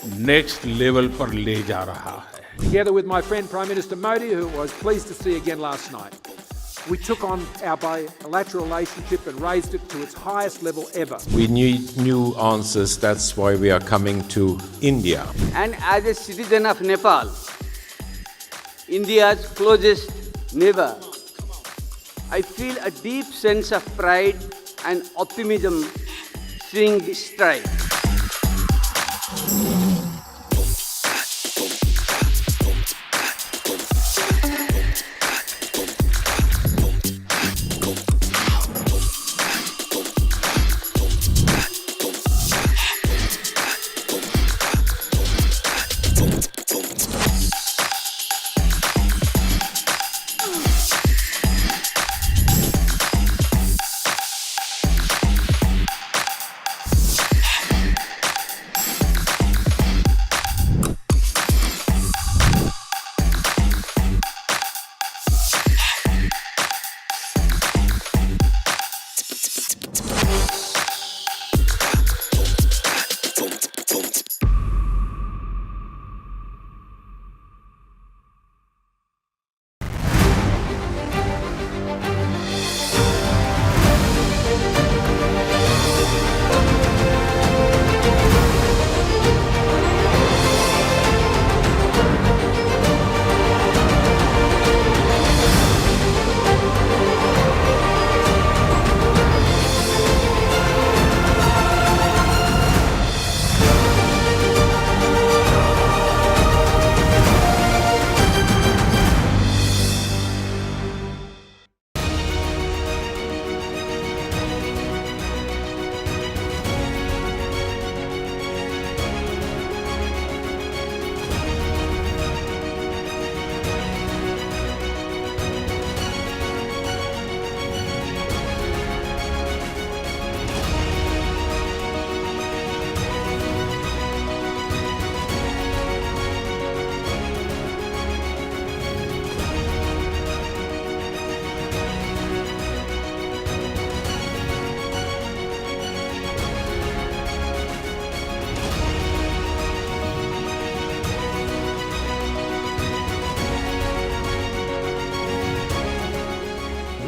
Next level पर ले जा रहा है। Together with my friend Prime Minister Modi, who I was pleased to see again last night, we took on our bilateral relationship and raised it to its highest level ever. We need new answers. That's why we are coming to India. And as a citizen of Nepal, India's closest neighbor, I feel a deep sense of pride and optimism seeing this stride.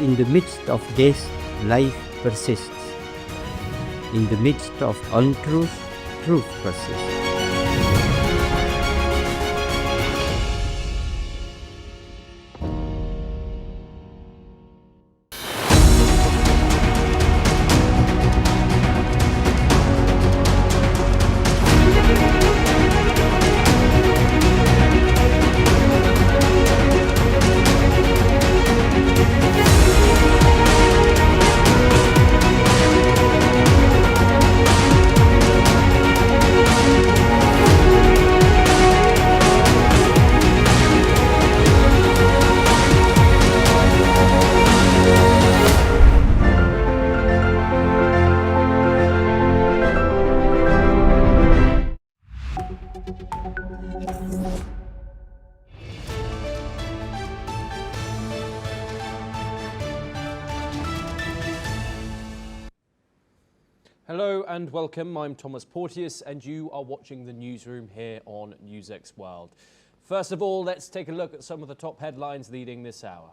In the midst of death, life persists. In the midst of untruth, truth persists. Hello and welcome, I'm Thomas Porteous and you are watching the newsroom here on NewsX World. First of all, let's take a look at some of the top headlines leading this hour.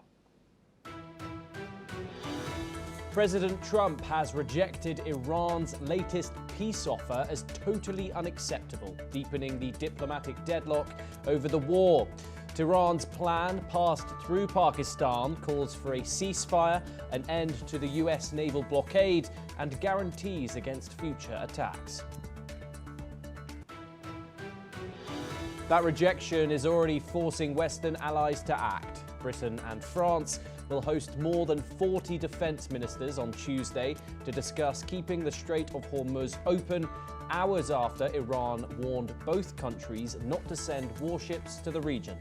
President Trump has rejected Iran's latest peace offer as totally unacceptable, deepening the diplomatic deadlock over the war. Tehran's plan, passed through Pakistan, calls for a ceasefire, an end to the US naval blockade, and guarantees against future attacks. That rejection is already forcing Western allies to act. Britain and France will host more than 40 defence ministers on Tuesday to discuss keeping the Strait of Hormuz open, hours after Iran warned both countries not to send warships to the region.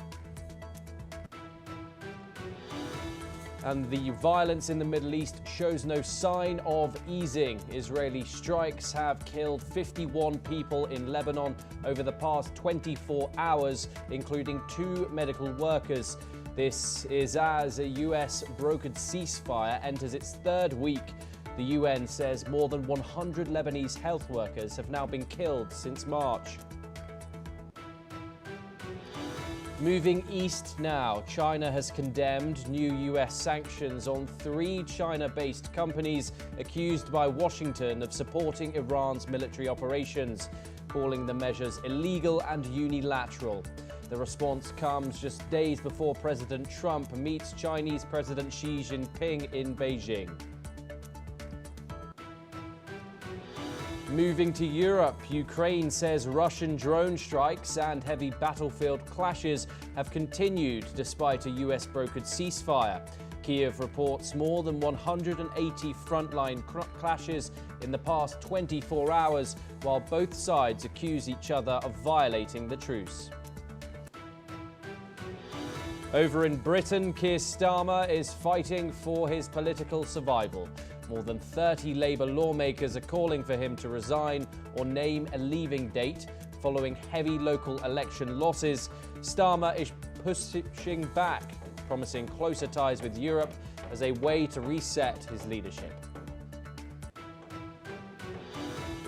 And the violence in the Middle East shows no sign of easing. Israeli strikes have killed 51 people in Lebanon over the past 24 hours, including 2 medical workers. This is as a US brokered ceasefire enters its 3rd week. The UN says more than 100 Lebanese health workers have now been killed since March. Moving east now, China has condemned new US sanctions on 3 China-based companies accused by Washington of supporting Iran's military operations, calling the measures illegal and unilateral. The response comes just days before President Trump meets Chinese President Xi Jinping in Beijing. Moving to Europe, Ukraine says Russian drone strikes and heavy battlefield clashes have continued despite a US-brokered ceasefire. Kiev reports more than 180 frontline clashes in the past 24 hours, while both sides accuse each other of violating the truce. Over in Britain, Keir Starmer is fighting for his political survival. More than 30 Labour lawmakers are calling for him to resign or name a leaving date following heavy local election losses. Starmer is pushing back, promising closer ties with Europe as a way to reset his leadership.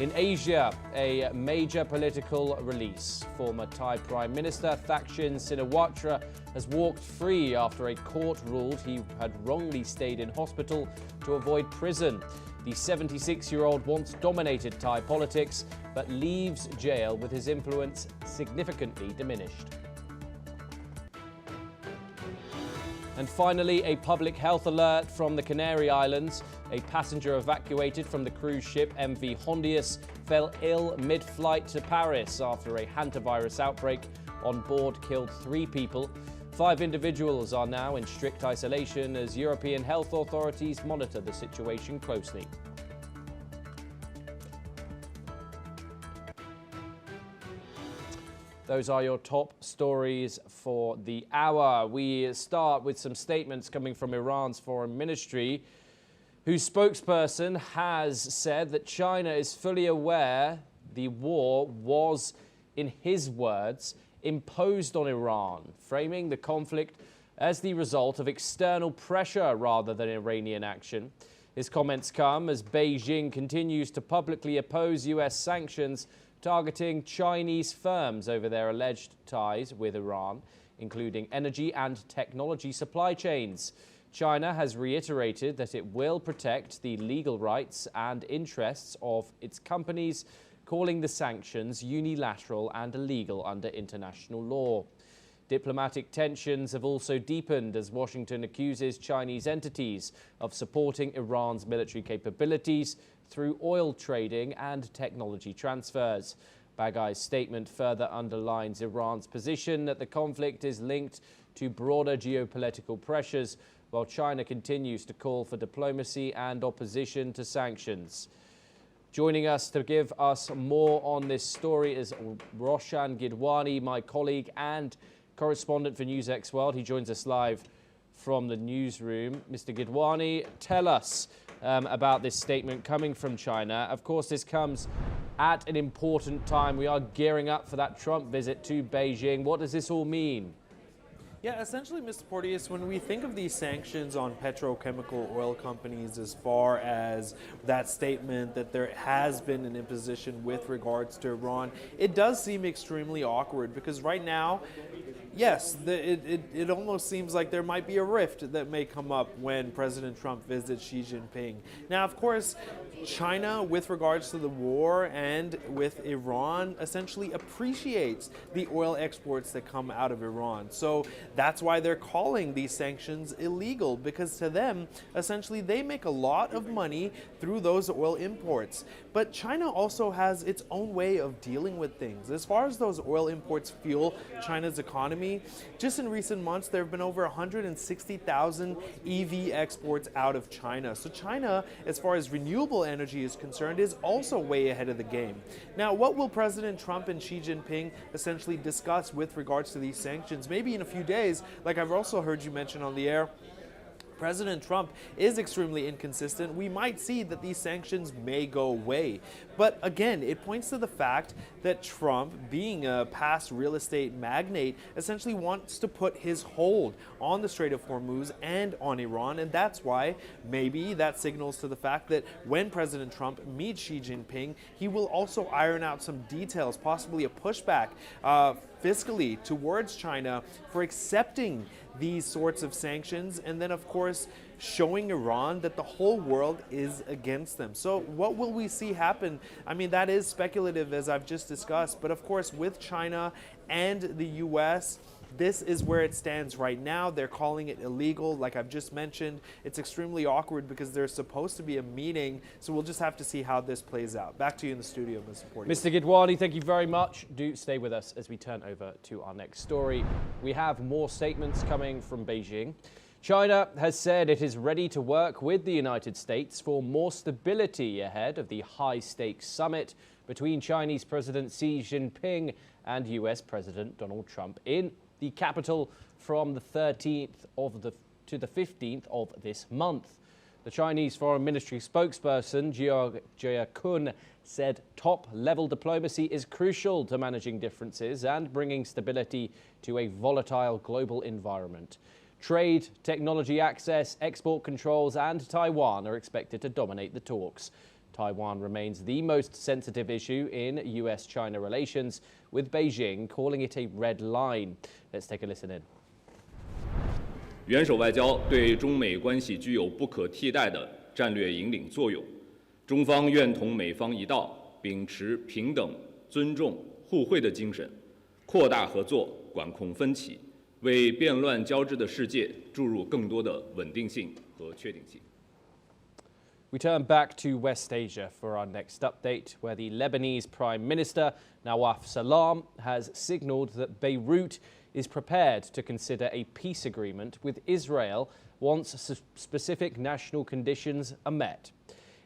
In Asia, a major political release. Former Thai Prime Minister Thaksin Shinawatra has walked free after a court ruled he had wrongly stayed in hospital to avoid prison. The 76-year-old once dominated Thai politics, but leaves jail with his influence significantly diminished. And finally, a public health alert from the Canary Islands. A passenger evacuated from the cruise ship MV Hondius fell ill mid-flight to Paris after a hantavirus outbreak on board killed 3 people. 5 individuals are now in strict isolation as European health authorities monitor the situation closely. Those are your top stories for the hour. We start with some statements coming from Iran's foreign ministry, whose spokesperson has said that China is fully aware the war was, in his words, imposed on Iran, framing the conflict as the result of external pressure rather than Iranian action. His comments come as Beijing continues to publicly oppose US sanctions targeting Chinese firms over their alleged ties with Iran, including energy and technology supply chains. China has reiterated that it will protect the legal rights and interests of its companies, calling the sanctions unilateral and illegal under international law. Diplomatic tensions have also deepened as Washington accuses Chinese entities of supporting Iran's military capabilities through oil trading and technology transfers. Bagai's statement further underlines Iran's position that the conflict is linked to broader geopolitical pressures, while China continues to call for diplomacy and opposition to sanctions. Joining us to give us more on this story is Roshan Gidwani, my colleague and correspondent for NewsX World. He joins us live from the newsroom. Mr. Gidwani, tell us about this statement coming from China. Of course, this comes at an important time. We are gearing up for that Trump visit to Beijing. What does this all mean? Yeah, essentially, Mr. Porteous, when we think of these sanctions on petrochemical oil companies, as far as that statement that there has been an imposition with regards to Iran, it does seem extremely awkward because right now, yes, it almost seems like there might be a rift that may come up when President Trump visits Xi Jinping. Now, of course, China, with regards to the war and with Iran, essentially appreciates the oil exports that come out of Iran. So that's why they're calling these sanctions illegal, because to them, essentially, they make a lot of money through those oil imports. But China also has its own way of dealing with things. As far as those oil imports fuel China's economy, just in recent months, there have been over 160,000 EV exports out of China. So China, as far as renewable energy is concerned, is also way ahead of the game. Now, what will President Trump and Xi Jinping essentially discuss with regards to these sanctions? Maybe in a few days, like I've also heard you mention on the air, President Trump is extremely inconsistent, we might see that these sanctions may go away. But again, it points to the fact that Trump, being a past real estate magnate, essentially wants to put his hold on the Strait of Hormuz and on Iran. And that's why maybe that signals to the fact that when President Trump meets Xi Jinping, he will also iron out some details, possibly a pushback fiscally towards China for accepting these sorts of sanctions, and then of course showing Iran that the whole world is against them. So what will we see happen? I mean, that is speculative, as I've just discussed, but of course with China and the US, this is where it stands right now. They're calling it illegal, like I've just mentioned. It's extremely awkward because there's supposed to be a meeting, so we'll just have to see how this plays out. Back to you in the studio, Mr. Porteous. Mr. Gidwani, thank you very much. Do stay with us as we turn over to our next story. We have more statements coming from Beijing. China has said it is ready to work with the United States for more stability ahead of the high-stakes summit between Chinese President Xi Jinping and US President Donald Trump in the capital from the 13th to the 15th of this month. The Chinese Foreign Ministry spokesperson Jia Kun said top-level diplomacy is crucial to managing differences and bringing stability to a volatile global environment. Trade, technology access, export controls, and Taiwan are expected to dominate the talks. Taiwan remains the most sensitive issue in US-China relations, with Beijing calling it a red line. Let's take a listen in. 元首外交对中美关系具有不可替代的战略引领作用。中方愿同美方一道，秉持平等、尊重、互惠的精神，扩大合作，管控分歧，为变乱交织的世界注入更多的稳定性和确定性。 We turn back to West Asia for our next update, where the Lebanese Prime Minister Nawaf Salam has signalled that Beirut is prepared to consider a peace agreement with Israel once specific national conditions are met.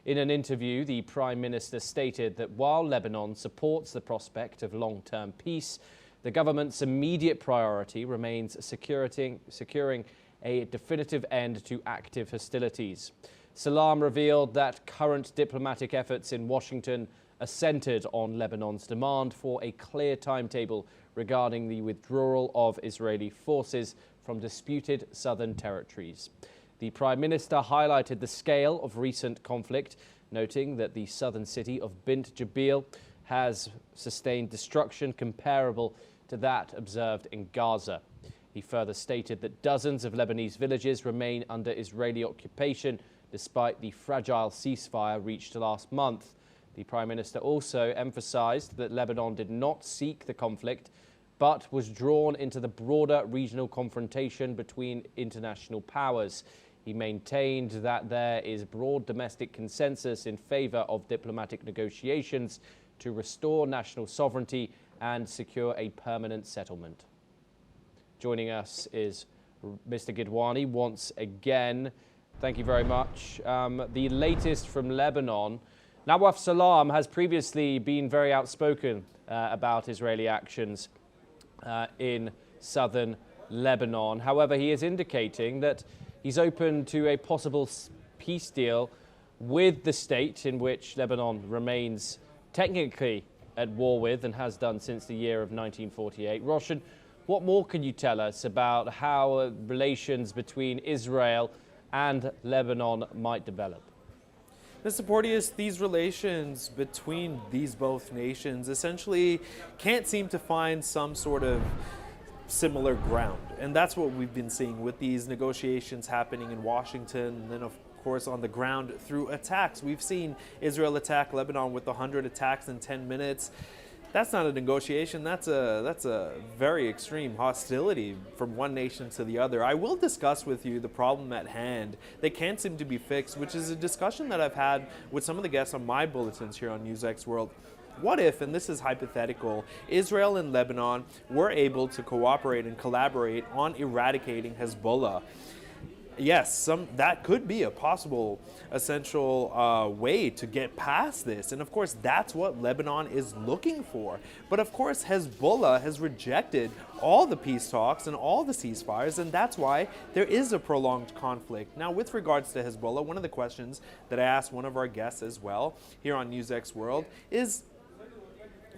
In an interview, the Prime Minister stated that while Lebanon supports the prospect of long-term peace, the government's immediate priority remains securing a definitive end to active hostilities. Salam revealed that current diplomatic efforts in Washington are centered on Lebanon's demand for a clear timetable regarding the withdrawal of Israeli forces from disputed southern territories. The Prime Minister highlighted the scale of recent conflict, noting that the southern city of Bint Jbeil has sustained destruction comparable to that observed in Gaza. He further stated that dozens of Lebanese villages remain under Israeli occupation despite the fragile ceasefire reached last month. The Prime Minister also emphasized that Lebanon did not seek the conflict, but was drawn into the broader regional confrontation between international powers. He maintained that there is broad domestic consensus in favor of diplomatic negotiations to restore national sovereignty and secure a permanent settlement. Joining us is Mr. Gidwani once again. Thank you very much. The latest from Lebanon. Nawaf Salam has previously been very outspoken about Israeli actions in southern Lebanon. However, he is indicating that he's open to a possible peace deal with the state in which Lebanon remains technically at war with and has done since the year of 1948. Roshan, what more can you tell us about how relations between Israel and Lebanon might develop? Mr. Porteous, these relations between these both nations essentially can't seem to find some sort of similar ground. And that's what we've been seeing with these negotiations happening in Washington and then, of course, on the ground through attacks. We've seen Israel attack Lebanon with 100 attacks in 10 minutes. That's not a negotiation. That's a very extreme hostility from one nation to the other. I will discuss with you the problem at hand that can't seem to be fixed, which is a discussion that I've had with some of the guests on my bulletins here on NewsX World. What if, and this is hypothetical, Israel and Lebanon were able to cooperate and collaborate on eradicating Hezbollah? yes, that could be a possible essential way to get past this. And of course, that's what Lebanon is looking for. But of course, Hezbollah has rejected all the peace talks and all the ceasefires, and that's why there is a prolonged conflict. Now, with regards to Hezbollah, one of the questions that I asked one of our guests as well here on NewsX World is,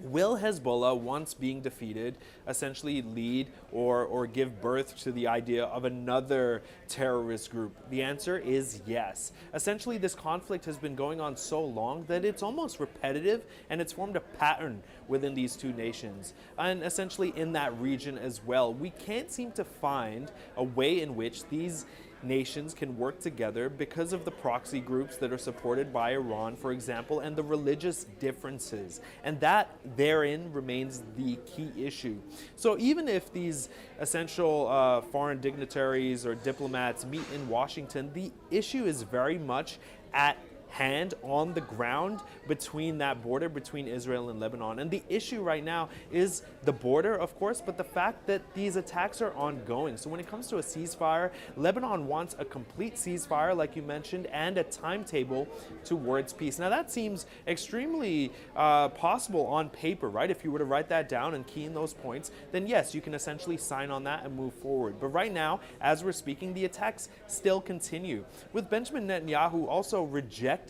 will Hezbollah, once being defeated, essentially lead or give birth to the idea of another terrorist group? The answer is yes. Essentially, this conflict has been going on so long that it's almost repetitive, and it's formed a pattern within these two nations, and essentially in that region as well. We can't seem to find a way in which these nations can work together because of the proxy groups that are supported by Iran, for example, and the religious differences. And that therein remains the key issue. So even if these essential foreign dignitaries or diplomats meet in Washington, the issue is very much at hand on the ground between that border between Israel and Lebanon. And the issue right now is the border, of course, but the fact that these attacks are ongoing. So when it comes to a ceasefire, Lebanon wants a complete ceasefire, like you mentioned, and a timetable towards peace. Now that seems extremely possible on paper, right? If you were to write that down and key in those points, then yes, you can essentially sign on that and move forward. But right now, as we're speaking, the attacks still continue, with Benjamin Netanyahu also rejecting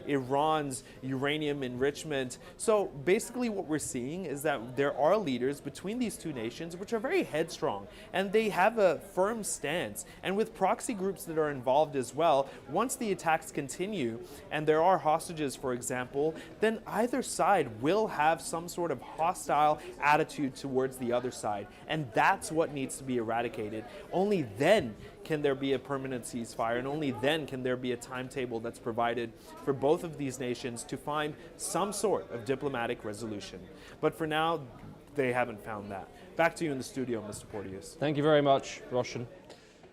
Iran's uranium enrichment. So basically what we're seeing is that there are leaders between these two nations which are very headstrong, and they have a firm stance. And with proxy groups that are involved as well, once the attacks continue and there are hostages, for example, then either side will have some sort of hostile attitude towards the other side. And that's what needs to be eradicated. Only then can there be a permanent ceasefire, and only then can there be a timetable that's provided for both of these nations to find some sort of diplomatic resolution. But for now, they haven't found that. Back to you in the studio, Mr. Porteous. Thank you very much, Roshan.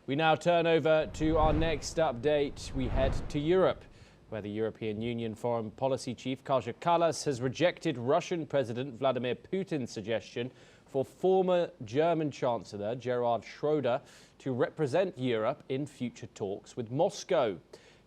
We now turn over to our next update. We head to Europe, where the European Union Foreign Policy Chief Kaja Kallas has rejected Russian President Vladimir Putin's suggestion for former German Chancellor Gerhard Schroeder to represent Europe in future talks with Moscow.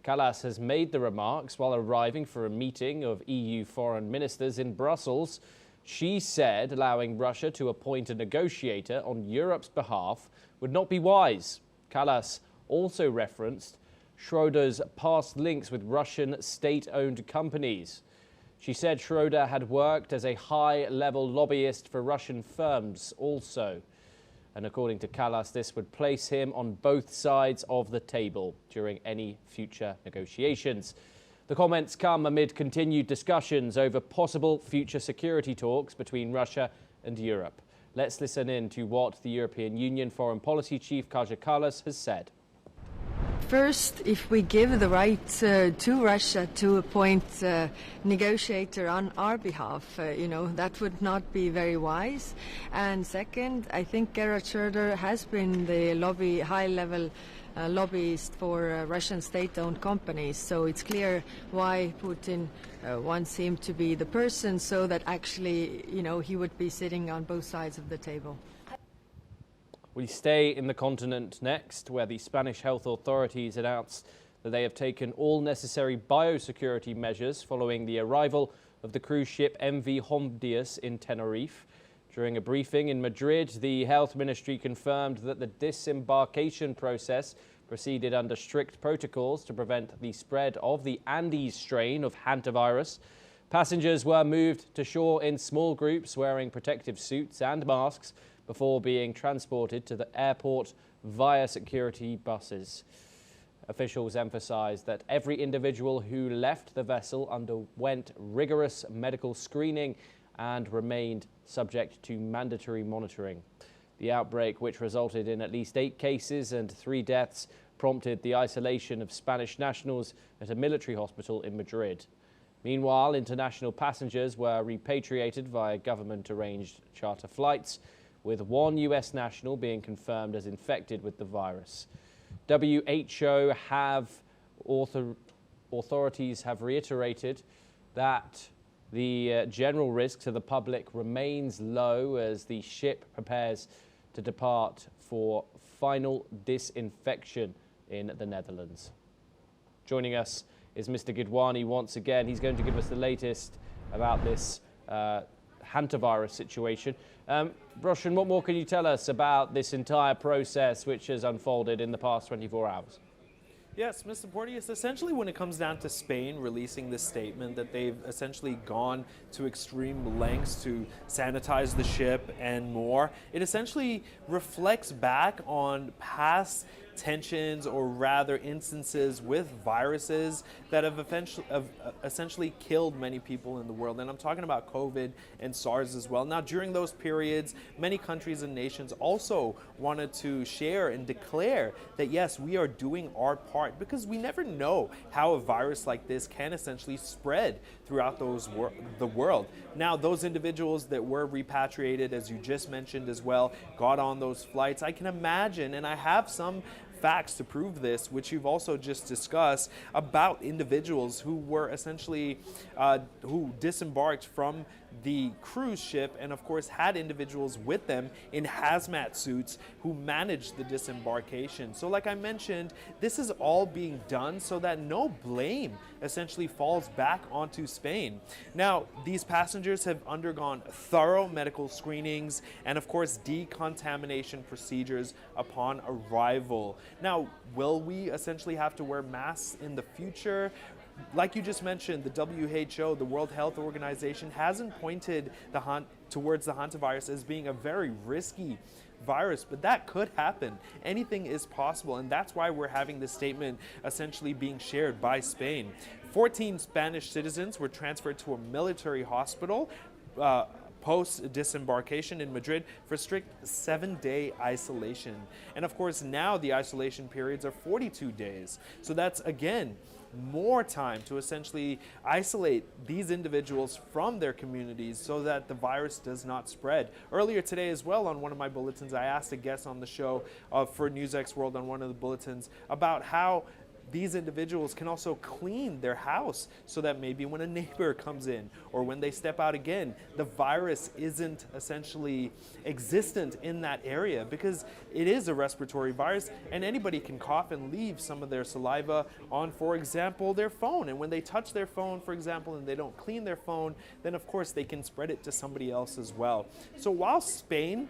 Kallas has made the remarks while arriving for a meeting of EU foreign ministers in Brussels. She said allowing Russia to appoint a negotiator on Europe's behalf would not be wise. Kallas also referenced Schroeder's past links with Russian state-owned companies. She said Schroeder had worked as a high-level lobbyist for Russian firms also. And according to Kallas, this would place him on both sides of the table during any future negotiations. The comments come amid continued discussions over possible future security talks between Russia and Europe. Let's listen in to what the European Union Foreign Policy Chief Kaja Kallas has said. First, if we give the right to Russia to appoint a negotiator on our behalf, that would not be very wise. And second, I think Gerhard Schroeder has been the high-level lobbyist for Russian state-owned companies. So it's clear why Putin wants him to be the person, so that actually, he would be sitting on both sides of the table. We stay in the continent next, where the Spanish health authorities announced that they have taken all necessary biosecurity measures following the arrival of the cruise ship MV Hondius in Tenerife. During a briefing in Madrid, the health ministry confirmed that the disembarkation process proceeded under strict protocols to prevent the spread of the Andes strain of hantavirus. Passengers were moved to shore in small groups wearing protective suits and masks before being transported to the airport via security buses. Officials emphasized that every individual who left the vessel underwent rigorous medical screening and remained subject to mandatory monitoring. The outbreak, which resulted in at least 8 cases and 3 deaths, prompted the isolation of Spanish nationals at a military hospital in Madrid. Meanwhile, international passengers were repatriated via government-arranged charter flights, with 1 US national being confirmed as infected with the virus. WHO authorities have reiterated that the general risk to the public remains low as the ship prepares to depart for final disinfection in the Netherlands. Joining us is Mr. Gidwani once again. He's going to give us the latest about this hantavirus situation. Roshan, what more can you tell us about this entire process which has unfolded in the past 24 hours? Yes, Mr. Porteous, essentially when it comes down to Spain releasing this statement that they've essentially gone to extreme lengths to sanitize the ship and more, it essentially reflects back on past tensions, or rather instances with viruses that have essentially killed many people in the world. And I'm talking about COVID and SARS as well. Now, during those periods, many countries and nations also wanted to share and declare that, yes, we are doing our part, because we never know how a virus like this can essentially spread throughout the world. Now, those individuals that were repatriated, as you just mentioned as well, got on those flights. I can imagine, and I have some facts to prove this, which you've also just discussed, about individuals who were essentially who disembarked from the cruise ship and of course had individuals with them in hazmat suits who managed the disembarkation. So like I mentioned, this is all being done so that no blame essentially falls back onto Spain. Now, these passengers have undergone thorough medical screenings and of course decontamination procedures upon arrival. Now, will we essentially have to wear masks in the future? Like you just mentioned, the WHO, the World Health Organization, hasn't pointed towards the hantavirus as being a very risky virus, but that could happen. Anything is possible, and that's why we're having this statement essentially being shared by Spain. 14 Spanish citizens were transferred to a military hospital post-disembarkation in Madrid for strict 7-day isolation. And of course, now the isolation periods are 42 days. So that's, again, more time to essentially isolate these individuals from their communities so that the virus does not spread. Earlier today as well, on one of my bulletins, I asked a guest on the show for NewsX World on one of the bulletins about how these individuals can also clean their house so that maybe when a neighbor comes in or when they step out again, the virus isn't essentially existent in that area, because it is a respiratory virus and anybody can cough and leave some of their saliva on, for example, their phone. And when they touch their phone, for example, and they don't clean their phone, then of course they can spread it to somebody else as well. So while Spain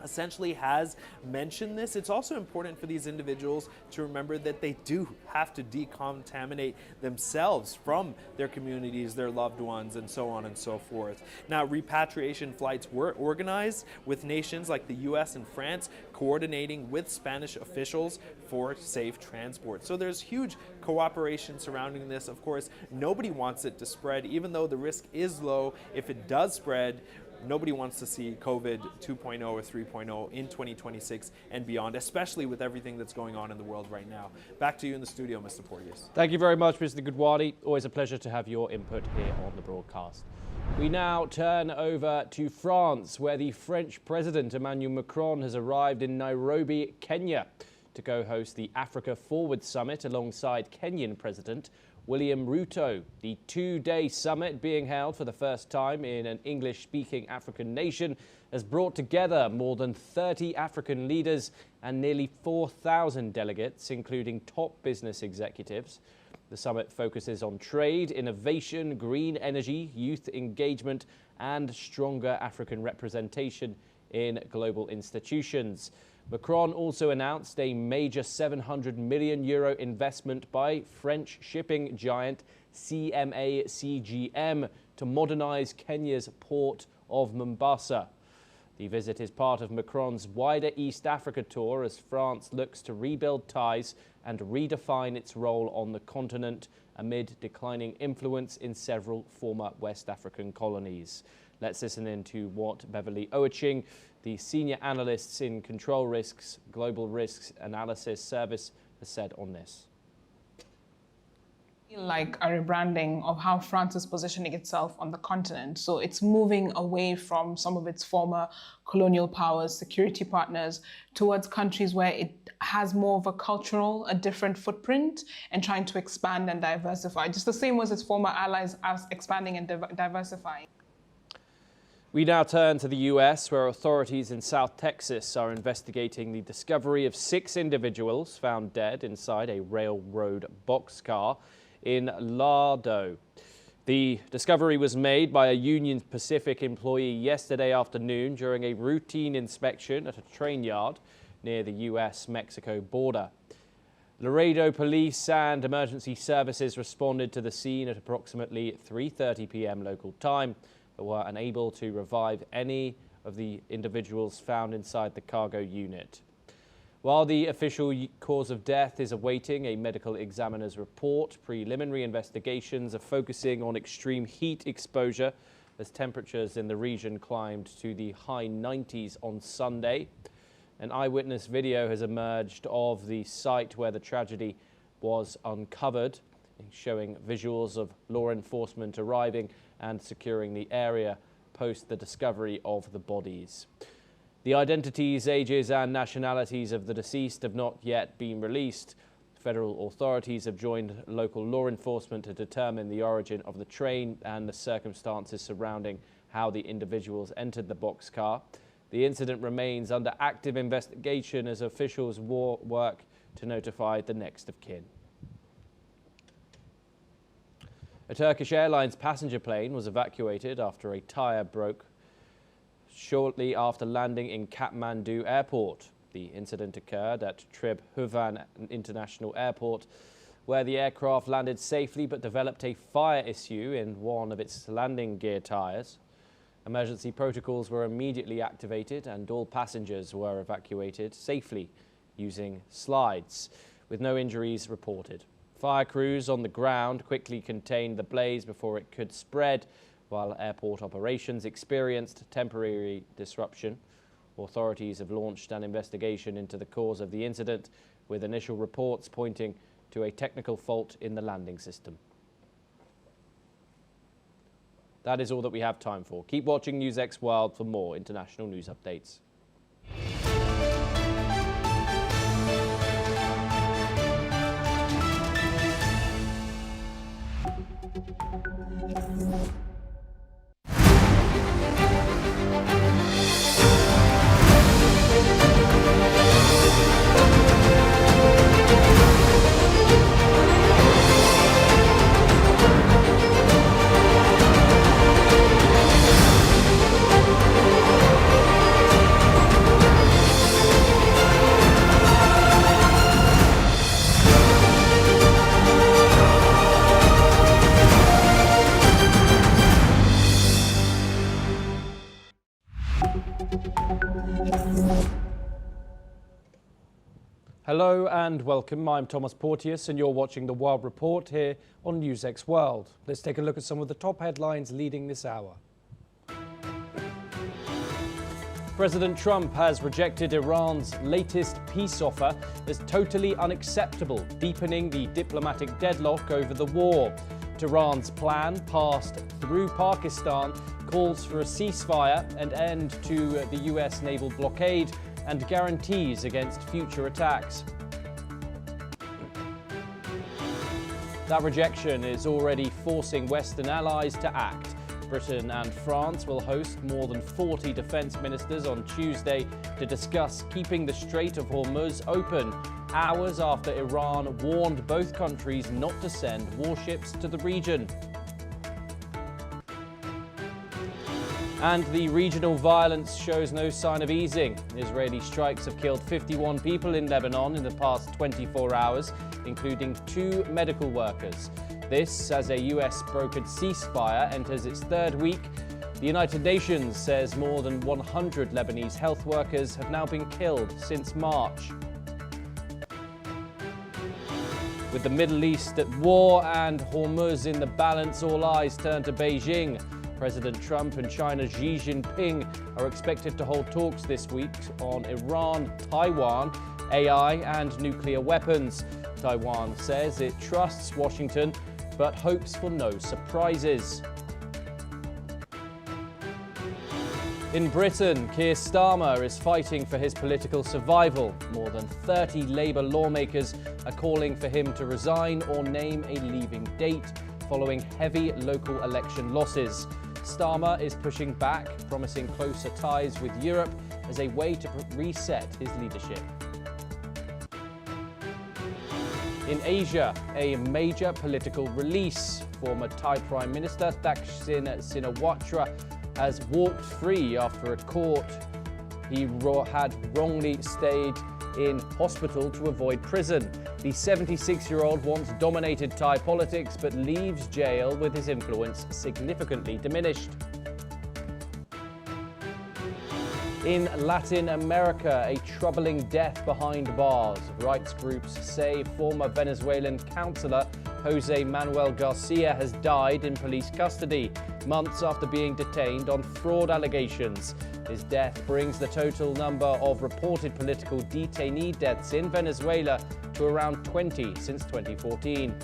essentially has mentioned this, it's also important for these individuals to remember that they do have to decontaminate themselves from their communities, their loved ones, and so on and so forth. Now, repatriation flights were organized with nations like the US and France coordinating with Spanish officials for safe transport. So there's huge cooperation surrounding this. Of course, nobody wants it to spread, even though the risk is low. If it does spread, nobody wants to see COVID 2.0 or 3.0 in 2026 and beyond, especially with everything that's going on in the world right now. Back to you in the studio, Mr. Porteous. Thank you very much, Mr. Gidwani. Always a pleasure to have your input here on the broadcast. We now turn over to France, where the French President Emmanuel Macron has arrived in Nairobi, Kenya, to co-host the Africa Forward Summit alongside Kenyan President William Ruto. The two-day summit, being held for the first time in an English-speaking African nation, has brought together more than 30 African leaders and nearly 4,000 delegates, including top business executives. The summit focuses on trade, innovation, green energy, youth engagement, and stronger African representation in global institutions. Macron also announced a major €700 million investment by French shipping giant CMA-CGM to modernize Kenya's port of Mombasa. The visit is part of Macron's wider East Africa tour as France looks to rebuild ties and redefine its role on the continent amid declining influence in several former West African colonies. Let's listen in to what Beverly Owaching, the senior analyst in Control Risks, Global Risks Analysis Service, has said on this. Like a rebranding of how France is positioning itself on the continent. So it's moving away from some of its former colonial powers, security partners, towards countries where it has more of a different footprint, and trying to expand and diversify, just the same as its former allies as expanding and diversifying. We now turn to the US, where authorities in South Texas are investigating the discovery of 6 individuals found dead inside a railroad boxcar in Laredo. The discovery was made by a Union Pacific employee yesterday afternoon during a routine inspection at a train yard near the US-Mexico border. Laredo police and emergency services responded to the scene at approximately 3:30 p.m. local time, but were unable to revive any of the individuals found inside the cargo unit. While the official cause of death is awaiting a medical examiner's report, preliminary investigations are focusing on extreme heat exposure as temperatures in the region climbed to the high 90s on Sunday. An eyewitness video has emerged of the site where the tragedy was uncovered, showing visuals of law enforcement arriving and securing the area post the discovery of the bodies. The identities, ages and nationalities of the deceased have not yet been released. Federal authorities have joined local law enforcement to determine the origin of the train and the circumstances surrounding how the individuals entered the boxcar. The incident remains under active investigation as officials work to notify the next of kin. A Turkish Airlines passenger plane was evacuated after a tyre broke shortly after landing in Kathmandu Airport. The incident occurred at Trib Huvan International Airport, where the aircraft landed safely but developed a fire issue in one of its landing gear tyres. Emergency protocols were immediately activated and all passengers were evacuated safely using slides, with no injuries reported. Fire crews on the ground quickly contained the blaze before it could spread, while airport operations experienced temporary disruption. Authorities have launched an investigation into the cause of the incident, with initial reports pointing to a technical fault in the landing system. That is all that we have time for. Keep watching NewsX World for more international news updates. Hello and welcome. I'm Thomas Porteous and you're watching the World Report here on NewsX World. Let's take a look at some of the top headlines leading this hour. President Trump has rejected Iran's latest peace offer as totally unacceptable, deepening the diplomatic deadlock over the war. Tehran's plan, passed through Pakistan, calls for a ceasefire and end to the US naval blockade and guarantees against future attacks. That rejection is already forcing Western allies to act. Britain and France will host more than 40 defence ministers on Tuesday to discuss keeping the Strait of Hormuz open, hours after Iran warned both countries not to send warships to the region. And the regional violence shows no sign of easing. Israeli strikes have killed 51 people in Lebanon in the past 24 hours, including 2 medical workers. This as a US-brokered ceasefire enters its 3rd week. The United Nations says more than 100 Lebanese health workers have now been killed since March. With the Middle East at war and Hormuz in the balance, all eyes turn to Beijing. President Trump and China's Xi Jinping are expected to hold talks this week on Iran, Taiwan, AI and nuclear weapons. Taiwan says it trusts Washington but hopes for no surprises. In Britain, Keir Starmer is fighting for his political survival. More than 30 Labour lawmakers are calling for him to resign or name a leaving date following heavy local election losses. Starmer is pushing back, promising closer ties with Europe as a way to reset his leadership. In Asia, a major political release. Former Thai Prime Minister Thaksin Shinawatra has walked free after a court he had wrongly stayed in hospital to avoid prison. The 76-year-old once dominated Thai politics but leaves jail with his influence significantly diminished. In Latin America, a troubling death behind bars. Rights groups say former Venezuelan councillor Jose Manuel Garcia has died in police custody, months after being detained on fraud allegations. His death brings the total number of reported political detainee deaths in Venezuela to around 20 since 2014.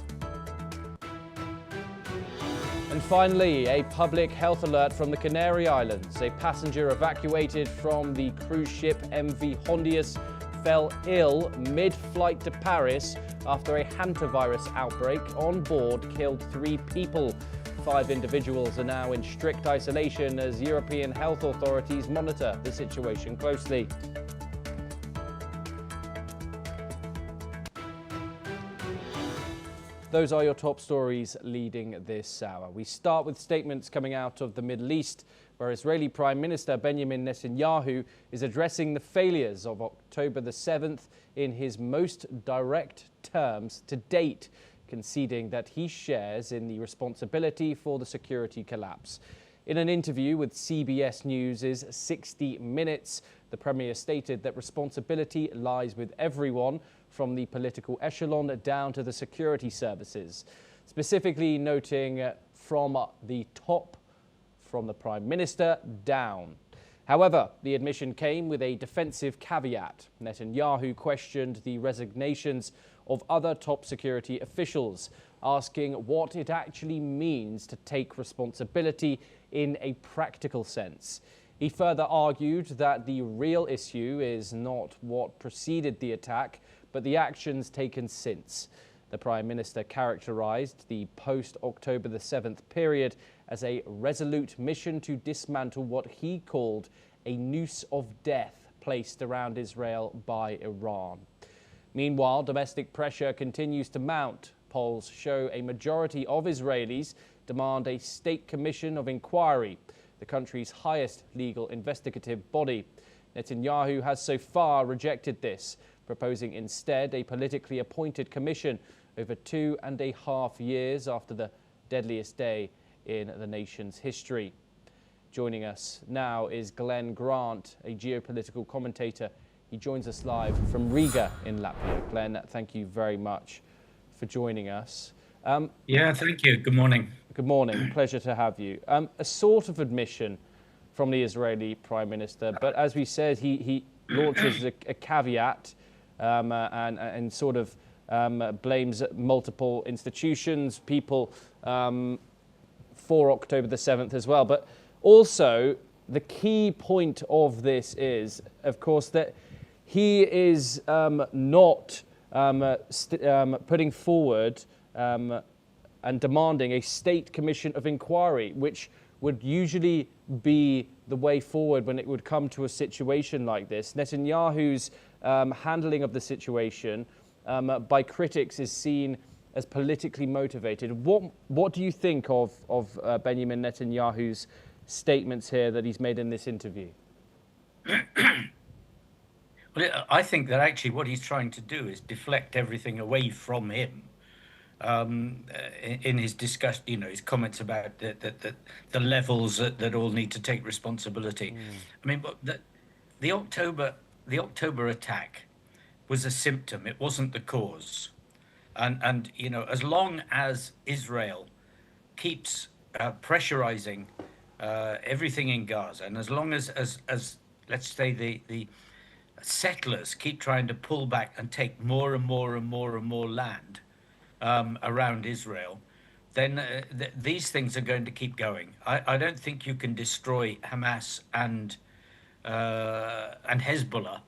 And finally, a public health alert from the Canary Islands. A passenger evacuated from the cruise ship MV Hondius fell ill mid-flight to Paris after a hantavirus outbreak on board killed 3 people. 5 individuals are now in strict isolation as European health authorities monitor the situation closely. Those are your top stories leading this hour. We start with statements coming out of the Middle East, where Israeli Prime Minister Benjamin Netanyahu is addressing the failures of October the 7th in his most direct terms to date, conceding that he shares in the responsibility for the security collapse. In an interview with CBS News' 60 Minutes, the Premier stated that responsibility lies with everyone, from the political echelon down to the security services, specifically noting from the top, from the Prime Minister down. However, the admission came with a defensive caveat. Netanyahu questioned the resignations of other top security officials, asking what it actually means to take responsibility in a practical sense. He further argued that the real issue is not what preceded the attack, but the actions taken since. The Prime Minister characterised the post-October the 7th period as a resolute mission to dismantle what he called a noose of death placed around Israel by Iran. Meanwhile, domestic pressure continues to mount. Polls show a majority of Israelis demand a state commission of inquiry, the country's highest legal investigative body. Netanyahu has so far rejected this, proposing instead a politically appointed commission over 2.5 years after the deadliest day in the nation's history. Joining us now is Glenn Grant, a geopolitical commentator. He joins us live from Riga in Latvia. Glenn, thank you very much for joining us. Yeah, thank you. Good morning. Good morning. Pleasure to have you. A sort of admission from the Israeli Prime Minister, but as we said, he launches a caveat and sort of blames multiple institutions, people for October the 7th as well. But also, the key point of this is, of course, that he is not putting forward and demanding a state commission of inquiry, which would usually be the way forward when it would come to a situation like this. Netanyahu's handling of the situation by critics is seen as politically motivated. What do you think of Benjamin Netanyahu's statements here that he's made in this interview? Well, I think that actually what he's trying to do is deflect everything away from him. In his discussion, his comments about the levels that all need to take responsibility. I mean, the October attack was a symptom. It wasn't the cause. And as long as Israel keeps pressurizing everything in Gaza, and as long as let's say the settlers keep trying to pull back and take more and more and more and more land around Israel, then these things are going to keep going. I don't think you can destroy Hamas and Hezbollah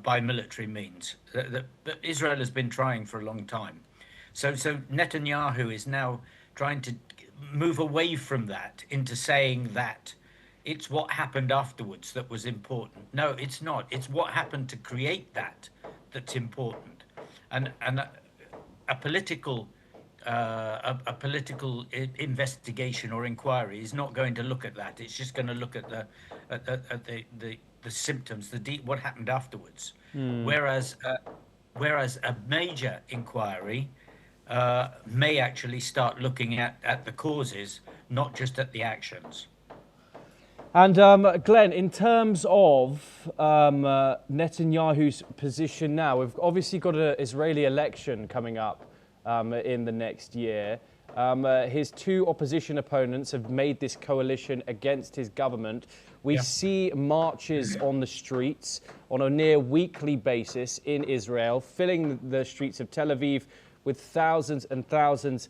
by military means. Israel has been trying for a long time. So Netanyahu is now trying to move away from that into saying that it's what happened afterwards that was important. No, it's not. It's what happened to create that that's important. And a political investigation or inquiry is not going to look at that. It's just going to look at the symptoms, what happened afterwards. Whereas a major inquiry may actually start looking at the causes, not just at the actions. And Glenn, in terms of Netanyahu's position now, we've obviously got an Israeli election coming up in the next year. His two opposition opponents have made this coalition against his government. We see marches on the streets on a near weekly basis in Israel, filling the streets of Tel Aviv with thousands and thousands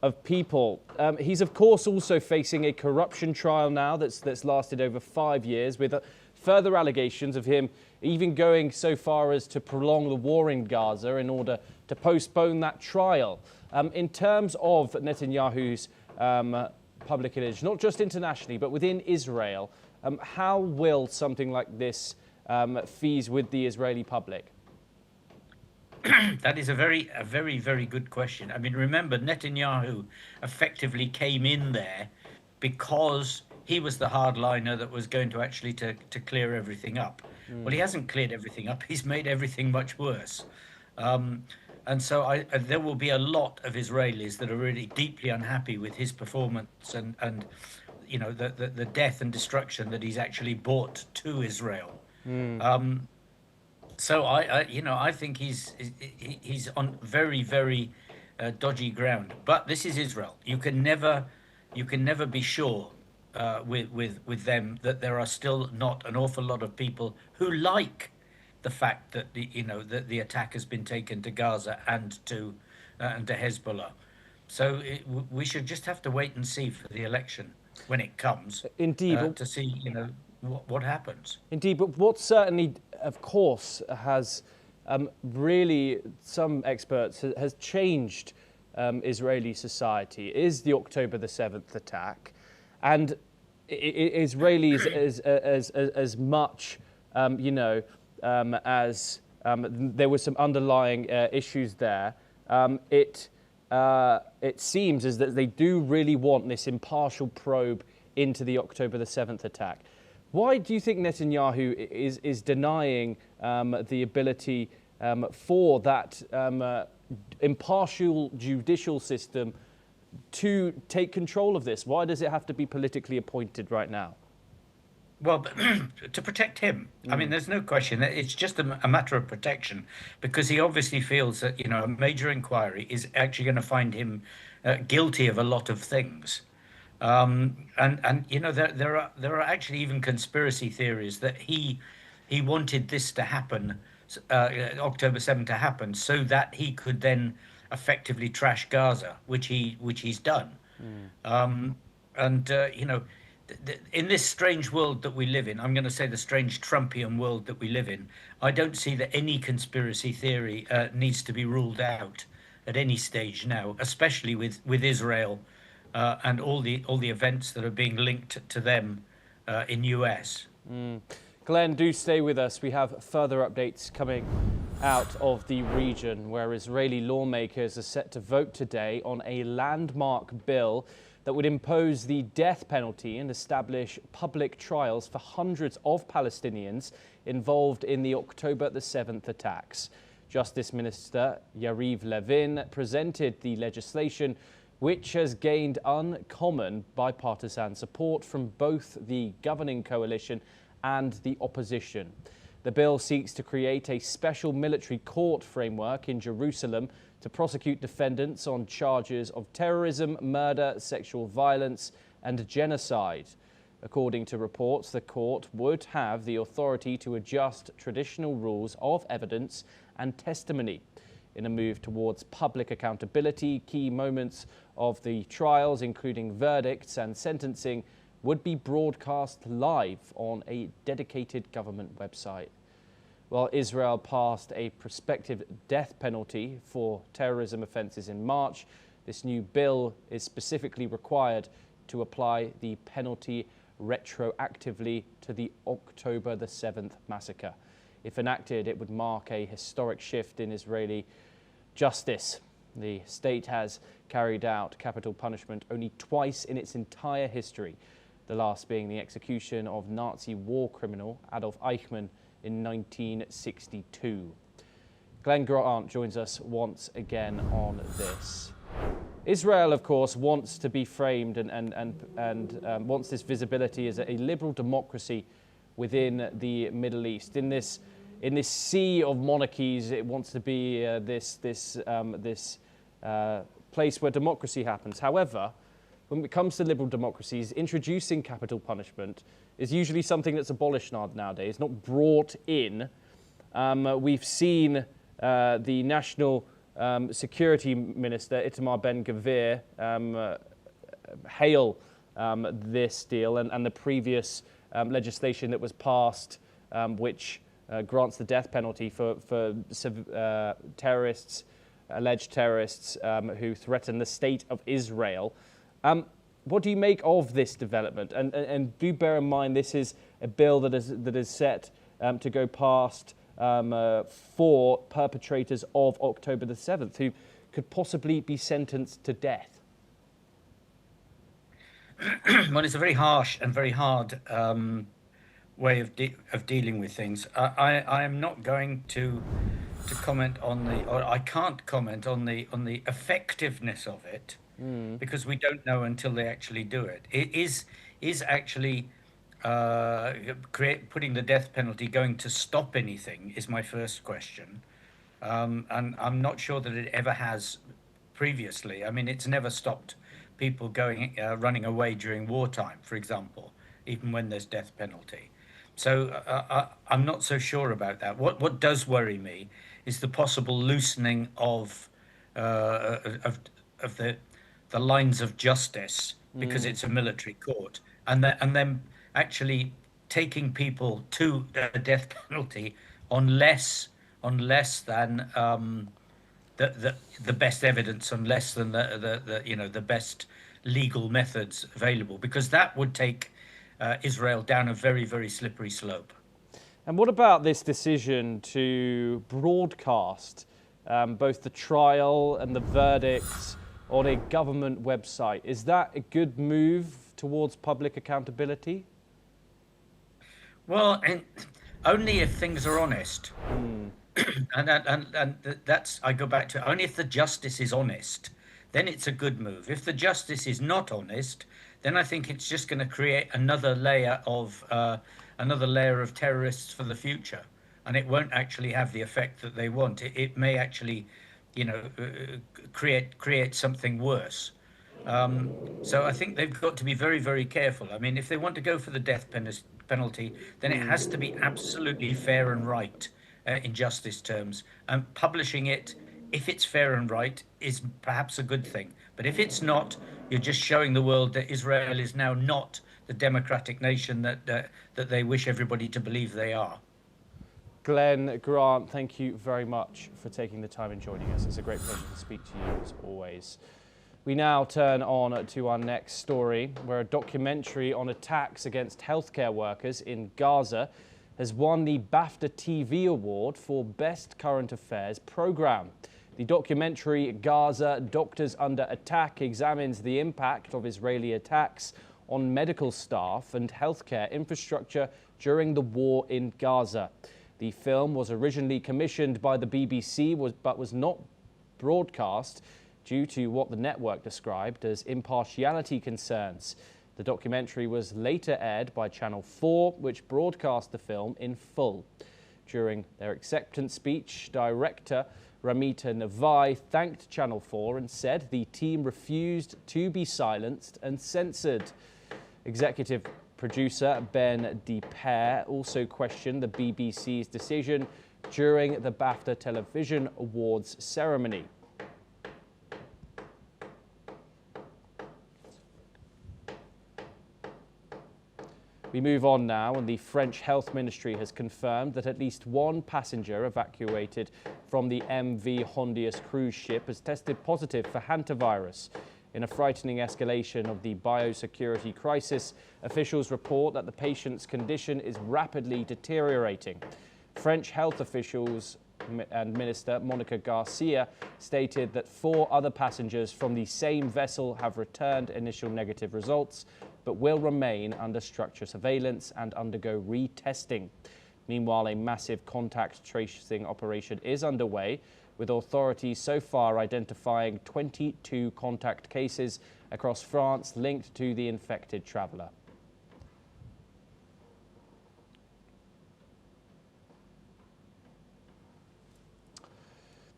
of people. He's of course also facing a corruption trial now that's lasted over 5 years, with further allegations of him even going so far as to prolong the war in Gaza in order to postpone that trial. In terms of Netanyahu's public image, not just internationally but within Israel, how will something like this fees with the Israeli public? That is a very, very good question. I mean, remember, Netanyahu effectively came in there because he was the hardliner that was going to actually to clear everything up. Well, he hasn't cleared everything up. He's made everything much worse. And so there will be a lot of Israelis that are really deeply unhappy with his performance and you know, the death and destruction that he's actually brought to Israel. So I think he's on very dodgy ground. But this is Israel. You can never be sure with them that there are still not an awful lot of people who like the fact that that the attack has been taken to Gaza and to Hezbollah. So we should just have to wait and see for the election when it comes. Indeed, to see what happens. Indeed, but what certainly, of course, has really, some experts, has changed Israeli society is the October the 7th attack. And Israelis, as much, as there were some underlying issues there, it seems as that they do really want this impartial probe into the October the 7th attack. Why do you think Netanyahu is denying the ability for that impartial judicial system to take control of this? Why does it have to be politically appointed right now? Well, to protect him. I mean, there's no question. It's just a matter of protection, because he obviously feels that, a major inquiry is actually going to find him guilty of a lot of things. There are actually even conspiracy theories that he wanted this to happen, October 7th to happen, so that he could then effectively trash Gaza, which he's done. In this strange world that we live in, I'm going to say the strange Trumpian world that we live in, I don't see that any conspiracy theory needs to be ruled out at any stage now, especially with Israel and all the events that are being linked to them in US. Glenn, do stay with us. We have further updates coming out of the region, where Israeli lawmakers are set to vote today on a landmark bill that would impose the death penalty and establish public trials for hundreds of Palestinians involved in the October the 7th attacks. Justice Minister Yariv Levin presented the legislation, which has gained uncommon bipartisan support from both the governing coalition and the opposition. The bill seeks to create a special military court framework in Jerusalem to prosecute defendants on charges of terrorism, murder, sexual violence, and genocide. According to reports, the court would have the authority to adjust traditional rules of evidence and testimony. In a move towards public accountability, key moments of the trials, including verdicts and sentencing, would be broadcast live on a dedicated government website. While Israel passed a prospective death penalty for terrorism offences in March, This new bill is specifically required to apply the penalty retroactively to the October the 7th massacre. If enacted, it would mark a historic shift in Israeli justice. The state has carried out capital punishment only twice in its entire history, the last being the execution of Nazi war criminal Adolf Eichmann in 1962. Glenn Grant joins us once again on this. Israel, of course, wants to be framed and wants this visibility as a liberal democracy within the Middle East. In this sea of monarchies, it wants to be this place where democracy happens. However, when it comes to liberal democracies, introducing capital punishment is usually something that's abolished nowadays, not brought in. We've seen the National Security Minister, Itamar Ben-Gvir, hail this deal and the previous legislation that was passed, which grants the death penalty for terrorists, alleged terrorists who threaten the state of Israel. What do you make of this development? And do bear in mind this is a bill that is set to go past for perpetrators of October the 7th, who could possibly be sentenced to death. Well, it's a very harsh and very hard way of dealing with things. I am not going to comment on I can't comment on the effectiveness of it, because we don't know until they actually do it. It is actually putting the death penalty going to stop anything is my first question, and I'm not sure that it ever has previously. I mean, it's never stopped people running away during wartime, for example, even when there's death penalty. So I'm not so sure about that. What does worry me is the possible loosening of the lines of justice, because it's a military court, and then actually taking people to a death penalty on less than the best evidence, on less than the best legal methods available, because that would take Israel down a very, very slippery slope. And what about this decision to broadcast both the trial and the verdicts on a government website? Is that a good move towards public accountability? Well, and only if things are honest. and that's, I go back to, only if the justice is honest, then it's a good move. If the justice is not honest, then I think it's just going to create another layer of terrorists for the future, and it won't actually have the effect that they want. It may actually, create something worse. So I think they've got to be very, very careful. I mean, if they want to go for the death penalty, then it has to be absolutely fair and right in justice terms. And publishing it, if it's fair and right, is perhaps a good thing. But if it's not, you're just showing the world that Israel is now not the democratic nation that they wish everybody to believe they are. Glenn Grant, thank you very much for taking the time and joining us. It's a great pleasure to speak to you as always. We now turn on to our next story, where a documentary on attacks against healthcare workers in Gaza has won the BAFTA TV Award for Best Current Affairs Programme. The documentary Gaza, Doctors Under Attack examines the impact of Israeli attacks on medical staff and healthcare infrastructure during the war in Gaza. The film was originally commissioned by the BBC but was not broadcast due to what the network described as impartiality concerns. The documentary was later aired by Channel 4, which broadcast the film in full. During their acceptance speech, director Ramita Navai thanked Channel 4 and said the team refused to be silenced and censored. Executive producer Ben DePere also questioned the BBC's decision during the BAFTA Television Awards ceremony. We move on now, and the French Health Ministry has confirmed that at least one passenger evacuated from the MV Hondius cruise ship has tested positive for hantavirus. In a frightening escalation of the biosecurity crisis, officials report that the patient's condition is rapidly deteriorating. French health officials and Minister Monica Garcia stated that 4 other passengers from the same vessel have returned initial negative results, but will remain under structure surveillance and undergo retesting. Meanwhile, a massive contact tracing operation is underway, with authorities so far identifying 22 contact cases across France linked to the infected traveller.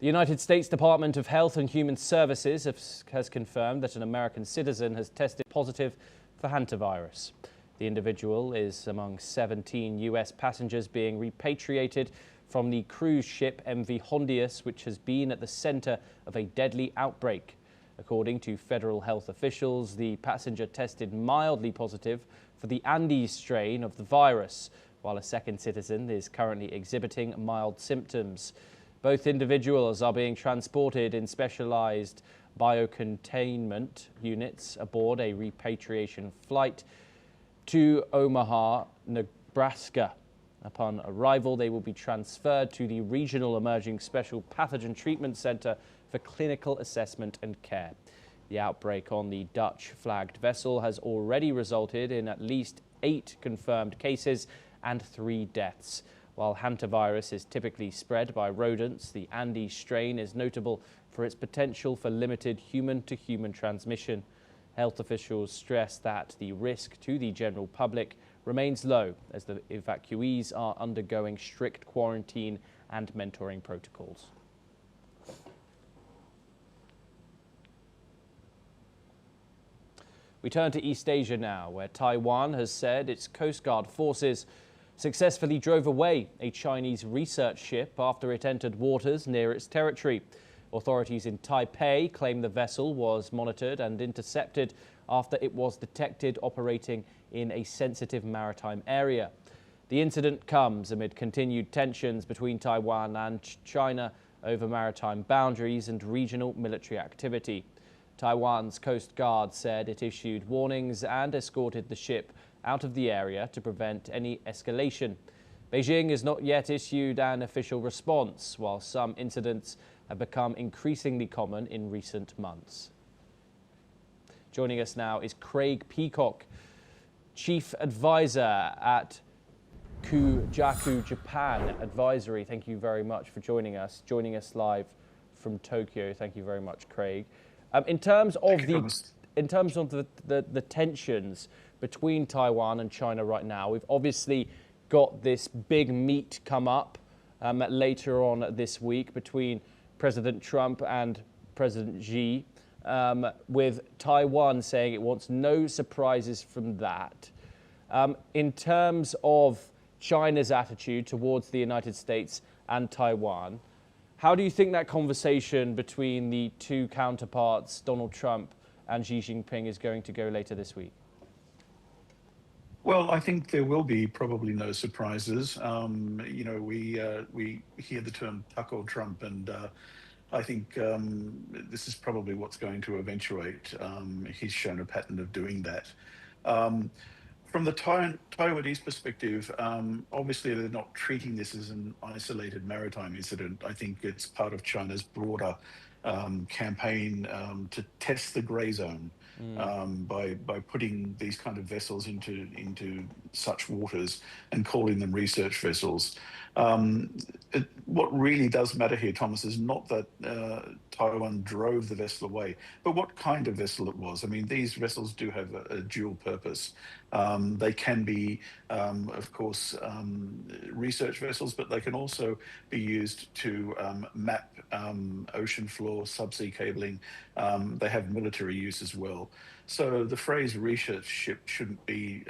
The United States Department of Health and Human Services has confirmed that an American citizen has tested positive for hantavirus. The individual is among 17 US passengers being repatriated from the cruise ship MV Hondius, which has been at the center of a deadly outbreak. According to federal health officials, the passenger tested mildly positive for the Andes strain of the virus, while a second citizen is currently exhibiting mild symptoms. Both individuals are being transported in specialized biocontainment units aboard a repatriation flight to Omaha, Nebraska. Upon arrival, they will be transferred to the Regional Emerging Special Pathogen Treatment Center for clinical assessment and care. The outbreak on the Dutch-flagged vessel has already resulted in at least 8 confirmed cases and 3 deaths. While hantavirus is typically spread by rodents, the Andes strain is notable for its potential for limited human-to-human transmission. Health officials stress that the risk to the general public remains low, as the evacuees are undergoing strict quarantine and mentoring protocols. We turn to East Asia now, where Taiwan has said its Coast Guard forces successfully drove away a Chinese research ship after it entered waters near its territory. Authorities in Taipei claim the vessel was monitored and intercepted after it was detected operating in a sensitive maritime area. The incident comes amid continued tensions between Taiwan and China over maritime boundaries and regional military activity. Taiwan's Coast Guard said it issued warnings and escorted the ship out of the area to prevent any escalation. Beijing has not yet issued an official response, while some incidents have become increasingly common in recent months. Joining us now is Craig Peacock, Chief Advisor at Kujaku Japan Advisory. Thank you very much for joining us live from Tokyo. Thank you very much, Craig. In terms of the tensions between Taiwan and China right now, we've obviously got this big meet come up later on this week between President Trump and President Xi, with Taiwan saying it wants no surprises from that. In terms of China's attitude towards the United States and Taiwan, how do you think that conversation between the two counterparts, Donald Trump and Xi Jinping, is going to go later this week? Well, I think there will be probably no surprises. You know, we hear the term Taco Trump, and I think this is probably what's going to eventuate. He's shown a pattern of doing that. From the Taiwanese perspective, obviously they're not treating this as an isolated maritime incident. I think it's part of China's broader campaign to test the grey zone by putting these kind of vessels into such waters and calling them research vessels. What really does matter here, Thomas, is not that Taiwan drove the vessel away, but what kind of vessel it was. I mean, these vessels do have a dual purpose. They can be, of course, research vessels, but they can also be used to map ocean floor, subsea cabling. They have military use as well. So the phrase research ship shouldn't be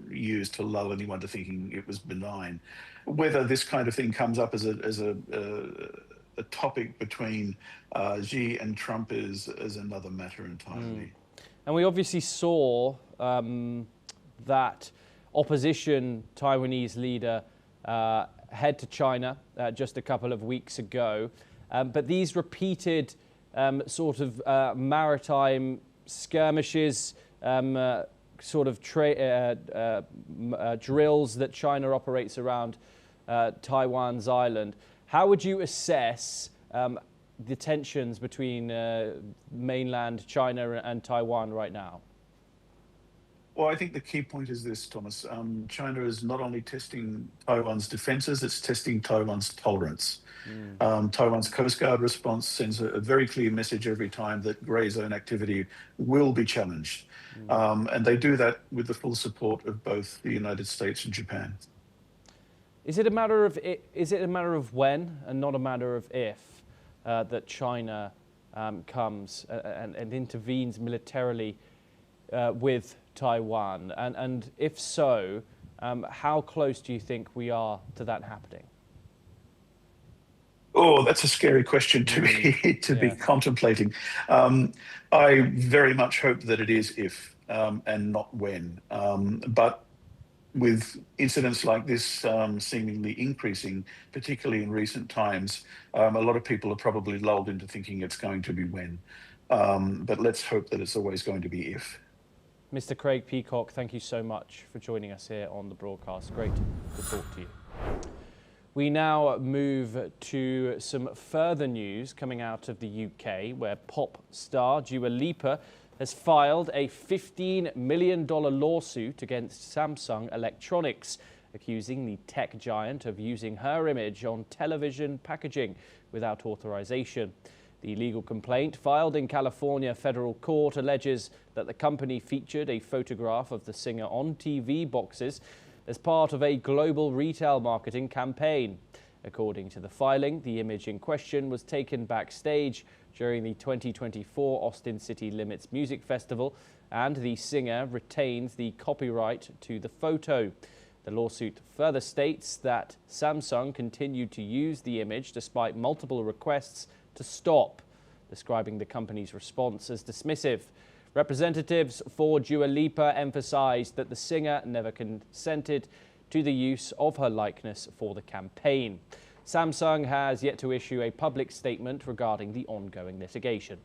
used to lull anyone to thinking it was benign. Whether this kind of thing comes up as a topic between Xi and Trump is another matter entirely. And we obviously saw that opposition Taiwanese leader head to China just a couple of weeks ago. But these repeated sort of maritime skirmishes, sort of drills that China operates around Taiwan's island. How would you assess the tensions between mainland China and Taiwan right now? Well, I think the key point is this, Thomas. China is not only testing Taiwan's defenses, it's testing Taiwan's tolerance. Taiwan's Coast Guard response sends a very clear message every time that grey zone activity will be challenged. And they do that with the full support of both the United States and Japan. Is it a matter of when and not a matter of if that China comes and intervenes militarily with Taiwan? And if so, how close do you think we are to that happening? Oh, that's a scary question to be contemplating. I very much hope that it is if and not when. But with incidents like this seemingly increasing, particularly in recent times, a lot of people are probably lulled into thinking it's going to be when. But let's hope that it's always going to be if. Mr. Craig Peacock, thank you so much for joining us here on the broadcast. Great to talk to you. We now move to some further news coming out of the UK, where pop star Dua Lipa has filed a $15 million lawsuit against Samsung Electronics, accusing the tech giant of using her image on television packaging without authorization. The legal complaint filed in California federal court alleges that the company featured a photograph of the singer on TV boxes as part of a global retail marketing campaign. According to the filing, the image in question was taken backstage during the 2024 Austin City Limits Music Festival, and the singer retains the copyright to the photo. The lawsuit further states that Samsung continued to use the image despite multiple requests to stop, describing the company's response as dismissive. Representatives for Dua Lipa emphasized that the singer never consented to the use of her likeness for the campaign. Samsung has yet to issue a public statement regarding the ongoing litigation.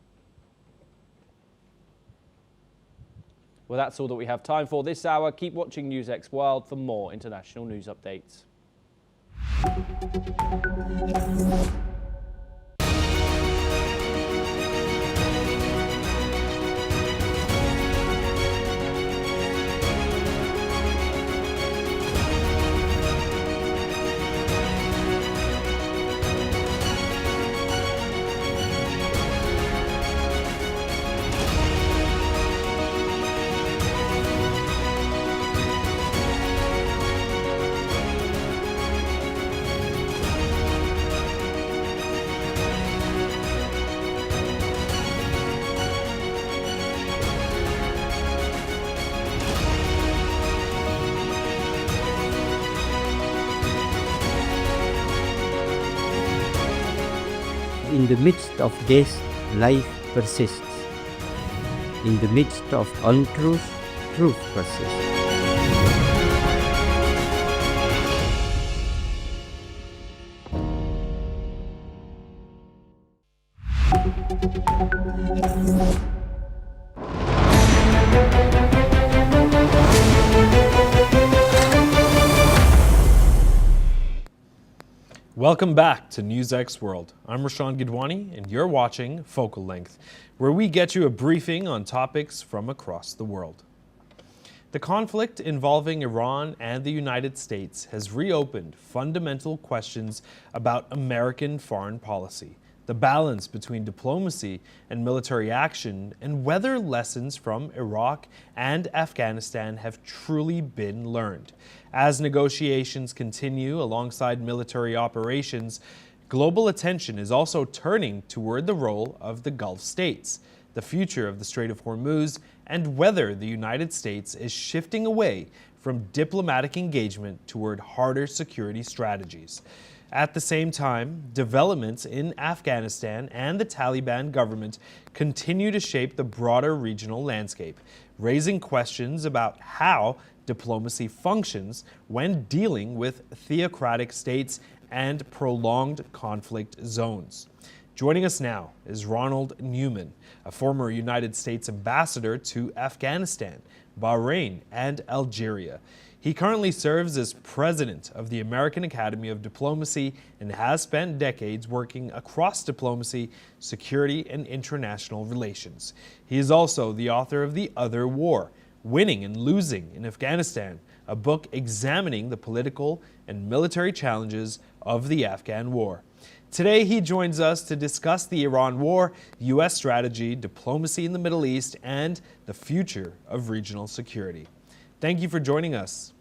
Well, that's all that we have time for this hour. Keep watching NewsX World for more international news updates. In the midst of this, life persists. In the midst of untruth, truth persists. Welcome back to NewsX World. I'm Rashawn Gidwani, and you're watching Focal Length, where we get you a briefing on topics from across the world. The conflict involving Iran and the United States has reopened fundamental questions about American foreign policy, the balance between diplomacy and military action, and whether lessons from Iraq and Afghanistan have truly been learned. As negotiations continue alongside military operations, global attention is also turning toward the role of the Gulf states, the future of the Strait of Hormuz, and whether the United States is shifting away from diplomatic engagement toward harder security strategies. At the same time, developments in Afghanistan and the Taliban government continue to shape the broader regional landscape, raising questions about how diplomacy functions when dealing with theocratic states and prolonged conflict zones. Joining us now is Ronald Newman, a former United States ambassador to Afghanistan, Bahrain, and Algeria. He currently serves as president of the American Academy of Diplomacy and has spent decades working across diplomacy, security, and international relations. He is also the author of The Other War, Winning and Losing in Afghanistan, a book examining the political and military challenges of the Afghan war. Today, he joins us to discuss the Iran war, U.S. strategy, diplomacy in the Middle East, and the future of regional security. Thank you for joining us.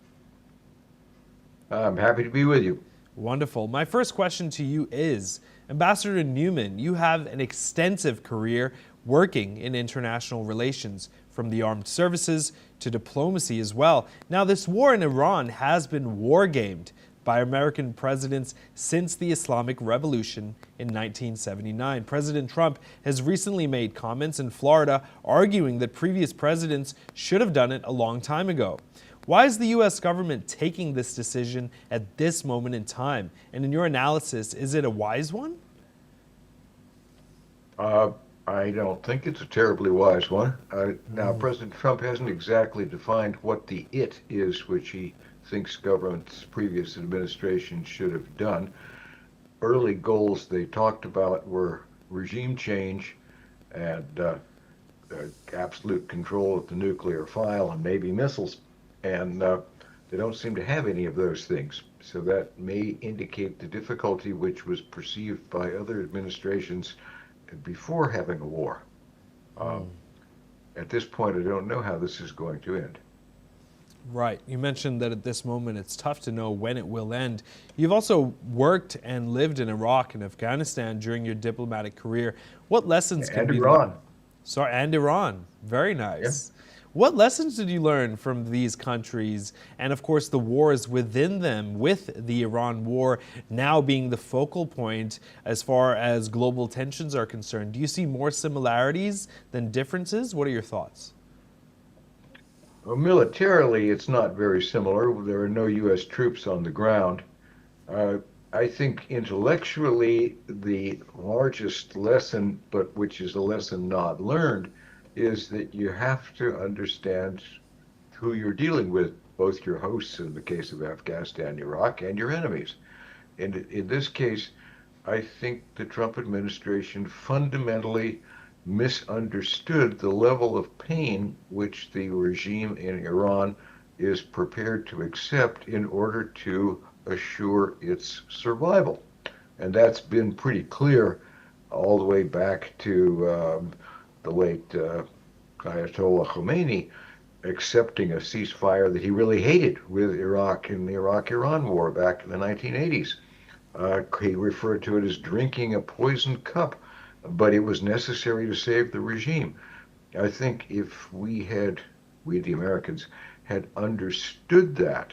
I'm happy to be with you. Wonderful. My first question to you is, Ambassador Newman, you have an extensive career working in international relations, from the armed services to diplomacy as well. Now, this war in Iran has been war-gamed by American presidents since the Islamic Revolution in 1979. President Trump has recently made comments in Florida arguing that previous presidents should have done it a long time ago. Why is the U.S. government taking this decision at this moment in time? And in your analysis, is it a wise one? I don't think it's a terribly wise one. Now, President Trump hasn't exactly defined what the "it" is, which he thinks government's previous administration should have done. Early goals they talked about were regime change and absolute control of the nuclear file and maybe missiles. And they don't seem to have any of those things. So that may indicate the difficulty which was perceived by other administrations before having a war. At this point, I don't know how this is going to end. Right. You mentioned that at this moment it's tough to know when it will end. You've also worked and lived in Iraq and Afghanistan during your diplomatic career. What lessons can be learned? And Iran. Very nice. Yeah. What lessons did you learn from these countries and, of course, the wars within them, with the Iran war now being the focal point as far as global tensions are concerned? Do you see more similarities than differences? What are your thoughts? Well, militarily, it's not very similar. There are no U.S. troops on the ground. I think intellectually, the largest lesson, but which is a lesson not learned, is that you have to understand who you're dealing with, both your hosts in the case of Afghanistan, Iraq, and your enemies. And in this case, I think the Trump administration fundamentally misunderstood the level of pain which the regime in Iran is prepared to accept in order to assure its survival. And that's been pretty clear all the way back to the late Ayatollah Khomeini accepting a ceasefire that he really hated with Iraq in the Iraq-Iran war back in the 1980s. He referred to it as drinking a poisoned cup, but it was necessary to save the regime. I think if we, the Americans, had understood that,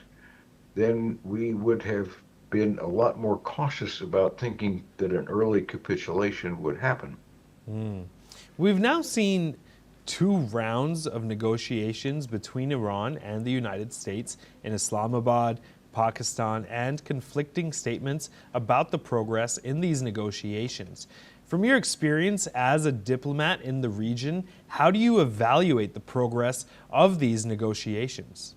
then we would have been a lot more cautious about thinking that an early capitulation would happen. We've now seen 2 rounds of negotiations between Iran and the United States in Islamabad, Pakistan, and conflicting statements about the progress in these negotiations. From your experience as a diplomat in the region, how do you evaluate the progress of these negotiations?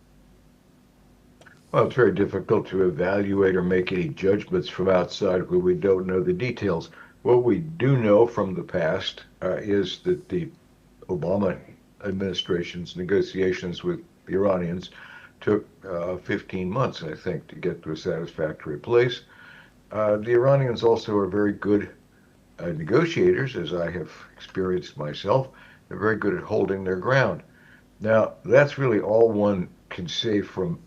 Well, it's very difficult to evaluate or make any judgments from outside where we don't know the details. What we do know from the past is that the Obama administration's negotiations with the Iranians took 15 months, I think, to get to a satisfactory place. The Iranians also are very good negotiators, as I have experienced myself. They're very good at holding their ground. Now, that's really all one can say from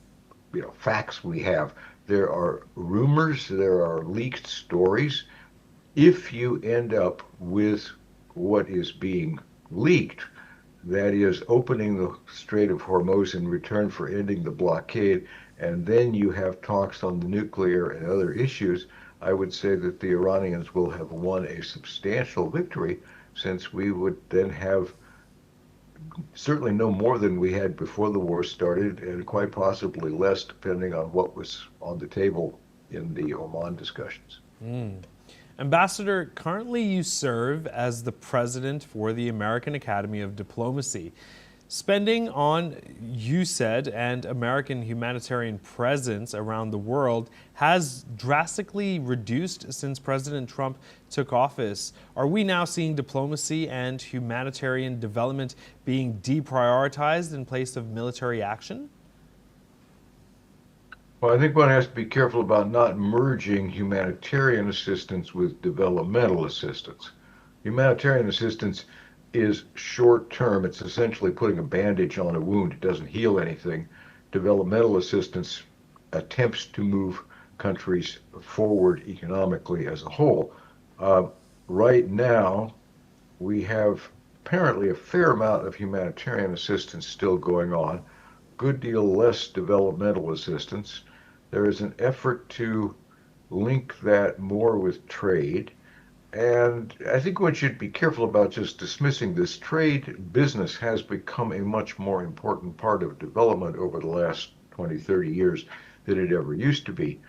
facts we have. There are rumors, there are leaked stories. If you end up with what is being leaked, that is opening the Strait of Hormuz in return for ending the blockade, and then you have talks on the nuclear and other issues, I would say that the Iranians will have won a substantial victory, since we would then have certainly no more than we had before the war started, and quite possibly less depending on what was on the table in the Oman discussions. Ambassador, currently you serve as the president for the American Academy of Diplomacy. Spending on USAID and American humanitarian presence around the world has drastically reduced since President Trump took office. Are we now seeing diplomacy and humanitarian development being deprioritized in place of military action? Well, I think one has to be careful about not merging humanitarian assistance with developmental assistance. Humanitarian assistance is short term. It's essentially putting a bandage on a wound. It doesn't heal anything. Developmental assistance attempts to move countries forward economically as a whole. Right now, we have apparently a fair amount of humanitarian assistance still going on, good deal less developmental assistance. There is an effort to link that more with trade. And I think one should be careful about just dismissing this. Trade business has become a much more important part of development over the last 20, 30 years than it ever used to be.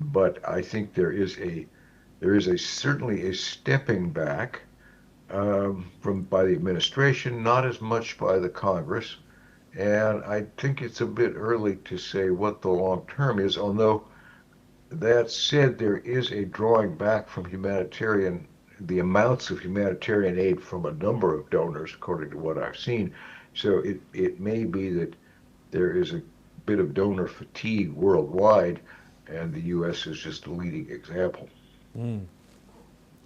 But I think there is certainly a stepping back by the administration, not as much by the Congress. And I think it's a bit early to say what the long term is, although that said, there is a drawing back from the amounts of humanitarian aid from a number of donors, according to what I've seen. So it may be that there is a bit of donor fatigue worldwide, and the U.S. is just a leading example.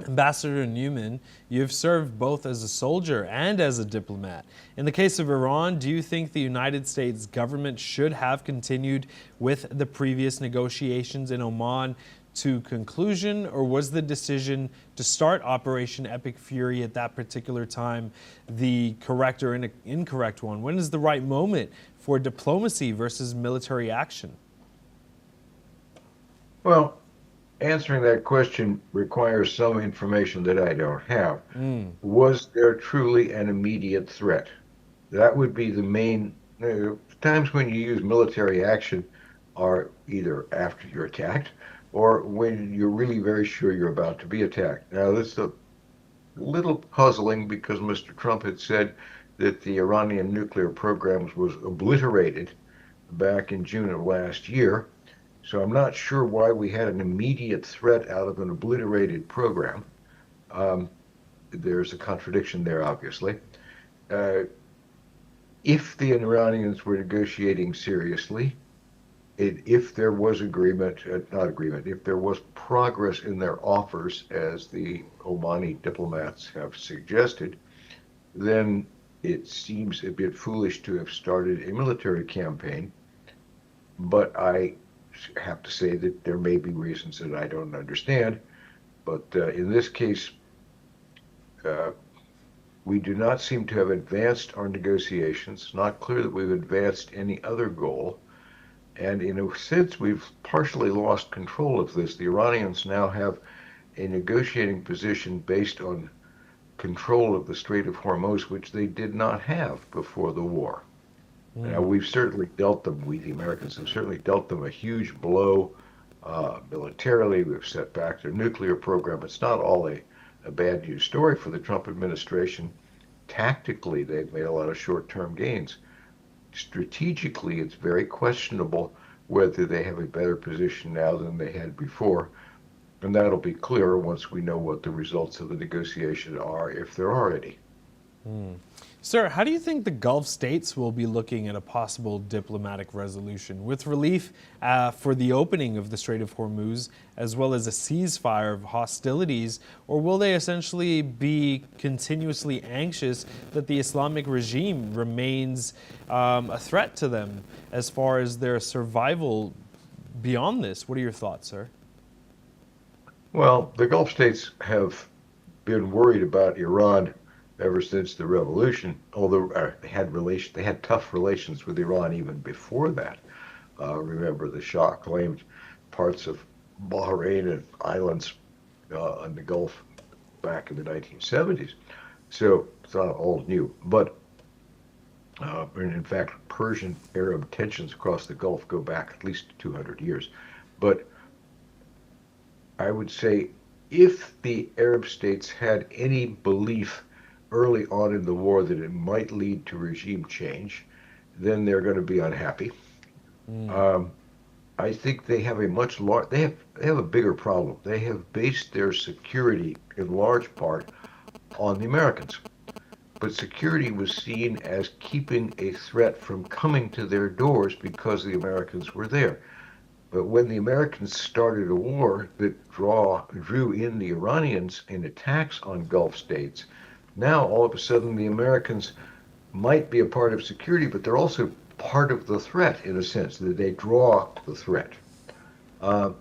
Ambassador Newman, you've served both as a soldier and as a diplomat. In the case of Iran, do you think the United States government should have continued with the previous negotiations in Oman to conclusion, or was the decision to start Operation Epic Fury at that particular time the correct or incorrect one? When is the right moment for diplomacy versus military action? Well, answering that question requires some information that I don't have. Was there truly an immediate threat? That would be the main. Times when you use military action are either after you're attacked or when you're really very sure you're about to be attacked. Now, this is a little puzzling because Mr. Trump had said that the Iranian nuclear program was obliterated back in June of last year. So I'm not sure why we had an immediate threat out of an obliterated program. There's a contradiction there, obviously. If the Iranians were negotiating seriously, if there was if there was progress in their offers, as the Omani diplomats have suggested, then it seems a bit foolish to have started a military campaign. But I have to say that there may be reasons that I don't understand, but in this case, we do not seem to have advanced our negotiations. It's not clear that we've advanced any other goal, and in a sense, we've partially lost control of this. The Iranians now have a negotiating position based on control of the Strait of Hormuz, which they did not have before the war. Now, we've certainly dealt them, we the Americans have certainly dealt them a huge blow militarily. We've set back their nuclear program. It's not all a bad news story for the Trump administration. Tactically, they've made a lot of short-term gains. Strategically, it's very questionable whether they have a better position now than they had before. And that'll be clearer once we know what the results of the negotiation are, if there are any. Sir, how do you think the Gulf states will be looking at a possible diplomatic resolution with relief for the opening of the Strait of Hormuz, as well as a ceasefire of hostilities, or will they essentially be continuously anxious that the Islamic regime remains a threat to them as far as their survival beyond this? What are your thoughts, sir? Well, the Gulf states have been worried about Iran ever since the revolution, although they had tough relations with Iran even before that. Remember, the Shah claimed parts of Bahrain and islands in the Gulf back in the 1970s. So it's not all new, but in fact, Persian-Arab tensions across the Gulf go back at least 200 years. But I would say if the Arab states had any belief early on in the war that it might lead to regime change, then they're going to be unhappy. I think they have a much larger, they have a bigger problem. They have based their security in large part on the Americans. But security was seen as keeping a threat from coming to their doors because the Americans were there. But when the Americans started a war that drew in the Iranians in attacks on Gulf states, now all of a sudden the Americans might be a part of security, but they're also part of the threat in a sense, that they draw the threat. And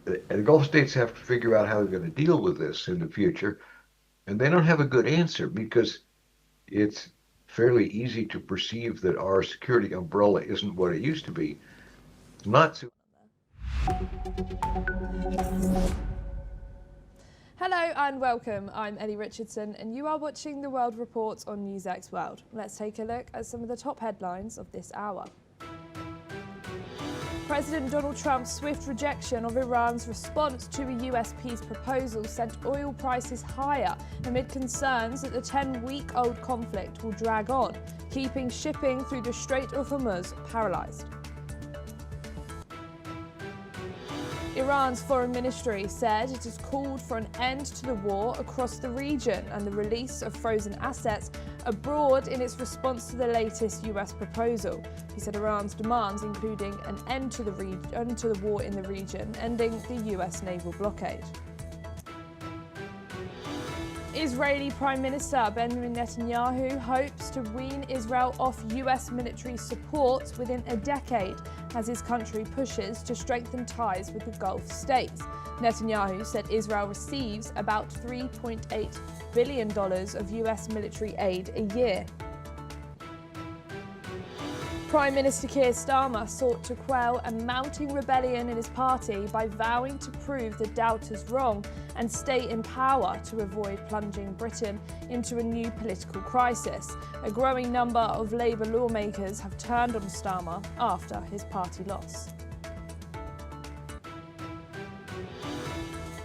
the Gulf states have to figure out how they're going to deal with this in the future, and they don't have a good answer because it's fairly easy to perceive that our security umbrella isn't what it used to be. Not so. Hello and welcome. I'm Ellie Richardson and you are watching The World Report on NewsX World. Let's take a look at some of the top headlines of this hour. President Donald Trump's swift rejection of Iran's response to a US peace proposal sent oil prices higher amid concerns that the 10-week-old conflict will drag on, keeping shipping through the Strait of Hormuz paralysed. Iran's foreign ministry said it has called for an end to the war across the region and the release of frozen assets abroad in its response to the latest US proposal. He said Iran's demands, including an end to the war in the region, ending the US naval blockade. Israeli Prime Minister Benjamin Netanyahu hopes to wean Israel off US military support within a decade as his country pushes to strengthen ties with the Gulf states. Netanyahu said Israel receives about $3.8 billion of US military aid a year. Prime Minister Keir Starmer sought to quell a mounting rebellion in his party by vowing to prove the doubters wrong and stay in power to avoid plunging Britain into a new political crisis. A growing number of Labour lawmakers have turned on Starmer after his party loss.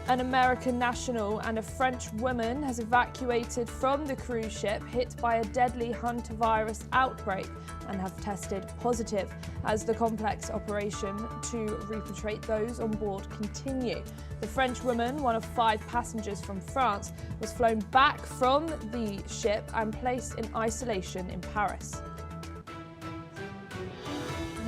An American national and a French woman has evacuated from the cruise ship hit by a deadly hantavirus outbreak and have tested positive as the complex operation to repatriate those on board continue. The French woman, one of 5 passengers from France, was flown back from the ship and placed in isolation in Paris.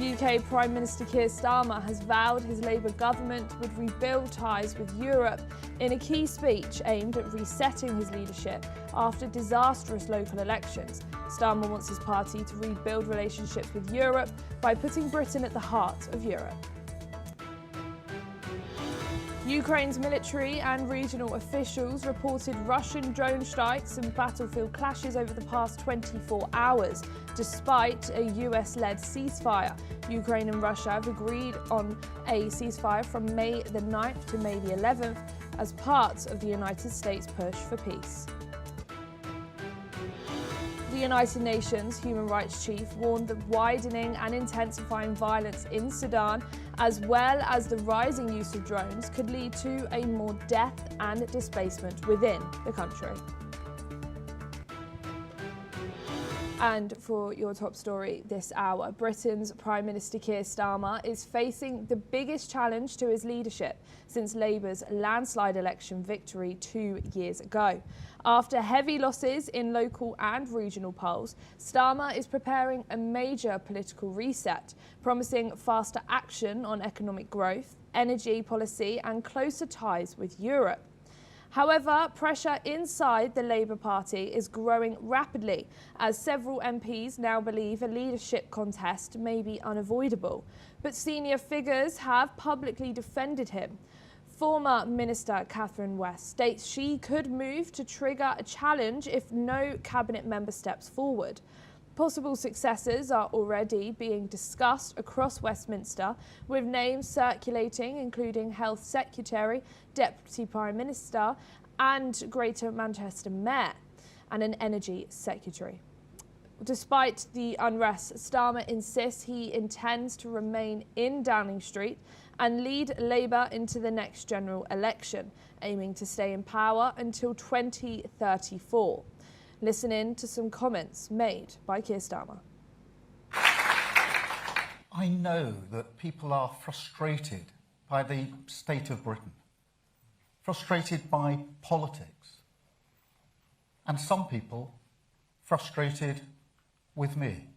UK Prime Minister Keir Starmer has vowed his Labour government would rebuild ties with Europe in a key speech aimed at resetting his leadership after disastrous local elections. Starmer wants his party to rebuild relationships with Europe by putting Britain at the heart of Europe. Ukraine's military and regional officials reported Russian drone strikes and battlefield clashes over the past 24 hours, despite a US-led ceasefire. Ukraine and Russia have agreed on a ceasefire from May the 9th to May the 11th as part of the United States push for peace. The United Nations Human Rights Chief warned that widening and intensifying violence in Sudan, as well as the rising use of drones, could lead to a more death and displacement within the country. And for your top story this hour, Britain's Prime Minister Keir Starmer is facing the biggest challenge to his leadership since Labour's landslide election victory 2 years ago. After heavy losses in local and regional polls, Starmer is preparing a major political reset, promising faster action on economic growth, energy policy and closer ties with Europe. However, pressure inside the Labour Party is growing rapidly as several MPs now believe a leadership contest may be unavoidable. But senior figures have publicly defended him. Former Minister Catherine West states she could move to trigger a challenge if no cabinet member steps forward. Possible successors are already being discussed across Westminster, with names circulating including Health Secretary, Deputy Prime Minister and Greater Manchester Mayor. and an energy secretary. Despite the unrest, Starmer insists he intends to remain in Downing Street and lead Labour into the next general election, aiming to stay in power until 2034. Listen in to some comments made by Keir Starmer. I know that people are frustrated by the state of Britain, frustrated by politics, and some people frustrated with me.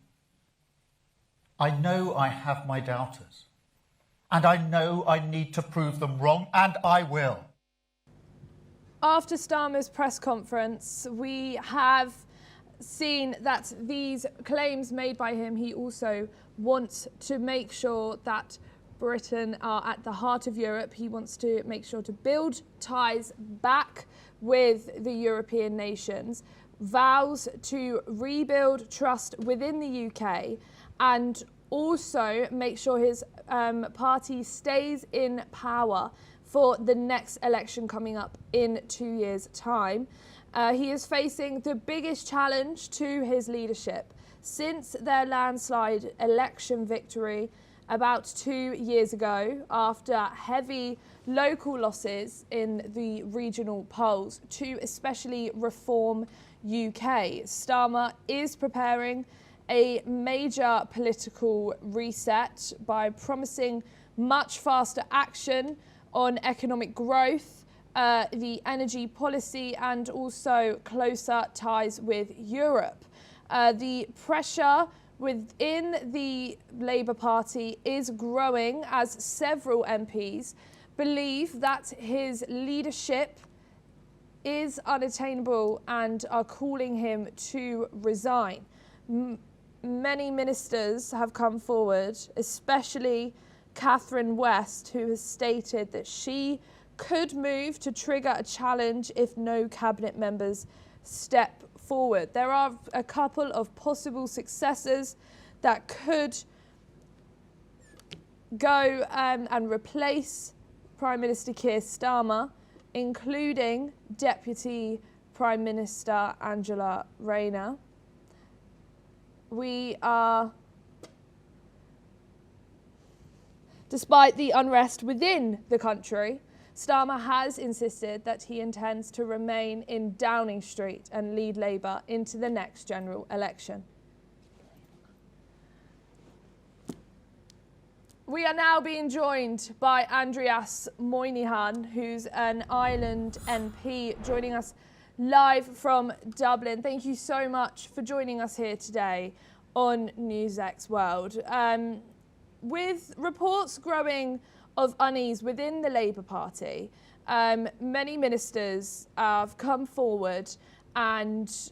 I know I have my doubters, and I know I need to prove them wrong, and I will. After Starmer's press conference, we have seen that these claims made by him, he also wants to make sure that Britain are at the heart of Europe. He wants to make sure to build ties back with the European nations, vows to rebuild trust within the UK, and also make sure his party stays in power for the next election coming up in 2 years' time. He is facing the biggest challenge to his leadership since their landslide election victory about 2 years ago, after heavy local losses in the regional polls to especially Reform UK. Starmer is preparing a major political reset by promising much faster action on economic growth, the energy policy, and also closer ties with Europe. The pressure within the Labour Party is growing as several MPs believe that his leadership is unattainable and are calling him to resign. Many ministers have come forward, especially Catherine West, who has stated that she could move to trigger a challenge if no cabinet members step forward. There are a couple of possible successors that could go and replace Prime Minister Keir Starmer, including Deputy Prime Minister Angela Rayner. Despite the unrest within the country, Starmer has insisted that he intends to remain in Downing Street and lead Labour into the next general election. We are now being joined by Andreas Moynihan, who's an Ireland MP, joining us live from Dublin. Thank you so much for joining us here today on NewsX World. With reports growing of unease within the Labour Party, many ministers have come forward and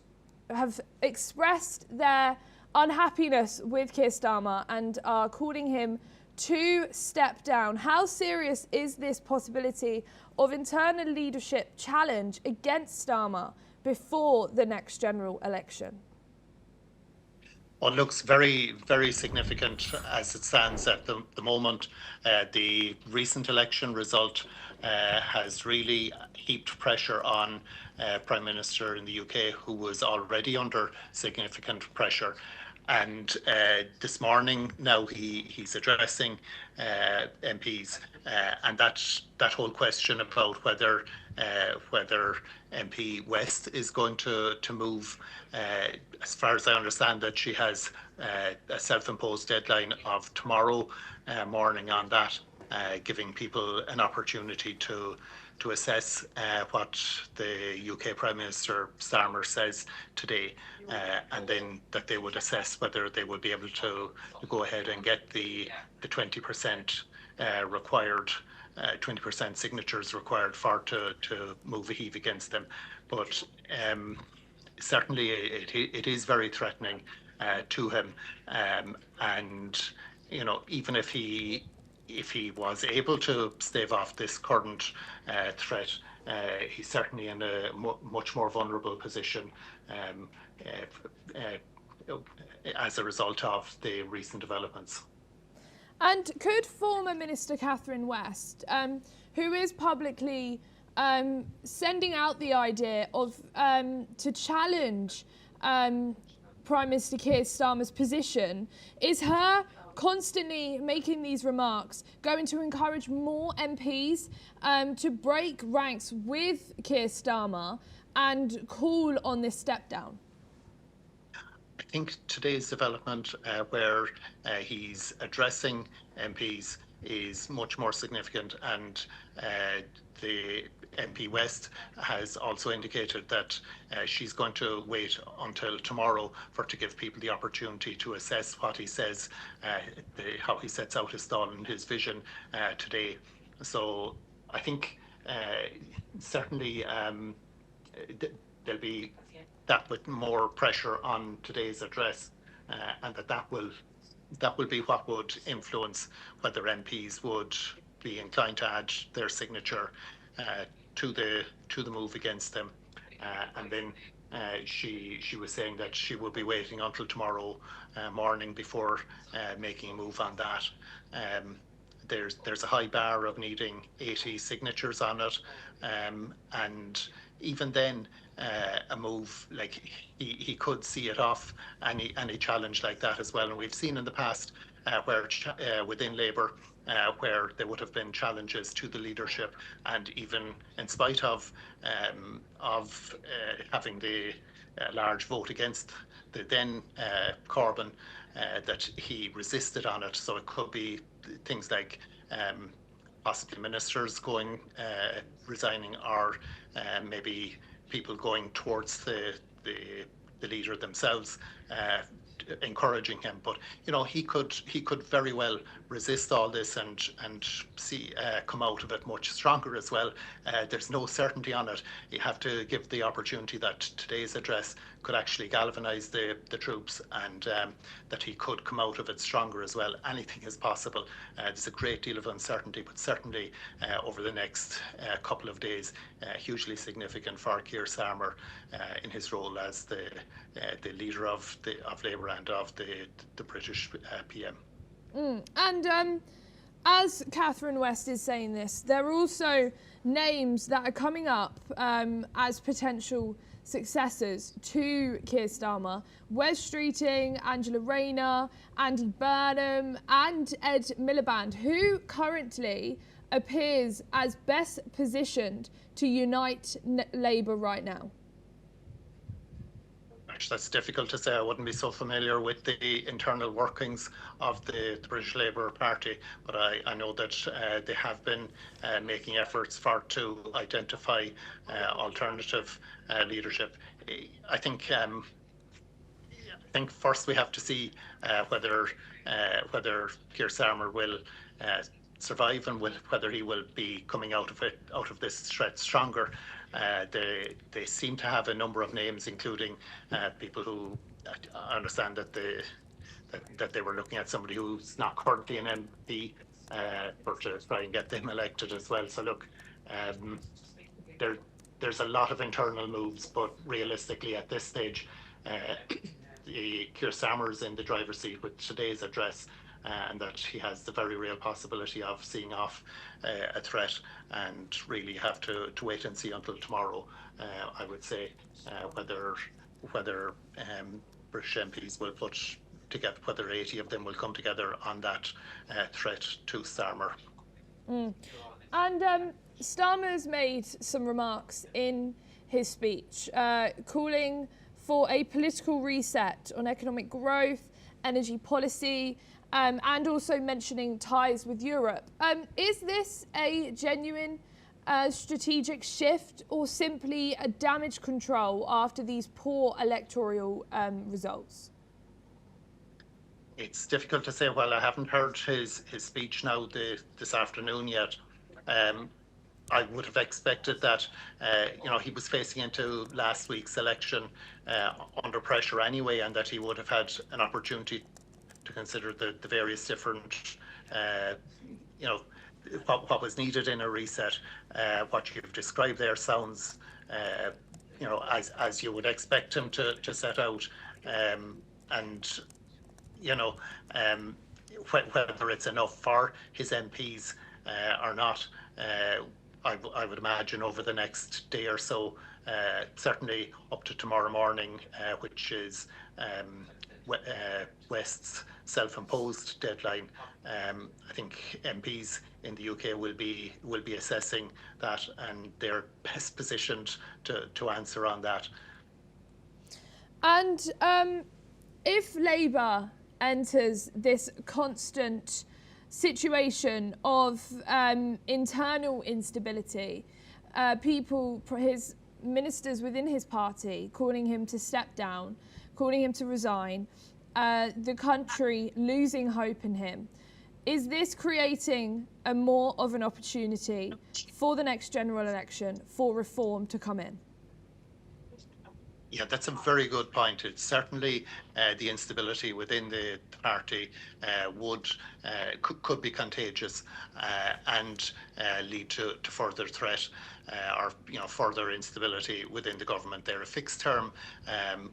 have expressed their unhappiness with Keir Starmer and are calling him to step down. How serious is this possibility of internal leadership challenge against Starmer before the next general election? Well, it looks very, very significant as it stands at the moment. The recent election result has really heaped pressure on Prime Minister in the UK, who was already under significant pressure. And this morning now he's addressing MPs, and that whole question about whether MP West is going to move, as far as I understand that she has a self-imposed deadline of tomorrow morning on that, giving people an opportunity to assess what the UK Prime Minister Starmer says today, and then that they would assess whether they would be able to go ahead and get the 20% required, 20% signatures required to move a heave against them. But certainly it is very threatening to him, and even if he was able to stave off this current threat, he's certainly in a much more vulnerable position as a result of the recent developments. And could former Minister Catherine West, who is publicly sending out the idea of to challenge Prime Minister Keir Starmer's position. Is her constantly making these remarks going to encourage more MPs to break ranks with Keir Starmer and call on this step down? I think today's development where he's addressing MPs is much more significant, and the MP West has also indicated that she's going to wait until tomorrow to give people the opportunity to assess what he says, how he sets out his thought and his vision today. So I think certainly there'll be that with more pressure on today's address, and that will be what would influence whether MPs would be inclined to add their signature to the move against them. And then she was saying that she will be waiting until tomorrow morning before making a move on that. There's a high bar of needing 80 signatures on it, and even then, a move like he could see it off any challenge like that as well. And we've seen in the past where within Labour where there would have been challenges to the leadership, and even in spite of having the large vote against the then Corbyn, that he resisted on it. So it could be things like possibly ministers resigning, or maybe people going towards the leader themselves, encouraging him. But he could very well resist all this and see come out of it much stronger as well. There's no certainty on it. You have to give the opportunity that today's address could actually galvanise the troops, and that he could come out of it stronger as well. Anything is possible. There's a great deal of uncertainty, but certainly over the next couple of days, hugely significant for Keir Starmer in his role as the leader of Labour and of the British PM. And as Catherine West is saying this, there are also names that are coming up as potential successors to Keir Starmer: Wes Streeting, Angela Rayner, Andy Burnham and Ed Miliband, who currently appears as best positioned to unite Labour right now. That's difficult to say. I wouldn't be so familiar with the internal workings of the British Labour Party, but I know that they have been making efforts to identify alternative leadership. I think first we have to see whether Keir Starmer will survive, and whether he will be coming out of this threat stronger. They seem to have a number of names, including people who I understand that they were looking at somebody who's not currently an MP to try and get them elected as well. So look, there's a lot of internal moves, but realistically at this stage, Keir Starmer's in the driver's seat with today's address, and that he has the very real possibility of seeing off a threat, and really have to wait and see until tomorrow, I would say, whether British MPs will put together, whether 80 of them will come together on that threat to Starmer. And Starmer's made some remarks in his speech, calling for a political reset on economic growth, energy policy, and also mentioning ties with Europe. Is this a genuine strategic shift, or simply a damage control after these poor electoral results? It's difficult to say. Well, I haven't heard his speech now this afternoon yet. I would have expected that he was facing into last week's election under pressure anyway, and that he would have had an opportunity to consider the various different, what was needed in a reset. What you've described there sounds, as you would expect him to set out, and whether it's enough for his MPs or not, I would imagine over the next day or so, certainly up to tomorrow morning, which is West's self-imposed deadline. I think MPs in the UK will be assessing that, and they're best positioned to answer on that. And if Labour enters this constant situation of internal instability, his ministers within his party calling him to step down, calling him to resign, the country losing hope in him, is this creating more of an opportunity for the next general election for reform to come in? Yeah, that's a very good point. It's certainly the instability within the party could be contagious and lead to further threat or further instability within the government. They're a fixed-term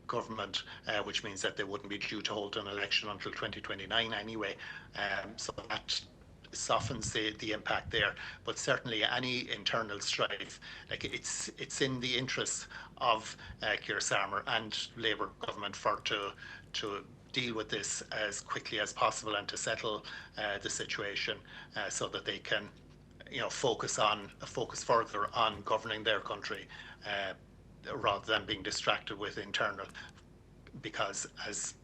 government, which means that they wouldn't be due to hold an election until 2029 anyway. So that softens the impact there, but certainly any internal strife, like it's in the interest of Keir Starmer and Labour government to deal with this as quickly as possible and to settle the situation so that they can focus further on governing their country rather than being distracted with internal, because as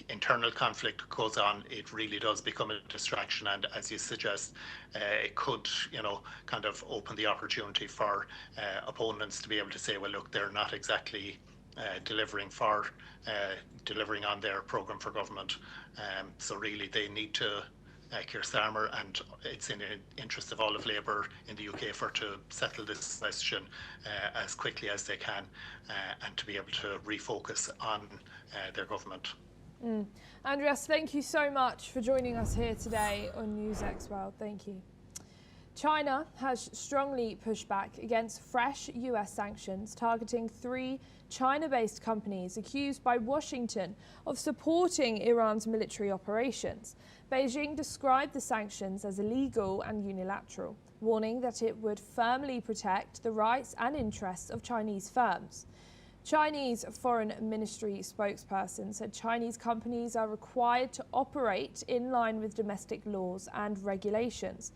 internal conflict goes on, it really does become a distraction, and as you suggest, it could kind of open the opportunity for opponents to be able to say, well, look, they're not exactly delivering on their programme for government, so really they need to Keir Starmer, and it's in the interest of all of Labour in the UK to settle this question as quickly as they can and to be able to refocus on their government. Andreas, thank you so much for joining us here today on NewsX World. Thank you. China has strongly pushed back against fresh US sanctions targeting 3 China-based companies accused by Washington of supporting Iran's military operations. Beijing described the sanctions as illegal and unilateral, warning that it would firmly protect the rights and interests of Chinese firms. Chinese Foreign Ministry spokesperson said Chinese companies are required to operate in line with domestic laws and regulations.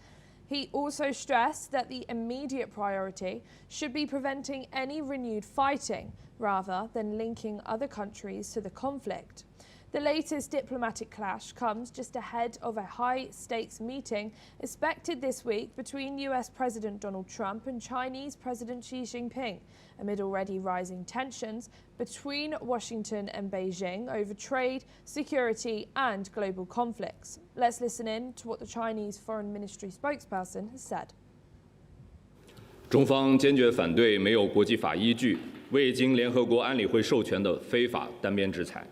He also stressed that the immediate priority should be preventing any renewed fighting rather than linking other countries to the conflict. The latest diplomatic clash comes just ahead of a high-stakes meeting expected this week between US President Donald Trump and Chinese President Xi Jinping, amid already rising tensions between Washington and Beijing over trade, security and global conflicts. Let's listen in to what the Chinese Foreign Ministry spokesperson has said. 中方坚决反对没有国际法依据、未经联合国安理会授权的非法单边制裁。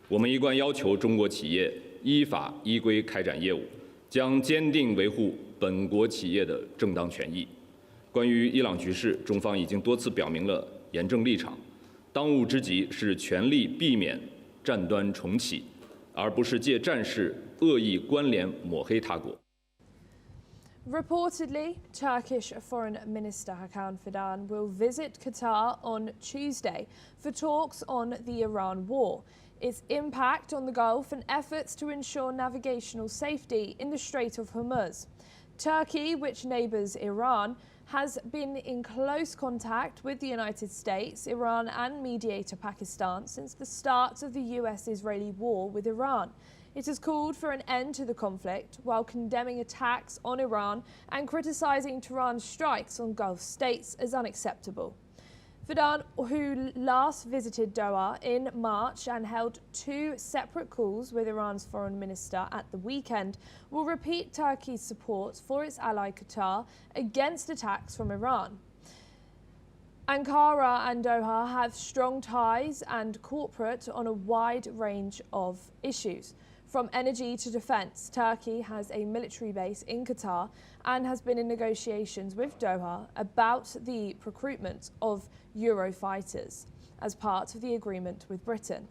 我们一贯要求中国企业依法依规开展业务，将坚定维护本国企业的正当权益。关于伊朗局势，中方已经多次表明了严正立场。当务之急是全力避免战端重启，而不是借战事恶意关联抹黑他国。 Reportedly, Turkish Foreign Minister Hakan Fidan will visit Qatar on Tuesday for talks on the Iran war, its impact on the Gulf and efforts to ensure navigational safety in the Strait of Hormuz. Turkey, which neighbours Iran, has been in close contact with the United States, Iran and mediator Pakistan since the start of the US-Israeli war with Iran. It has called for an end to the conflict while condemning attacks on Iran and criticising Tehran's strikes on Gulf states as unacceptable. Fidan, who last visited Doha in March and held 2 separate calls with Iran's foreign minister at the weekend, will repeat Turkey's support for its ally Qatar against attacks from Iran. Ankara and Doha have strong ties and cooperate on a wide range of issues. From energy to defence, Turkey has a military base in Qatar and has been in negotiations with Doha about the procurement of Eurofighters as part of the agreement with Britain.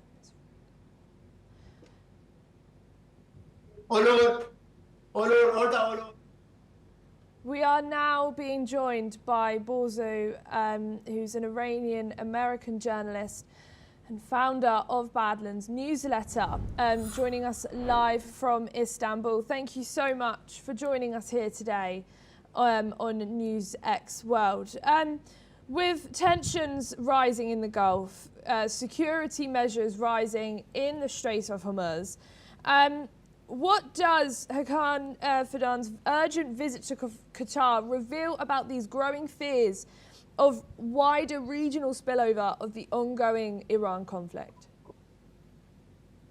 We are now being joined by Borzo, who's an Iranian-American journalist and founder of Badlands newsletter, joining us live from Istanbul. Thank you so much for joining us here today on NewsX World. With tensions rising in the Gulf, security measures rising in the Strait of Hormuz, what does Hakan Fidan's urgent visit to Qatar reveal about these growing fears of wider regional spillover of the ongoing Iran conflict?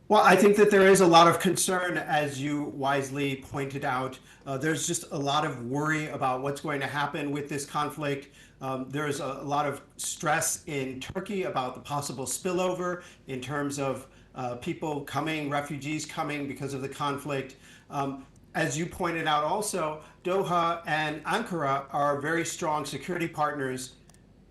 Well, I think that there is a lot of concern, as you wisely pointed out. There's just a lot of worry about what's going to happen with this conflict. There's a lot of stress in Turkey about the possible spillover in terms of people coming, refugees coming because of the conflict. As you pointed out also, Doha and Ankara are very strong security partners.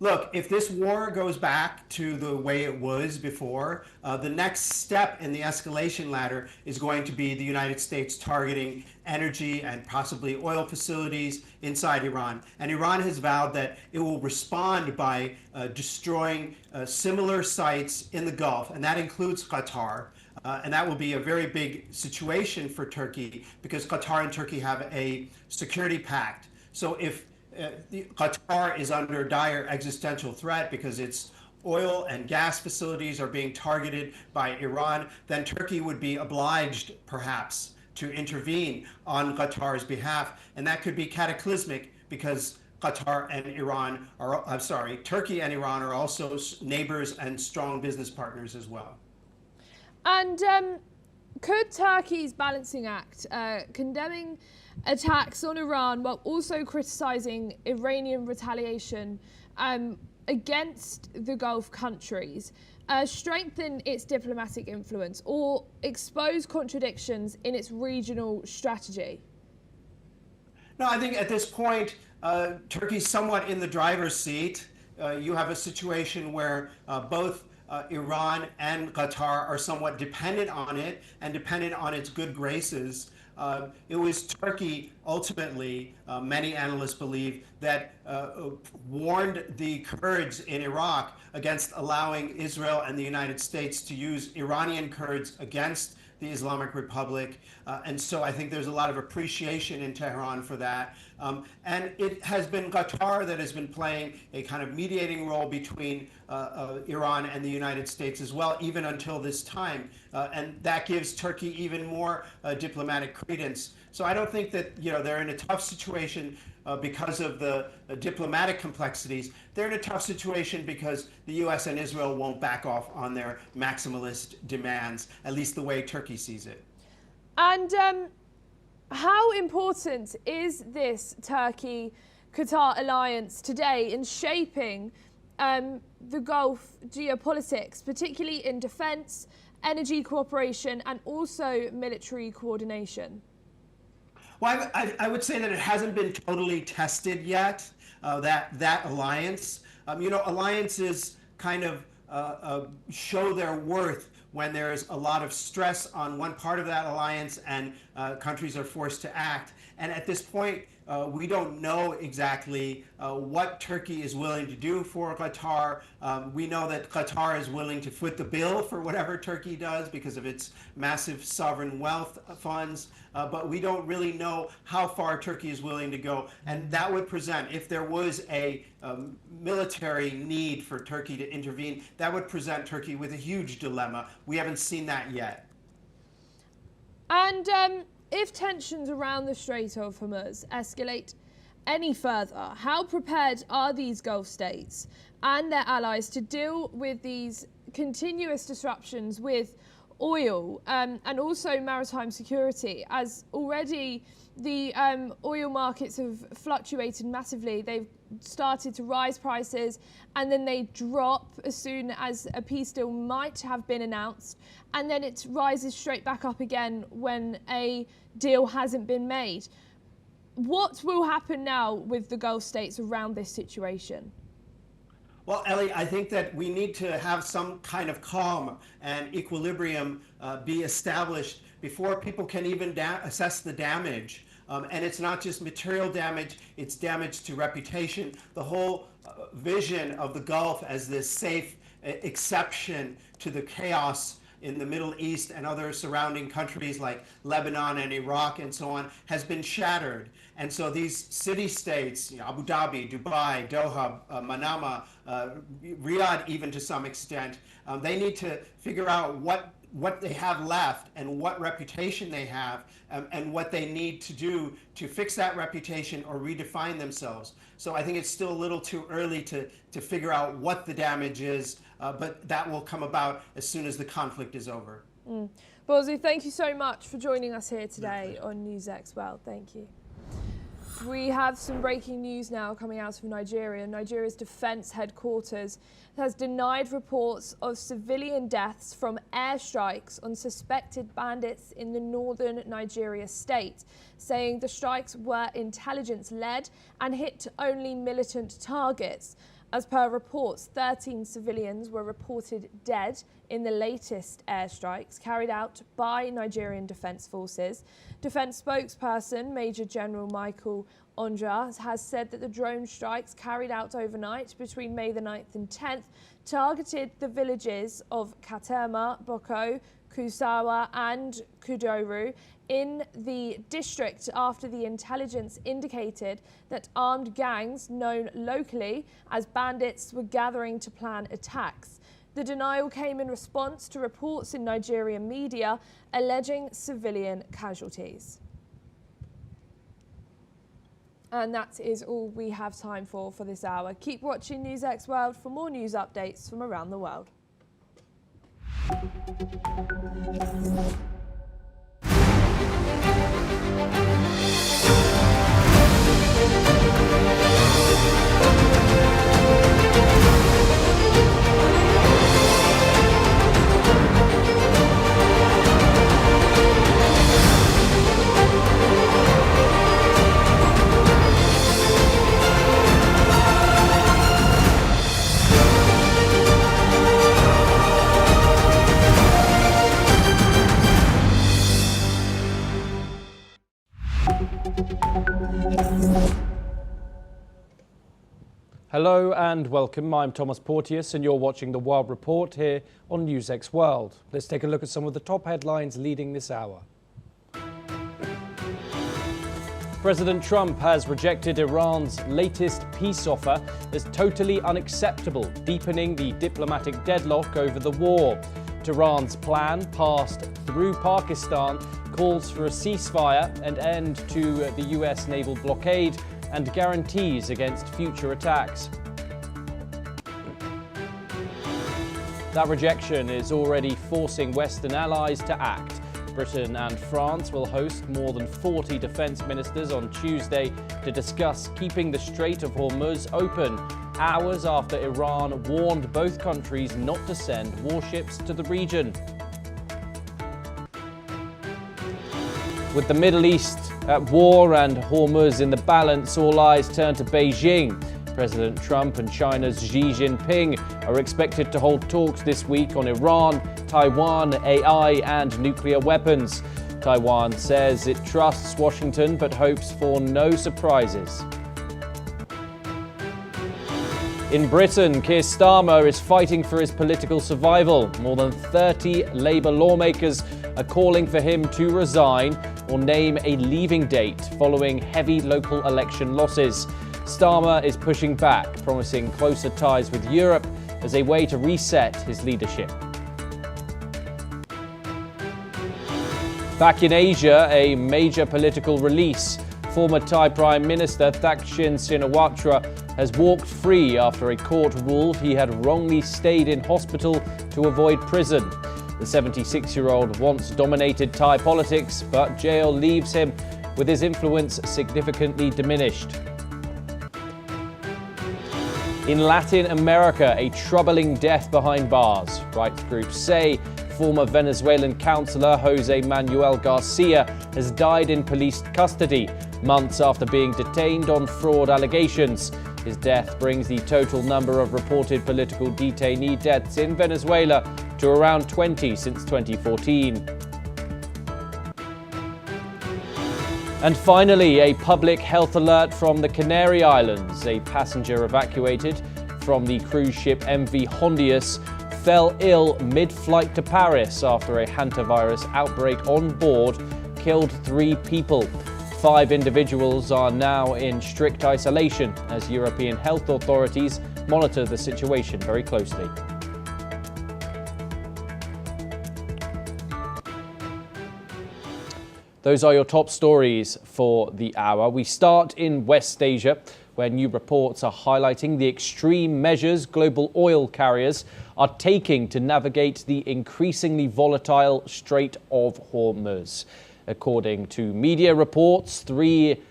Look, if this war goes back to the way it was before, the next step in the escalation ladder is going to be the United States targeting energy and possibly oil facilities inside Iran. And Iran has vowed that it will respond by destroying similar sites in the Gulf, and that includes Qatar. And that will be a very big situation for Turkey because Qatar and Turkey have a security pact. So if Qatar is under dire existential threat because its oil and gas facilities are being targeted by Iran, then Turkey would be obliged, perhaps, to intervene on Qatar's behalf. And that could be cataclysmic because Qatar and Iran are, Turkey and Iran are also neighbors and strong business partners as well. And could Turkey's balancing act, condemning attacks on Iran while also criticising Iranian retaliation against the Gulf countries, strengthen its diplomatic influence or expose contradictions in its regional strategy? No, I think at this point, Turkey's somewhat in the driver's seat. You have a situation where both Iran and Qatar are somewhat dependent on it and dependent on its good graces. It was Turkey, ultimately, many analysts believe, that warned the Kurds in Iraq against allowing Israel and the United States to use Iranian Kurds against the Islamic Republic. And so I think there's a lot of appreciation in Tehran for that. And it has been Qatar that has been playing a kind of mediating role between Iran and the United States as well, even until this time. And that gives Turkey even more diplomatic credence. So I don't think that, they're in a tough situation because of the diplomatic complexities. They're in a tough situation because the U.S. and Israel won't back off on their maximalist demands, at least the way Turkey sees it. And how important is this Turkey-Qatar alliance today in shaping the Gulf geopolitics, particularly in defence, energy cooperation, and also military coordination? Well, I would say that it hasn't been totally tested yet, that alliance. Alliances kind of show their worth when there's a lot of stress on one part of that alliance and countries are forced to act. And at this point, we don't know exactly what Turkey is willing to do for Qatar. We know that Qatar is willing to foot the bill for whatever Turkey does because of its massive sovereign wealth funds. But we don't really know how far Turkey is willing to go. And that would present, if there was a military need for Turkey to intervene, that would present Turkey with a huge dilemma. We haven't seen that yet. And if tensions around the Strait of Hormuz escalate any further, how prepared are these Gulf states and their allies to deal with these continuous disruptions with oil and also maritime security, as already the oil markets have fluctuated massively? They've started to rise prices and then they drop as soon as a peace deal might have been announced, and then it rises straight back up again when a deal hasn't been made. What will happen now with the Gulf states around this situation? Well, Ellie, I think that we need to have some kind of calm and equilibrium be established before people can even assess the damage. And it's not just material damage, it's damage to reputation. The whole vision of the Gulf as this safe exception to the chaos in the Middle East and other surrounding countries like Lebanon and Iraq and so on has been shattered. And so these city-states, Abu Dhabi, Dubai, Doha, Manama, Riyadh even to some extent, they need to figure out what they have left and what reputation they have and what they need to do to fix that reputation or redefine themselves. So I think it's still a little too early to figure out what the damage is, but that will come about as soon as the conflict is over. Bozu, thank you so much for joining us here today on NewsX World. Thank you. We have some breaking news now coming out of Nigeria. Nigeria's defence headquarters has denied reports of civilian deaths from airstrikes on suspected bandits in the northern Nigeria state, saying the strikes were intelligence-led and hit only militant targets. As per reports, 13 civilians were reported dead in the latest airstrikes carried out by Nigerian Defence Forces. Defence spokesperson Major General Michael Onja has said that the drone strikes carried out overnight between May the 9th and 10th targeted the villages of Katema, Boko, Kusawa and Kudoru in the district after the intelligence indicated that armed gangs known locally as bandits were gathering to plan attacks. The denial came in response to reports in Nigerian media alleging civilian casualties. And that is all we have time for this hour. Keep watching NewsX World for more news updates from around the world. Hello and welcome. I'm Thomas Porteous and you're watching The World Report here on NewsX World. Let's take a look at some of the top headlines leading this hour. President Trump has rejected Iran's latest peace offer as totally unacceptable, deepening the diplomatic deadlock over the war. Tehran's plan, passed through Pakistan, calls for a ceasefire and end to the US naval blockade and guarantees against future attacks. That rejection is already forcing Western allies to act. Britain and France will host more than 40 defence ministers on Tuesday to discuss keeping the Strait of Hormuz open, hours after Iran warned both countries not to send warships to the region. With the Middle East at war and Hormuz in the balance, all eyes turn to Beijing. President Trump and China's Xi Jinping are expected to hold talks this week on Iran, Taiwan, AI and nuclear weapons. Taiwan says it trusts Washington but hopes for no surprises. In Britain, Keir Starmer is fighting for his political survival. More than 30 Labour lawmakers are calling for him to resign or name a leaving date following heavy local election losses. Starmer is pushing back, promising closer ties with Europe as a way to reset his leadership. Back in Asia, a major political release. Former Thai Prime Minister Thaksin Shinawatra has walked free after a court ruled he had wrongly stayed in hospital to avoid prison. The 76-year-old once dominated Thai politics, but jail leaves him with his influence significantly diminished. In Latin America, a troubling death behind bars. Rights groups say former Venezuelan councillor Jose Manuel Garcia has died in police custody, months after being detained on fraud allegations. His death brings the total number of reported political detainee deaths in Venezuela to around 20 since 2014. And finally, a public health alert from the Canary Islands. A passenger evacuated from the cruise ship MV Hondius fell ill mid-flight to Paris after a hantavirus outbreak on board killed 3 people. 5 individuals are now in strict isolation as European health authorities monitor the situation very closely. Those are your top stories for the hour. We start in West Asia, where new reports are highlighting the extreme measures global oil carriers are taking to navigate the increasingly volatile Strait of Hormuz. According to media reports, 3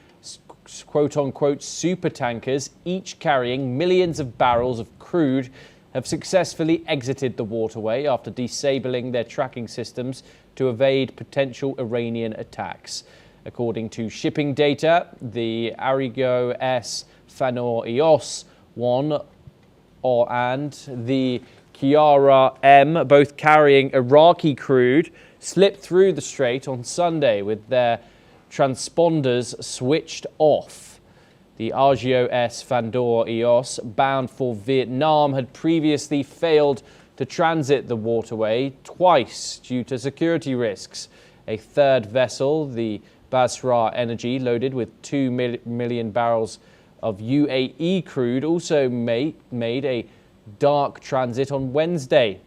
quote-unquote supertankers, each carrying millions of barrels of crude, have successfully exited the waterway after disabling their tracking systems to evade potential Iranian attacks. According to shipping data, the Arigo S. Fanor Eos 1 and the Kiara M, both carrying Iraqi crude, slipped through the strait on Sunday with their transponders switched off. The Argio S. Fandor Eos, bound for Vietnam, had previously failed to transit the waterway twice due to security risks. A third vessel, the Basra Energy, loaded with 2 million barrels of UAE crude, also made a dark transit on Wednesday.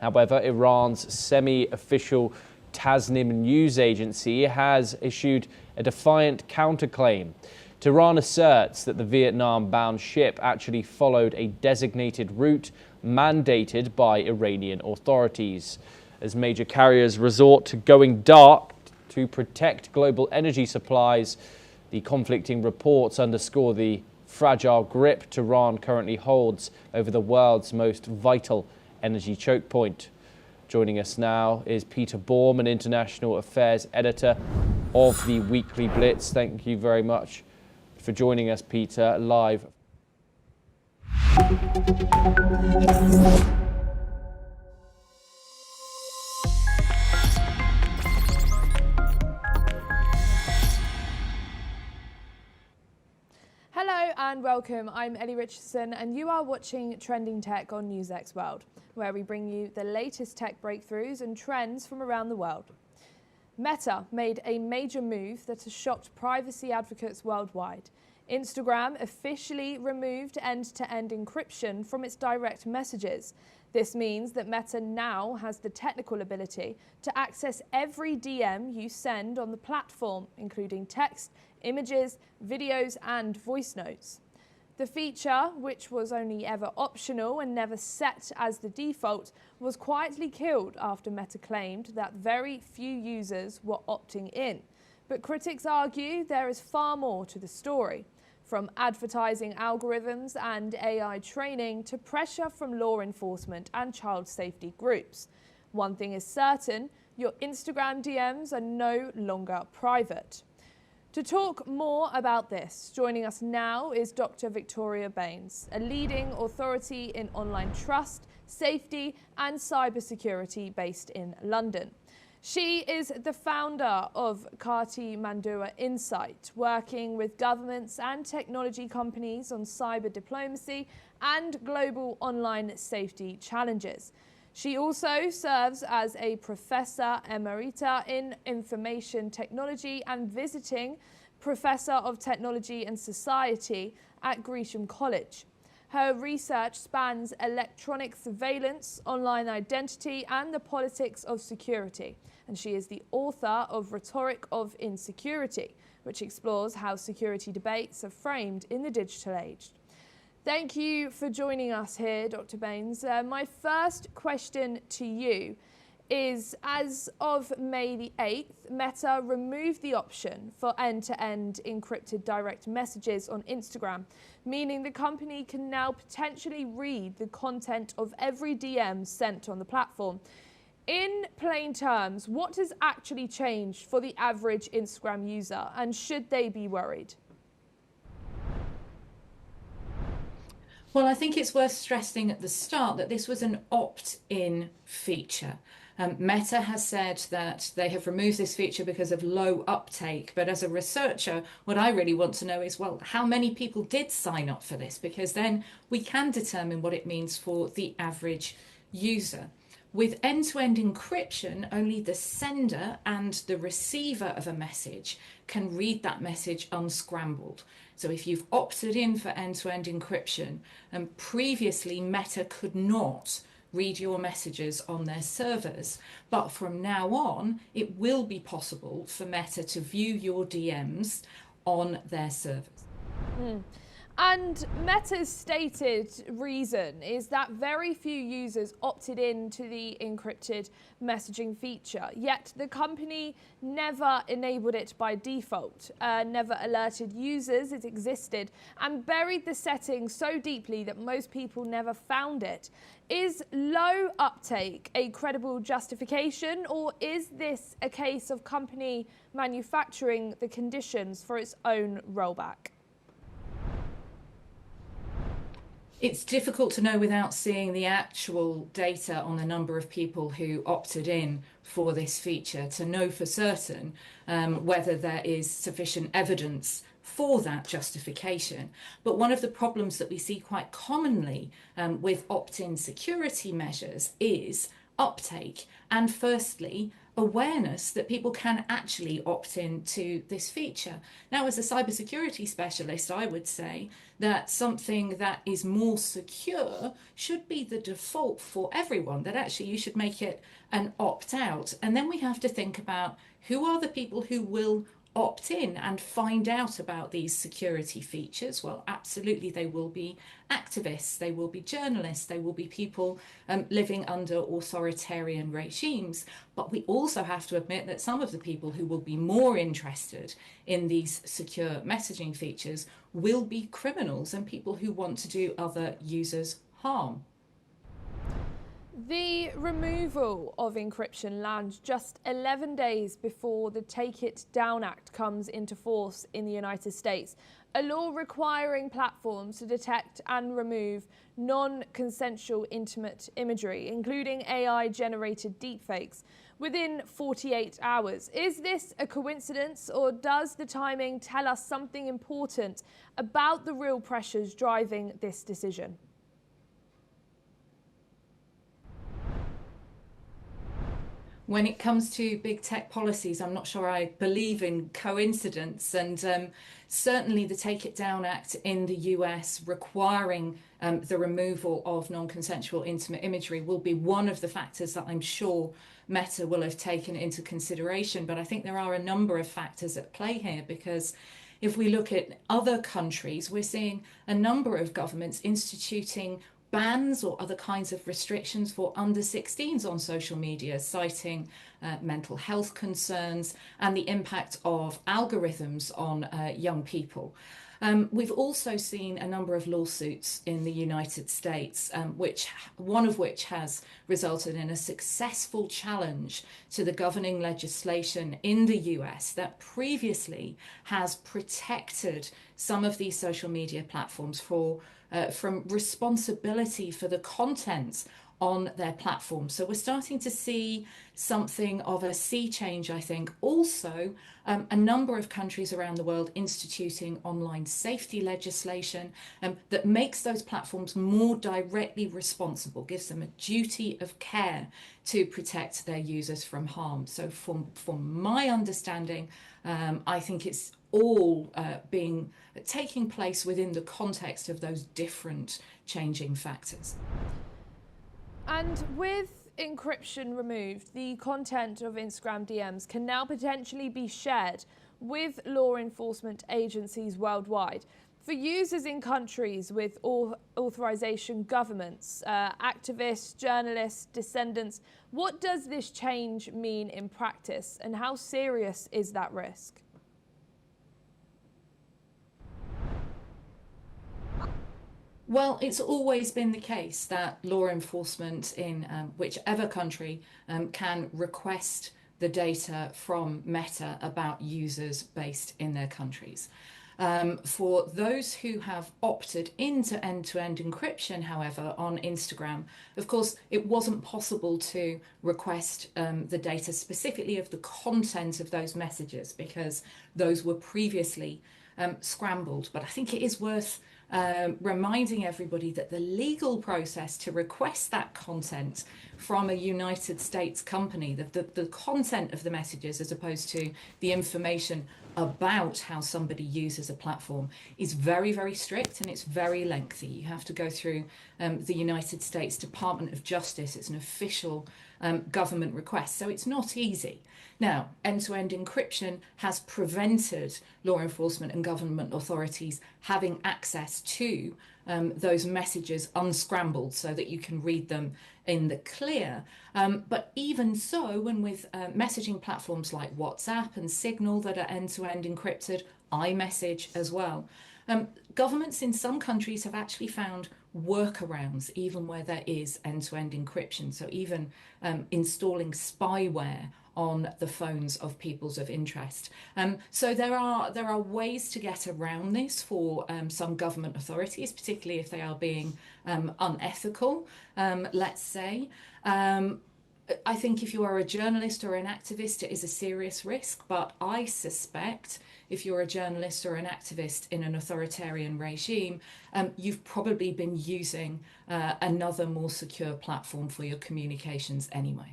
However, Iran's semi-official Tasnim news agency has issued a defiant counterclaim. Tehran asserts that the Vietnam-bound ship actually followed a designated route mandated by Iranian authorities. As major carriers resort to going dark to protect global energy supplies, the conflicting reports underscore the fragile grip Tehran currently holds over the world's most vital energy choke point. Joining us now is Peter Baum, an international affairs editor of the Weekly Blitz. Thank you very much for joining us, Peter, live. Hello and welcome. I'm Ellie Richardson and you are watching Trending Tech on NewsX World, where we bring you the latest tech breakthroughs and trends from around the world. Meta made a major move that has shocked privacy advocates worldwide. Instagram officially removed end-to-end encryption from its direct messages. This means that Meta now has the technical ability to access every DM you send on the platform, including text, images, videos, and voice notes. The feature, which was only ever optional and never set as the default, was quietly killed after Meta claimed that very few users were opting in. But critics argue there is far more to the story. From advertising algorithms and AI training to pressure from law enforcement and child safety groups. One thing is certain, your Instagram DMs are no longer private. To talk more about this, joining us now is Dr. Victoria Baines, a leading authority in online trust, safety and cybersecurity based in London. She is the founder of Kati Mandua Insight, working with governments and technology companies on cyber diplomacy and global online safety challenges. She also serves as a Professor Emerita in Information Technology and visiting Professor of Technology and Society at Gresham College. Her research spans electronic surveillance, online identity, and the politics of security. And she is the author of Rhetoric of Insecurity, which explores how security debates are framed in the digital age. Thank you for joining us here, Dr. Baines. My first question to you is, as of May the 8th, Meta removed the option for end-to-end encrypted direct messages on Instagram, meaning the company can now potentially read the content of every DM sent on the platform. In plain terms, what has actually changed for the average Instagram user, and should they be worried? Well, I think it's worth stressing at the start that this was an opt-in feature. Meta has said that they have removed this feature because of low uptake. But as a researcher, what I really want to know is, well, how many people did sign up for this? Because then we can determine what it means for the average user. With end-to-end encryption, only the sender and the receiver of a message can read that message unscrambled. So if you've opted in for end-to-end encryption, and previously Meta could not read your messages on their servers, but from now on, it will be possible for Meta to view your DMs on their servers. And Meta's stated reason is that very few users opted in to the encrypted messaging feature, yet the company never enabled it by default, never alerted users it existed, and buried the setting so deeply that most people never found it. Is low uptake a credible justification, or is this a case of company manufacturing the conditions for its own rollback? It's difficult to know without seeing the actual data on the number of people who opted in for this feature to know for certain whether there is sufficient evidence for that justification. But one of the problems that we see quite commonly with opt-in security measures is uptake, and firstly, awareness that people can actually opt in to this feature. Now, as a cybersecurity specialist, I would say that something that is more secure should be the default for everyone, that actually you should make it an opt-out. And then we have to think about who are the people who will opt in and find out about these security features. Well, absolutely, they will be activists, they will be journalists, they will be people living under authoritarian regimes. But we also have to admit that some of the people who will be more interested in these secure messaging features will be criminals and people who want to do other users harm. The removal of encryption lands just 11 days before the Take It Down Act comes into force in the United States, a law requiring platforms to detect and remove non-consensual intimate imagery, including AI-generated deepfakes, within 48 hours. Is this a coincidence, or does the timing tell us something important about the real pressures driving this decision? When it comes to big tech policies, I'm not sure I believe in coincidence, and certainly the Take It Down Act in the US requiring the removal of non-consensual intimate imagery will be one of the factors that I'm sure Meta will have taken into consideration. But I think there are a number of factors at play here, because if we look at other countries, we're seeing a number of governments instituting bans or other kinds of restrictions for under 16s on social media, citing mental health concerns and the impact of algorithms on young people. We've also seen a number of lawsuits in the United States, one of which has resulted in a successful challenge to the governing legislation in the US that previously has protected some of these social media platforms from responsibility for the content on their platform. So we're starting to see something of a sea change, I think. Also, a number of countries around the world instituting online safety legislation that makes those platforms more directly responsible, gives them a duty of care to protect their users from harm. So from my understanding, I think it's all taking place within the context of those different changing factors. And with encryption removed, the content of Instagram DMs can now potentially be shared with law enforcement agencies worldwide. For users in countries with authorization governments, activists, journalists, descendants, what does this change mean in practice, and how serious is that risk? Well, it's always been the case that law enforcement in whichever country can request the data from Meta about users based in their countries. For those who have opted into end-to-end encryption, however, on Instagram, of course, it wasn't possible to request the data specifically of the content of those messages because those were previously scrambled. But I think it is worth reminding everybody that the legal process to request that content from a United States company, the content of the messages as opposed to the information about how somebody uses a platform, is very, very strict and it's very lengthy. You have to go through the United States Department of Justice. It's an official government request, so it's not easy. Now, end-to-end encryption has prevented law enforcement and government authorities having access to those messages unscrambled so that you can read them in the clear. But even so, and with messaging platforms like WhatsApp and Signal that are end-to-end encrypted, iMessage as well, governments in some countries have actually found workarounds even where there is end-to-end encryption. So even installing spyware on the phones of peoples of interest. So there are ways to get around this for some government authorities, particularly if they are being unethical, let's say. I think if you are a journalist or an activist, it is a serious risk, but I suspect if you're a journalist or an activist in an authoritarian regime, you've probably been using another more secure platform for your communications anyway.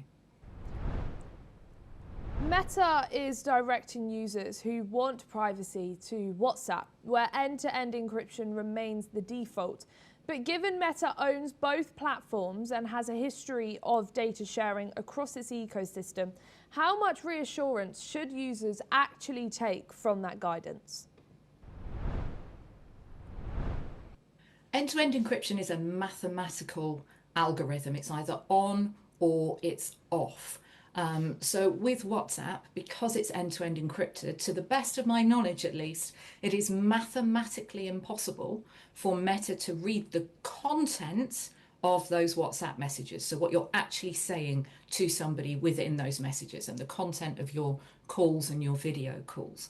Meta is directing users who want privacy to WhatsApp, where end-to-end encryption remains the default. But given Meta owns both platforms and has a history of data sharing across its ecosystem, how much reassurance should users actually take from that guidance? End-to-end encryption is a mathematical algorithm. It's either on or it's off. So with WhatsApp, because it's end-to-end encrypted, to the best of my knowledge at least, it is mathematically impossible for Meta to read the content of those WhatsApp messages. So what you're actually saying to somebody within those messages and the content of your calls and your video calls.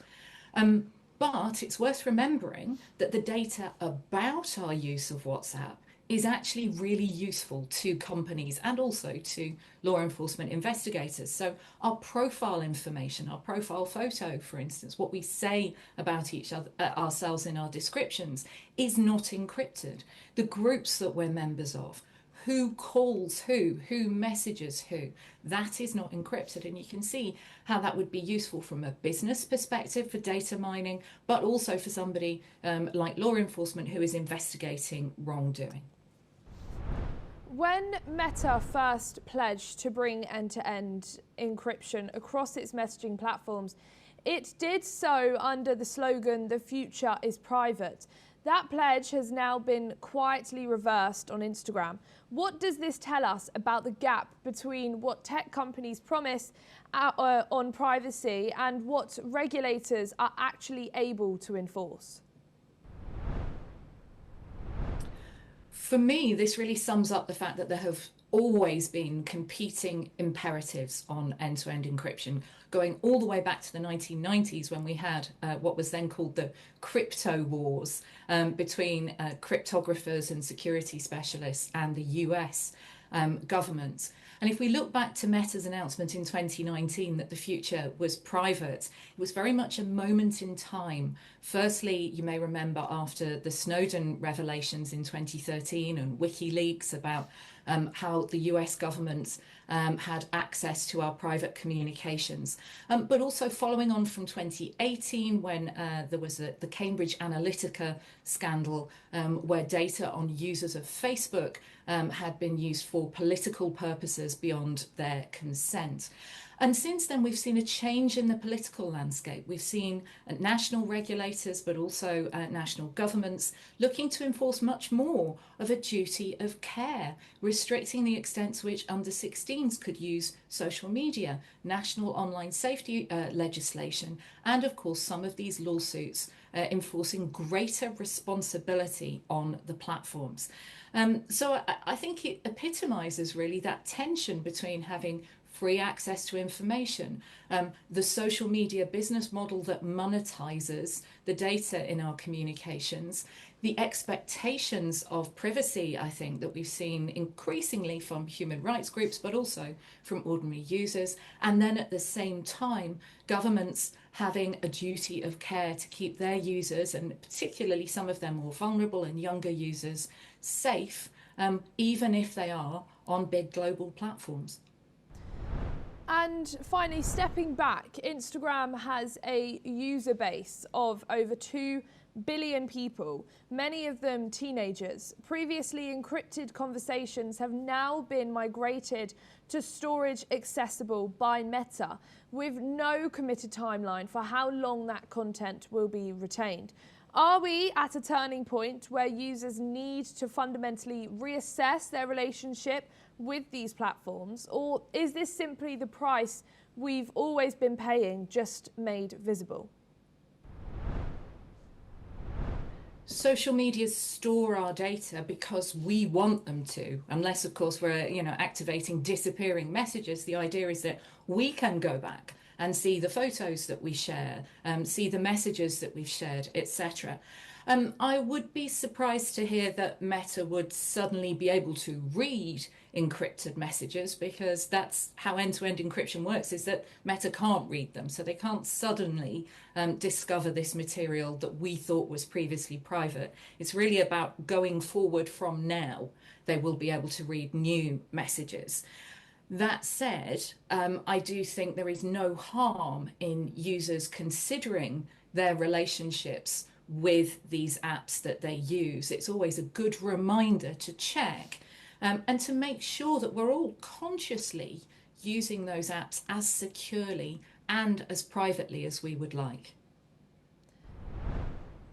But it's worth remembering that the data about our use of WhatsApp is actually really useful to companies and also to law enforcement investigators. So our profile information, our profile photo, for instance, what we say about each other, ourselves in our descriptions, is not encrypted. The groups that we're members of, who calls who messages who, that is not encrypted. And you can see how that would be useful from a business perspective for data mining, but also for somebody like law enforcement who is investigating wrongdoing. When Meta first pledged to bring end-to-end encryption across its messaging platforms, it did so under the slogan, "The future is private." That pledge has now been quietly reversed on Instagram. What does this tell us about the gap between what tech companies promise on privacy and what regulators are actually able to enforce? For me, this really sums up the fact that there have always been competing imperatives on end-to-end encryption, going all the way back to the 1990s when we had what was then called the crypto wars between cryptographers and security specialists and the US government. And if we look back to Meta's announcement in 2019 that the future was private, it was very much a moment in time. Firstly, you may remember after the Snowden revelations in 2013 and WikiLeaks about how the US government had access to our private communications. But also following on from 2018 when there was the Cambridge Analytica scandal where data on users of Facebook had been used for political purposes beyond their consent. And since then, we've seen a change in the political landscape. We've seen national regulators, but also national governments looking to enforce much more of a duty of care, restricting the extent to which under 16s could use social media, national online safety legislation, and of course, some of these lawsuits enforcing greater responsibility on the platforms. So I think it epitomizes really that tension between having free access to information, the social media business model that monetizes the data in our communications, the expectations of privacy, I think, that we've seen increasingly from human rights groups, but also from ordinary users. And then at the same time, governments having a duty of care to keep their users, and particularly some of their more vulnerable and younger users, safe, even if they are on big global platforms. And finally, stepping back, Instagram has a user base of over 2 billion people, many of them teenagers. Previously encrypted conversations have now been migrated to storage accessible by Meta, with no committed timeline for how long that content will be retained. Are we at a turning point where users need to fundamentally reassess their relationship with these platforms, or is this simply the price we've always been paying, just made visible? Social medias store our data because we want them to, unless of course we're activating disappearing messages. The idea is that we can go back and see the photos that we share, see the messages that we've shared, etc. I would be surprised to hear that Meta would suddenly be able to read encrypted messages, because that's how end-to-end encryption works, is that Meta can't read them. So they can't suddenly discover this material that we thought was previously private. It's really about going forward from now. They will be able to read new messages. That said, I do think there is no harm in users considering their relationships with these apps that they use. It's always a good reminder to check and to make sure that we're all consciously using those apps as securely and as privately as we would like.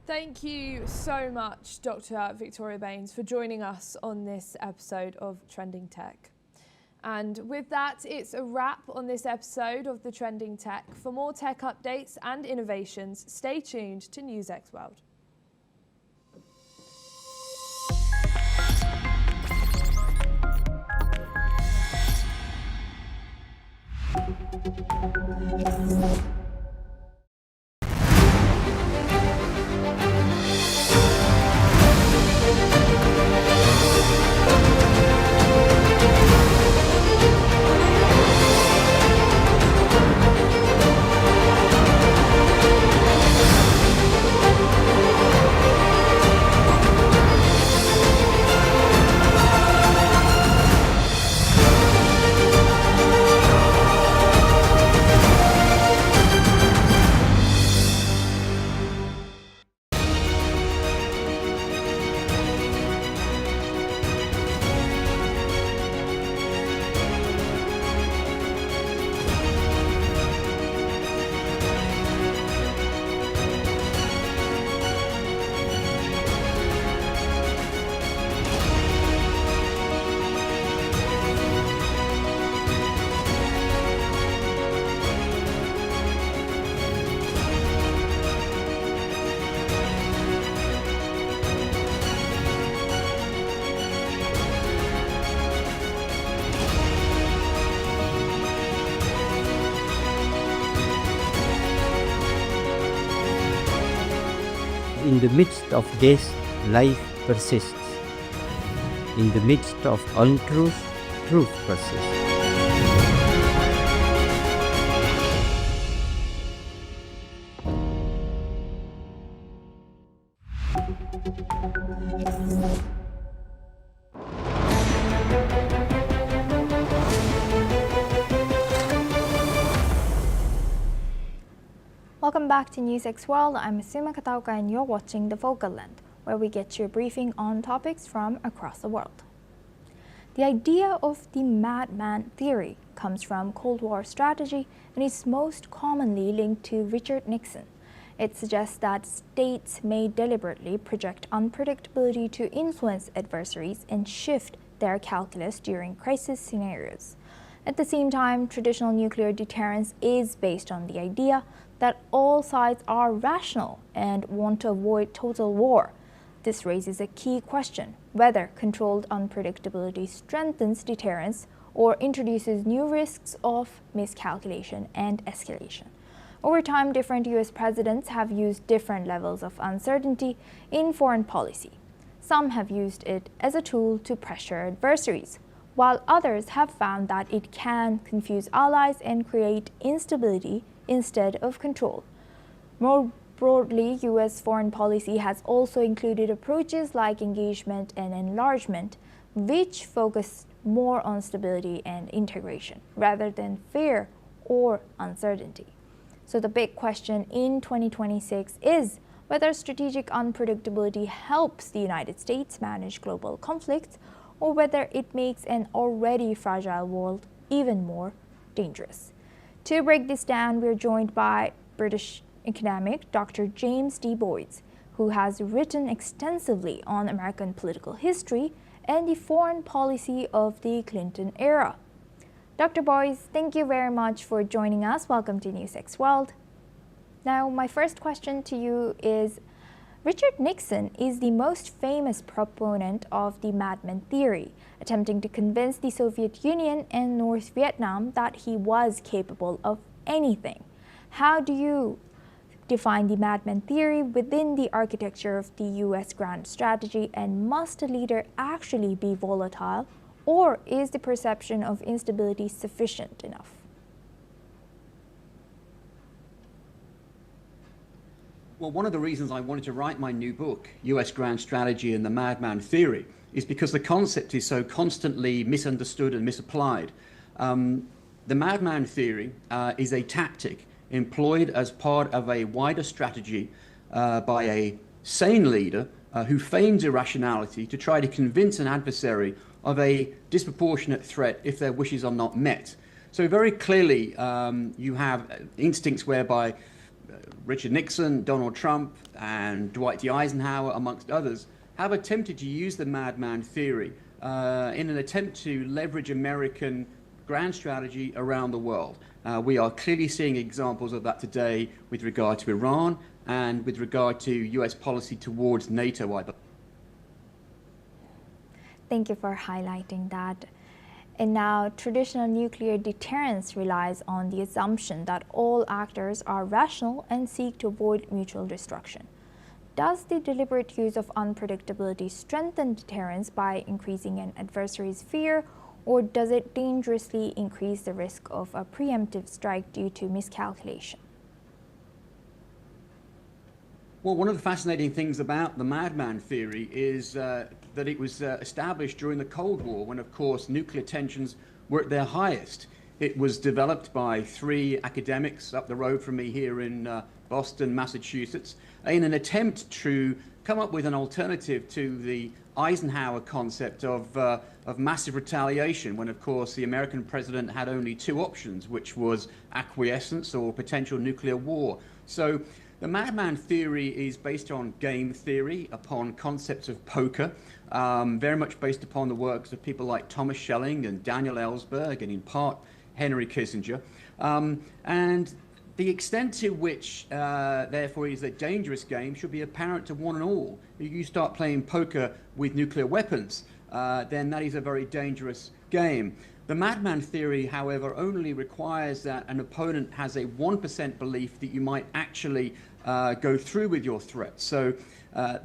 Thank you so much, Dr. Victoria Baines, for joining us on this episode of Trending Tech. And with that, it's a wrap on this episode of The Trending Tech. For more tech updates and innovations, stay tuned to NewsX World. In the midst of this, life persists. In the midst of untruth, truth persists. Welcome back to NewsX World. I'm Asuma Katauka and you're watching The Focal Length, where we get you a briefing on topics from across the world. The idea of the madman theory comes from Cold War strategy and is most commonly linked to Richard Nixon. It suggests that states may deliberately project unpredictability to influence adversaries and shift their calculus during crisis scenarios. At the same time, traditional nuclear deterrence is based on the idea that all sides are rational and want to avoid total war. This raises a key question: whether controlled unpredictability strengthens deterrence or introduces new risks of miscalculation and escalation. Over time, different US presidents have used different levels of uncertainty in foreign policy. Some have used it as a tool to pressure adversaries, while others have found that it can confuse allies and create instability instead of control. More broadly, US foreign policy has also included approaches like engagement and enlargement, which focus more on stability and integration rather than fear or uncertainty. So the big question in 2026 is whether strategic unpredictability helps the United States manage global conflicts or whether it makes an already fragile world even more dangerous. To break this down, we're joined by British academic Dr. James D. Boyds, who has written extensively on American political history and the foreign policy of the Clinton era. Dr. Boyds, thank you very much for joining us. Welcome to NewsX World. Now, my first question to you is, Richard Nixon is the most famous proponent of the madman theory, attempting to convince the Soviet Union and North Vietnam that he was capable of anything. How do you define the madman theory within the architecture of the US grand strategy, and must a leader actually be volatile, or is the perception of instability sufficient enough? Well, one of the reasons I wanted to write my new book, US Grand Strategy and the Madman Theory, is because the concept is so constantly misunderstood and misapplied. The madman theory is a tactic employed as part of a wider strategy by a sane leader who feigns irrationality to try to convince an adversary of a disproportionate threat if their wishes are not met. So very clearly you have instincts whereby Richard Nixon, Donald Trump, and Dwight D. Eisenhower, amongst others, have attempted to use the madman theory in an attempt to leverage American grand strategy around the world. We are clearly seeing examples of that today with regard to Iran and with regard to US policy towards NATO, I believe. Thank you for highlighting that. And now, traditional nuclear deterrence relies on the assumption that all actors are rational and seek to avoid mutual destruction. Does the deliberate use of unpredictability strengthen deterrence by increasing an adversary's fear, or does it dangerously increase the risk of a preemptive strike due to miscalculation? Well, one of the fascinating things about the madman theory is that it was established during the Cold War when, of course, nuclear tensions were at their highest. It was developed by three academics up the road from me here in Boston, Massachusetts, in an attempt to come up with an alternative to the Eisenhower concept of massive retaliation, when, of course, the American president had only two options, which was acquiescence or potential nuclear war. So the madman theory is based on game theory, upon concepts of poker, very much based upon the works of people like Thomas Schelling and Daniel Ellsberg, and in part Henry Kissinger. And the extent to which, therefore, it is a dangerous game should be apparent to one and all. If you start playing poker with nuclear weapons, then that is a very dangerous game. The madman theory, however, only requires that an opponent has a 1% belief that you might actually go through with your threat. So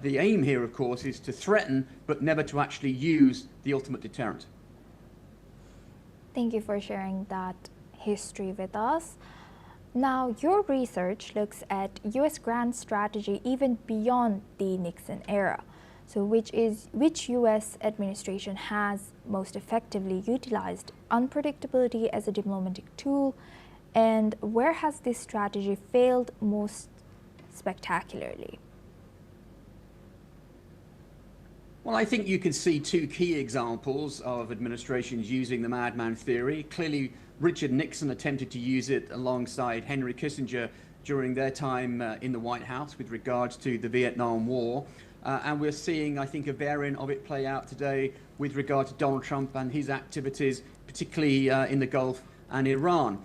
the aim here, of course, is to threaten, but never to actually use the ultimate deterrent. Thank you for sharing that history with us. Now, your research looks at US grand strategy even beyond the Nixon era. So which US administration has most effectively utilized unpredictability as a diplomatic tool, and where has this strategy failed most spectacularly? Well, I think you can see two key examples of administrations using the madman theory. Clearly, Richard Nixon attempted to use it alongside Henry Kissinger during their time in the White House with regards to the Vietnam War. And we're seeing, I think, a variant of it play out today with regard to Donald Trump and his activities, particularly in the Gulf and Iran.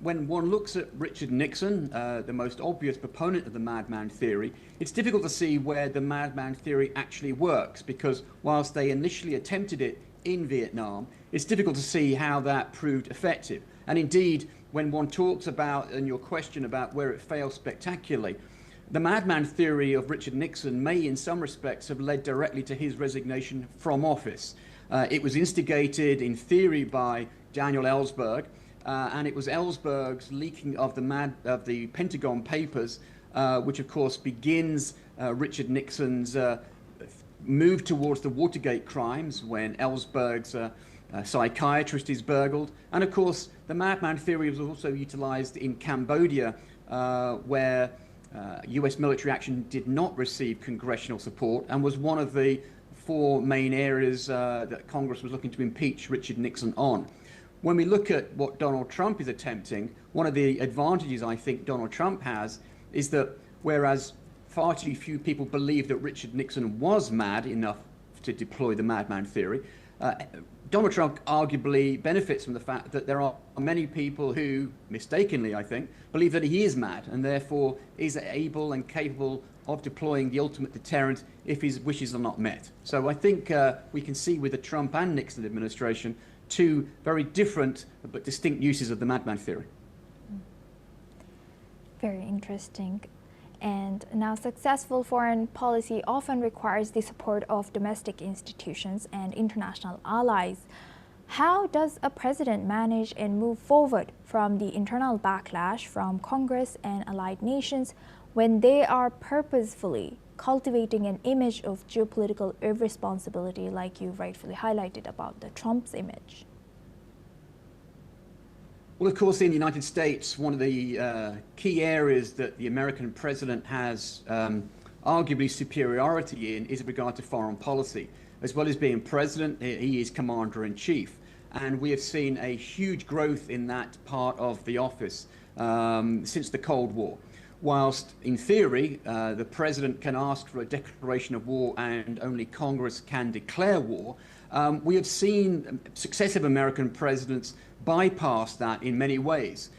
When one looks at Richard Nixon, the most obvious proponent of the madman theory, it's difficult to see where the madman theory actually works, because whilst they initially attempted it in Vietnam, it's difficult to see how that proved effective. And indeed, when one talks about, and your question about where it failed spectacularly, the madman theory of Richard Nixon may in some respects have led directly to his resignation from office. It was instigated in theory by Daniel Ellsberg, and it was Ellsberg's leaking of the Pentagon Papers, which of course begins Richard Nixon's move towards the Watergate crimes when Ellsberg's psychiatrist is burgled. And of course, the madman theory was also utilized in Cambodia, where US military action did not receive congressional support and was one of the 4 main areas that Congress was looking to impeach Richard Nixon on. When we look at what Donald Trump is attempting, one of the advantages I think Donald Trump has is that whereas far too few people believe that Richard Nixon was mad enough to deploy the madman theory, Donald Trump arguably benefits from the fact that there are many people who, mistakenly I think, believe that he is mad and therefore is able and capable of deploying the ultimate deterrent if his wishes are not met. So I think we can see with the Trump and Nixon administration 2 very different but distinct uses of the madman theory. Very interesting. And now, successful foreign policy often requires the support of domestic institutions and international allies. How does a president manage and move forward from the internal backlash from Congress and allied nations when they are purposefully cultivating an image of geopolitical irresponsibility, like you rightfully highlighted about the Trump's image? Well, of course, in the United States, one of the key areas that the American president has arguably superiority in is with regard to foreign policy. As well as being president, he is commander-in-chief. And we have seen a huge growth in that part of the office since the Cold War. Whilst, in theory, the president can ask for a declaration of war and only Congress can declare war, we have seen successive American presidents bypass that in many ways.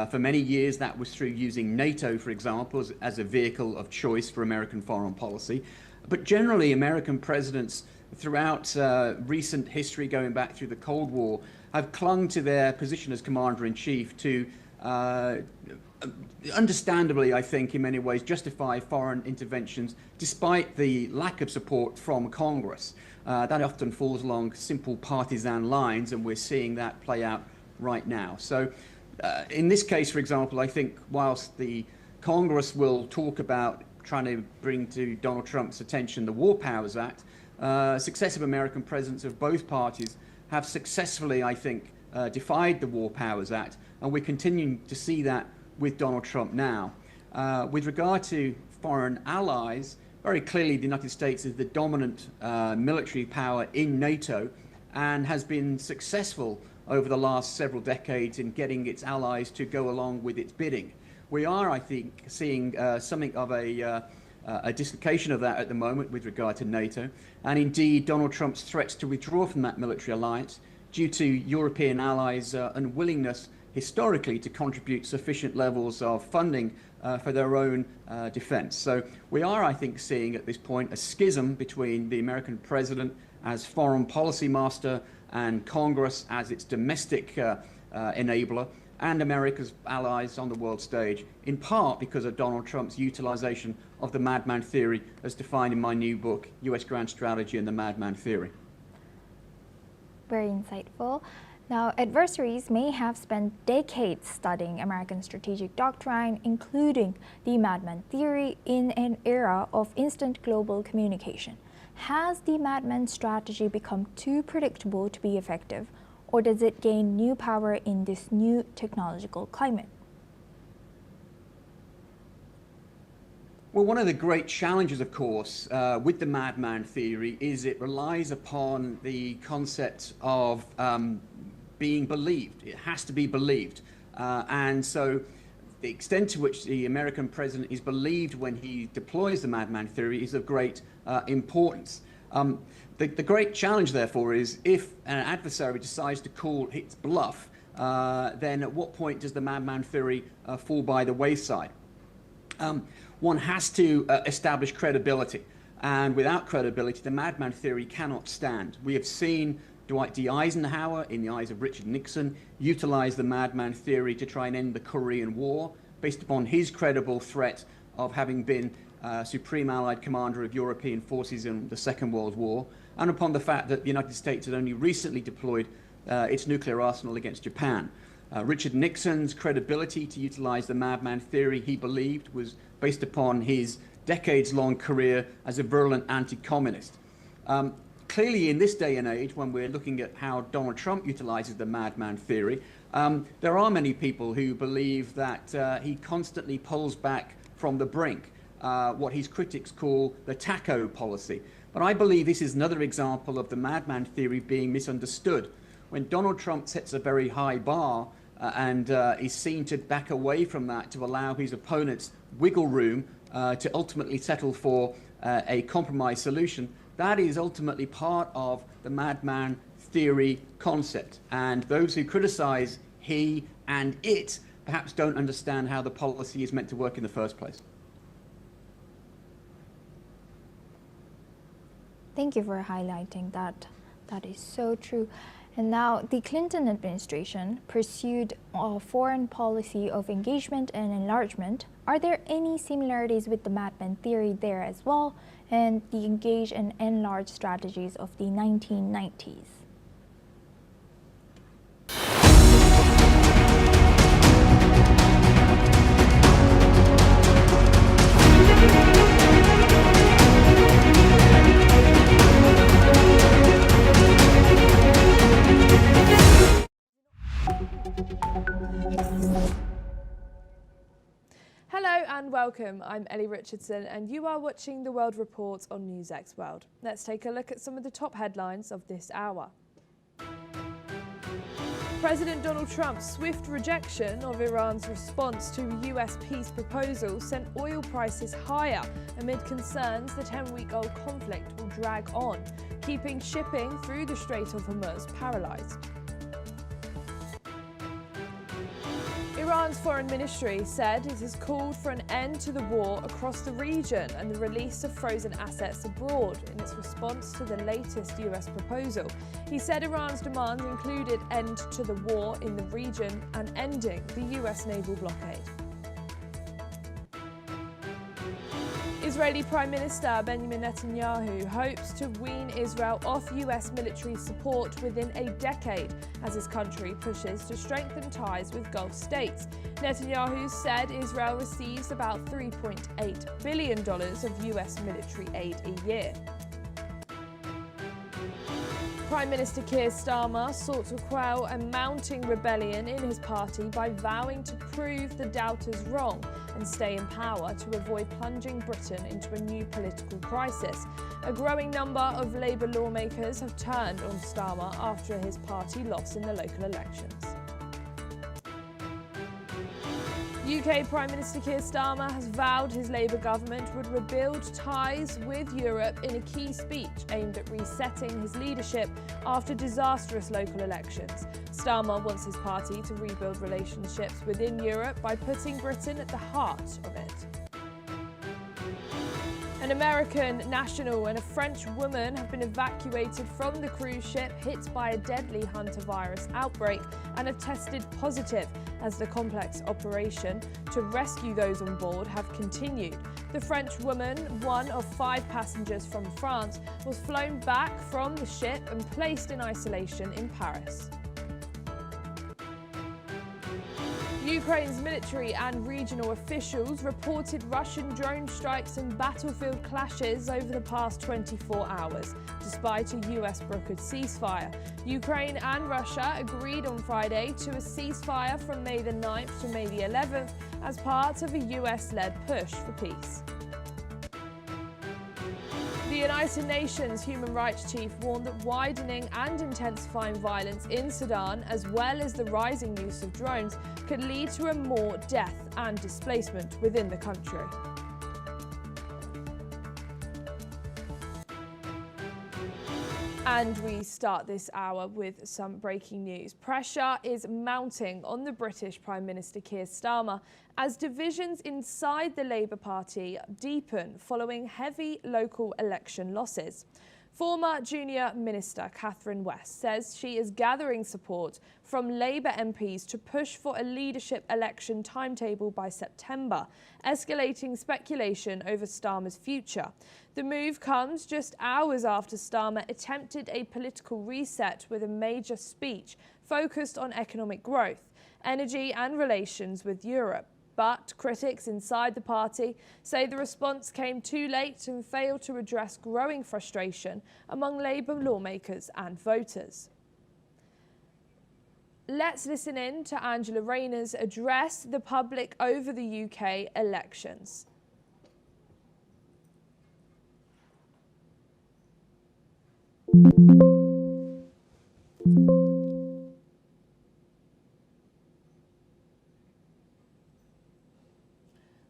For many years, that was through using NATO, for example, as a vehicle of choice for American foreign policy. But generally, American presidents throughout recent history, going back through the Cold War, have clung to their position as commander-in-chief to understandably, I think, in many ways, justify foreign interventions despite the lack of support from Congress. That often falls along simple partisan lines, and we're seeing that play out right now. So in this case, for example, I think whilst the Congress will talk about trying to bring to Donald Trump's attention the War Powers Act, successive American presidents of both parties have successfully, I think, defied the War Powers Act, and we're continuing to see that with Donald Trump now. With regard to foreign allies, very clearly the United States is the dominant military power in NATO and has been successful over the last several decades in getting its allies to go along with its bidding. We are, I think, seeing something of a dislocation of that at the moment with regard to NATO, and indeed Donald Trump's threats to withdraw from that military alliance due to European allies' unwillingness historically to contribute sufficient levels of funding for their own defense. So we are, I think, seeing at this point a schism between the American president as foreign policy master and Congress as its domestic enabler, and America's allies on the world stage, in part because of Donald Trump's utilization of the madman theory as defined in my new book, US Grand Strategy and the Madman Theory. Very insightful. Now, adversaries may have spent decades studying American strategic doctrine, including the madman theory, in an era of instant global communication. Has the madman strategy become too predictable to be effective, or does it gain new power in this new technological climate? Well, one of the great challenges, of course, with the madman theory is it relies upon the concept of being believed. It has to be believed. And so the extent to which the American president is believed when he deploys the madman theory is of great importance. The great challenge, therefore, is if an adversary decides to call its bluff, then at what point does the madman theory fall by the wayside? One has to establish credibility. And without credibility, the madman theory cannot stand. We have seen Dwight D. Eisenhower, in the eyes of Richard Nixon, utilized the madman theory to try and end the Korean War based upon his credible threat of having been Supreme Allied Commander of European forces in the Second World War, and upon the fact that the United States had only recently deployed its nuclear arsenal against Japan. Richard Nixon's credibility to utilize the madman theory, he believed, was based upon his decades-long career as a virulent anti-communist. Clearly, in this day and age, when we're looking at how Donald Trump utilizes the madman theory, there are many people who believe that he constantly pulls back from the brink, what his critics call the taco policy. But I believe this is another example of the madman theory being misunderstood. When Donald Trump sets a very high bar and is seen to back away from that to allow his opponents wiggle room to ultimately settle for a compromise solution, that is ultimately part of the madman theory concept. And those who criticize he and it perhaps don't understand how the policy is meant to work in the first place. Thank you for highlighting that. That is so true. And now the Clinton administration pursued a foreign policy of engagement and enlargement. Are there any similarities with the madman theory there as well, and the engage and enlarge strategies of the 1990s? Hello and welcome. I'm Ellie Richardson and you are watching The World Report on NewsX World. Let's take a look at some of the top headlines of this hour. President Donald Trump's swift rejection of Iran's response to a US peace proposal sent oil prices higher amid concerns the 10-week-old conflict will drag on, keeping shipping through the Strait of Hormuz paralysed. Iran's foreign ministry said it has called for an end to the war across the region and the release of frozen assets abroad in its response to the latest US proposal. He said Iran's demands included end to the war in the region and ending the US naval blockade. Israeli Prime Minister Benjamin Netanyahu hopes to wean Israel off US military support within a decade as his country pushes to strengthen ties with Gulf states. Netanyahu said Israel receives about $3.8 billion of US military aid a year. Prime Minister Keir Starmer sought to quell a mounting rebellion in his party by vowing to prove the doubters wrong and stay in power to avoid plunging Britain into a new political crisis. A growing number of Labour lawmakers have turned on Starmer after his party lost in the local elections. UK Prime Minister Keir Starmer has vowed his Labour government would rebuild ties with Europe in a key speech aimed at resetting his leadership after disastrous local elections. Starmer wants his party to rebuild relationships within Europe by putting Britain at the heart of it. An American national and a French woman have been evacuated from the cruise ship hit by a deadly hantavirus outbreak and have tested positive as the complex operation to rescue those on board have continued. The French woman, one of 5 passengers from France, was flown back from the ship and placed in isolation in Paris. Ukraine's military and regional officials reported Russian drone strikes and battlefield clashes over the past 24 hours, despite a US-brokered ceasefire. Ukraine and Russia agreed on Friday to a ceasefire from May the 9th to May the 11th as part of a US-led push for peace. The United Nations Human Rights Chief warned that widening and intensifying violence in Sudan, as well as the rising use of drones, could lead to more death and displacement within the country. And we start this hour with some breaking news. Pressure is mounting on the British Prime Minister Keir Starmer as divisions inside the Labour Party deepen following heavy local election losses. Former Junior Minister Catherine West says she is gathering support from Labour MPs to push for a leadership election timetable by September, escalating speculation over Starmer's future. The move comes just hours after Starmer attempted a political reset with a major speech focused on economic growth, energy and relations with Europe. But critics inside the party say the response came too late and failed to address growing frustration among Labour lawmakers and voters. Let's listen in to Angela Rayner's address the public over the UK elections.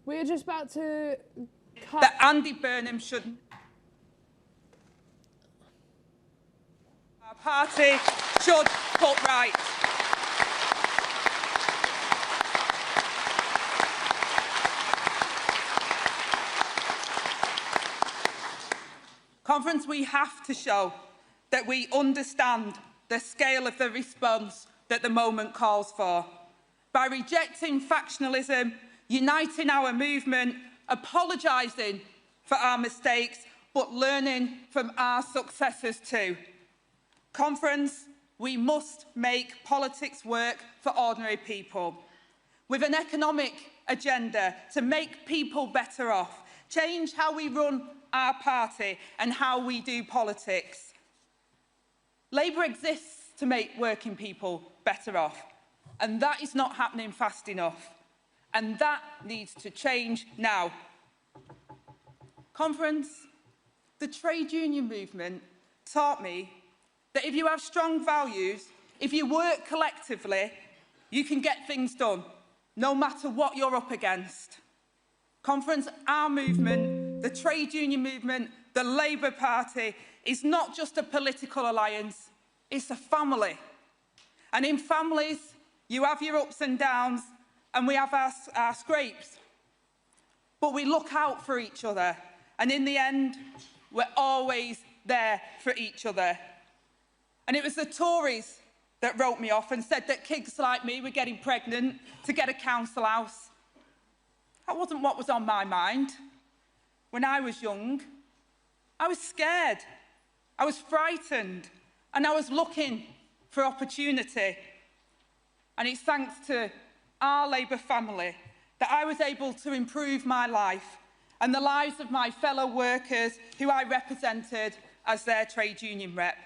We're just about to cut. That Andy Burnham shouldn't. Our party should put right. Conference, we have to show that we understand the scale of the response that the moment calls for. By rejecting factionalism, uniting our movement, apologising for our mistakes, but learning from our successes too. Conference, we must make politics work for ordinary people. With an economic agenda to make people better off, change how we run our party and how we do politics. Labour exists to make working people better off, and that is not happening fast enough. And that needs to change now. Conference, the trade union movement taught me that if you have strong values, if you work collectively, you can get things done, no matter what you're up against. Conference, our movement, the trade union movement, the Labour Party, is not just a political alliance, it's a family. And in families, you have your ups and downs, and we have our scrapes. But we look out for each other. And in the end, we're always there for each other. And it was the Tories that wrote me off and said that kids like me were getting pregnant to get a council house. That wasn't what was on my mind. When I was young, I was scared, I was frightened, and I was looking for opportunity. And it's thanks to our Labour family that I was able to improve my life and the lives of my fellow workers who I represented as their trade union rep.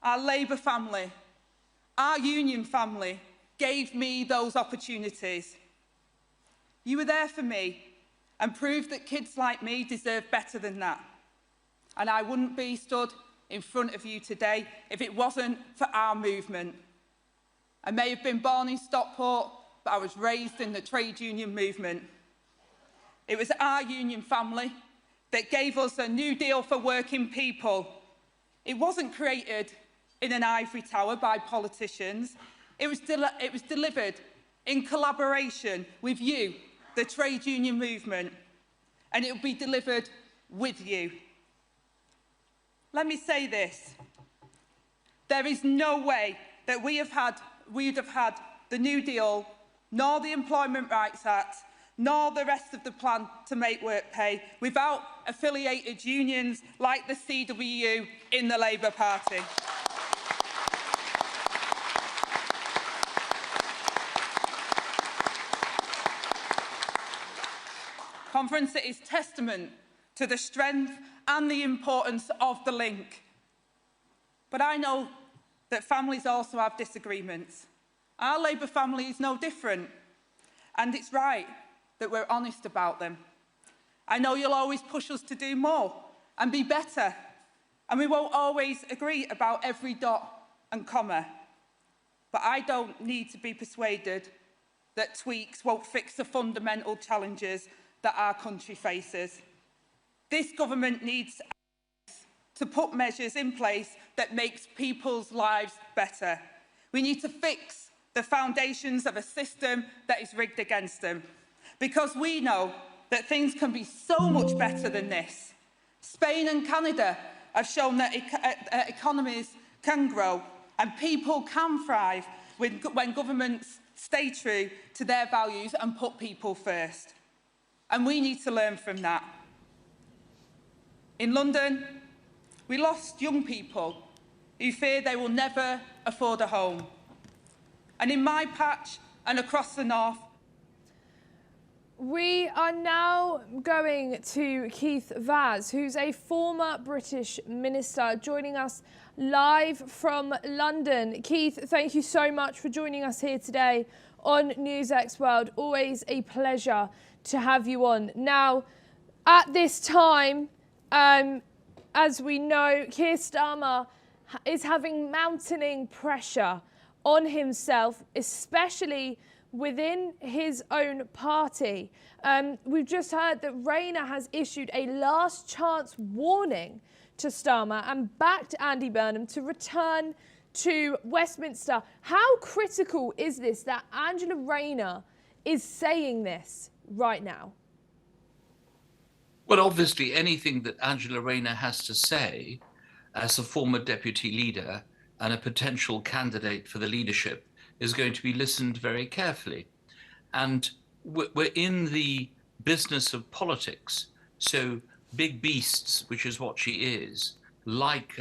Our Labour family, our union family, gave me those opportunities. You were there for me and proved that kids like me deserve better than that. And I wouldn't be stood in front of you today if it wasn't for our movement. I may have been born in Stockport, but I was raised in the trade union movement. It was our union family that gave us a new deal for working people. It wasn't created in an ivory tower by politicians. It was delivered in collaboration with you, the trade union movement, and it will be delivered with you. Let me say this. There is no way that we'd have had the New Deal, nor the Employment Rights Act, nor the rest of the plan to make work pay without affiliated unions like the CWU in the Labour Party. Conference, it is testament to the strength and the importance of the link. But I know that families also have disagreements. Our Labour family is no different, and it's right that we're honest about them. I know you'll always push us to do more and be better, and we won't always agree about every dot and comma. But I don't need to be persuaded that tweaks won't fix the fundamental challenges that our country faces. This government needs to put measures in place that makes people's lives better. We need to fix the foundations of a system that is rigged against them, because we know that things can be so much better than this. Spain and Canada have shown that economies can grow and people can thrive when governments stay true to their values and put people first. And we need to learn from that. In London, we lost young people who fear they will never afford a home. And in my patch and across the north, we are now going to Keith Vaz, who's a former British minister, joining us live from London. Keith, thank you so much for joining us here today on NewsX World. Always a pleasure to have you on. Now, at this time, as we know, Keir Starmer is having mounting pressure on himself, especially within his own party. We've just heard that Rayner has issued a last chance warning to Starmer and backed Andy Burnham to return to Westminster. How critical is this that Angela Rayner is saying this right now? Well, obviously, anything that Angela Rayner has to say as a former deputy leader and a potential candidate for the leadership is going to be listened very carefully. And we're in the business of politics. So big beasts, which is what she is, like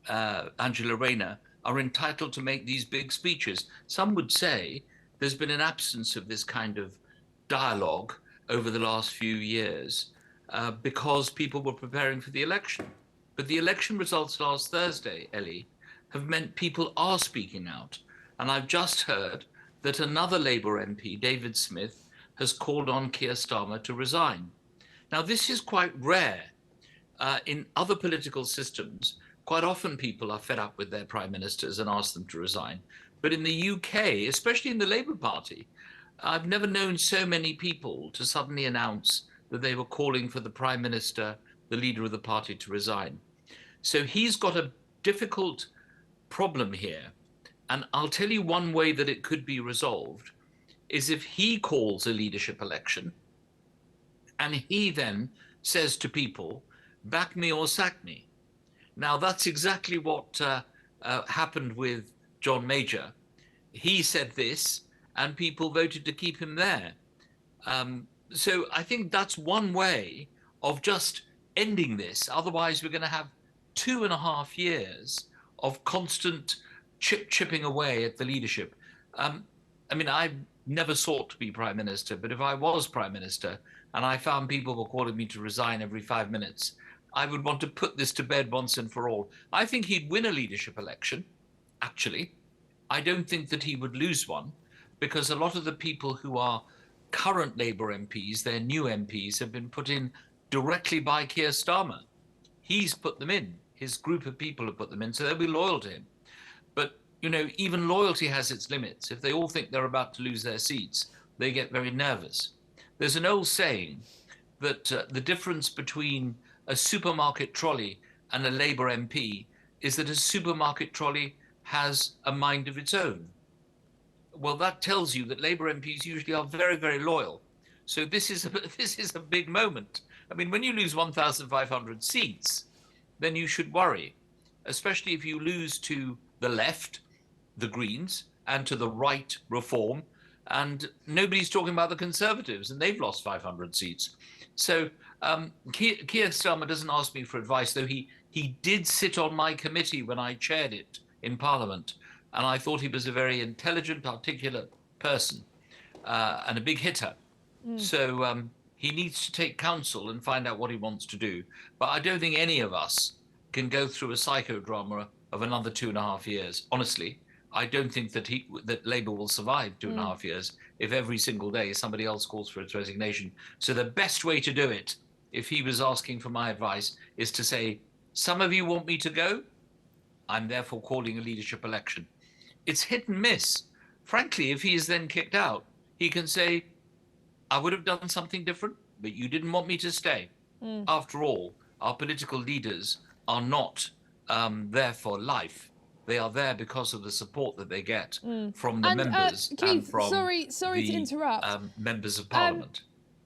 Angela Rayner, are entitled to make these big speeches. Some would say there's been an absence of this kind of dialogue over the last few years because people were preparing for the election. But the election results last Thursday, Ellie, have meant people are speaking out. And I've just heard that another Labour MP, David Smith, has called on Keir Starmer to resign. Now, this is quite rare. In other political systems, quite often people are fed up with their prime ministers and ask them to resign. But in the UK, especially in the Labour Party, I've never known so many people to suddenly announce that they were calling for the prime minister, the leader of the party, to resign. So he's got a difficult problem here. And I'll tell you one way that it could be resolved is if he calls a leadership election and he then says to people, back me or sack me. Now, that's exactly what happened with John Major. He said this and people voted to keep him there. So I think that's one way of just ending this. Otherwise, we're going to have 2.5 years of constant chipping away at the leadership. I mean, I never sought to be prime minister, but if I was prime minister and I found people were calling me to resign every 5 minutes, I would want to put this to bed once and for all. I think he'd win a leadership election, actually. I don't think that he would lose one, because a lot of the people who are current Labour MPs, their new MPs, have been put in directly by Keir Starmer. He's put them in. His group of people have put them in, so they'll be loyal to him. But, you know, even loyalty has its limits. If they all think they're about to lose their seats, they get very nervous. There's an old saying that the difference between a supermarket trolley and a Labour MP is that a supermarket trolley has a mind of its own. Well, that tells you that Labour MPs usually are very, very loyal. So this is a big moment. I mean, when you lose 1,500 seats, then you should worry, especially if you lose to the left, the Greens, and to the right, Reform, and nobody's talking about the Conservatives, and they've lost 500 seats. So Keir Starmer doesn't ask me for advice, though he did sit on my committee when I chaired it in Parliament, and I thought he was a very intelligent, articulate person and a big hitter. So he needs to take counsel and find out what he wants to do. But I don't think any of us can go through a psychodrama of another 2.5 years. Honestly, I don't think that Labour will survive 2.5 years if every single day somebody else calls for its resignation. So the best way to do it, if he was asking for my advice, is to say, some of you want me to go, I'm therefore calling a leadership election. It's hit and miss. Frankly, if he is then kicked out, he can say, I would have done something different, but you didn't want me to stay. After all, our political leaders are not there for life. They are there because of the support that they get from the members Keith, and from sorry to interrupt. members of Parliament.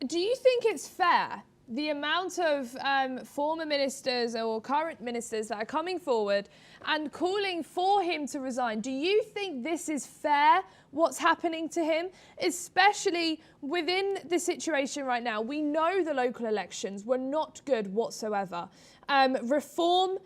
Do you think it's fair The amount of former ministers or current ministers that are coming forward and calling for him to resign. Do you think this is fair, what's happening to him? Especially within the situation right now. We know the local elections were not good whatsoever. Reform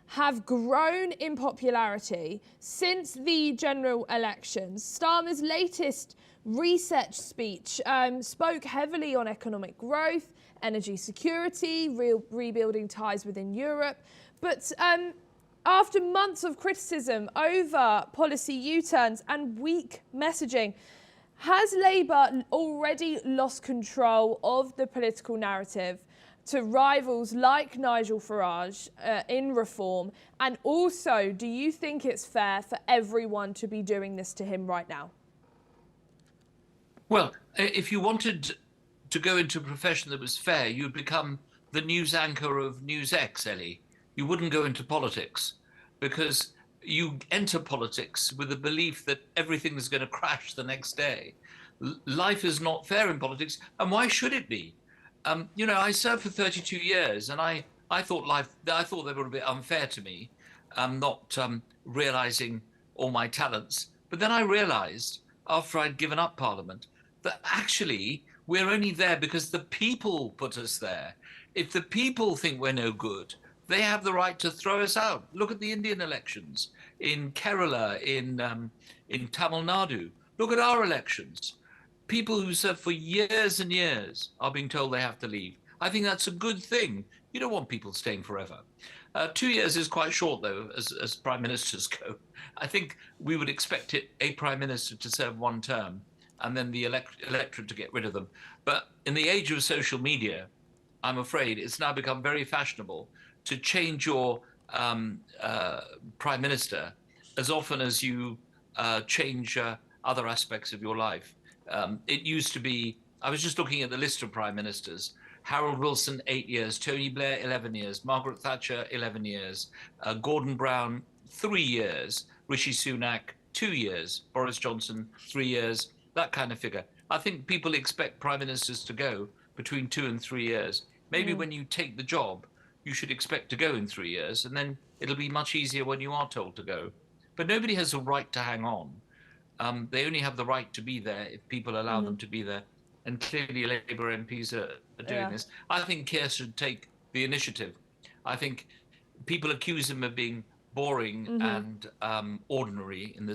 have grown in popularity since the general elections. Starmer's latest research speech spoke heavily on economic growth, energy security, rebuilding ties within Europe. But after months of criticism over policy U-turns and weak messaging, has Labour already lost control of the political narrative to rivals like Nigel Farage in Reform? And also, do you think it's fair for everyone to be doing this to him right now? Well, if you wanted to go into a profession that was fair, you'd become the news anchor of NewsX, Ellie. You wouldn't go into politics, because you enter politics with the belief that everything is going to crash the next day. Life is not fair in politics, and why should it be? You know, I served for 32 years, and I thought they were a bit unfair to me, not realizing all my talents. But then I realized, after I'd given up Parliament, that actually we're only there because the people put us there. If the people think we're no good, they have the right to throw us out. Look at the Indian elections in Kerala, in Tamil Nadu. Look at our elections. People who served for years and years are being told they have to leave. I think that's a good thing. You don't want people staying forever. 2 years is quite short, though, as prime ministers go. I think we would expect a prime minister to serve one term and then the electorate to get rid of them. But in the age of social media, I'm afraid it's now become very fashionable to change your prime minister as often as you change other aspects of your life. It used to be, I was just looking at the list of prime ministers: Harold Wilson, 8 years, Tony Blair, 11 years, Margaret Thatcher, 11 years, Gordon Brown, 3 years, Rishi Sunak, 2 years, Boris Johnson, 3 years, that kind of figure. I think people expect prime ministers to go between 2 and 3 years. Maybe when you take the job, you should expect to go in 3 years, and then it'll be much easier when you are told to go. But nobody has a right to hang on. They only have the right to be there if people allow them to be there. And clearly Labour MPs are doing this. I think Keir should take the initiative. I think people accuse him of being boring and ordinary in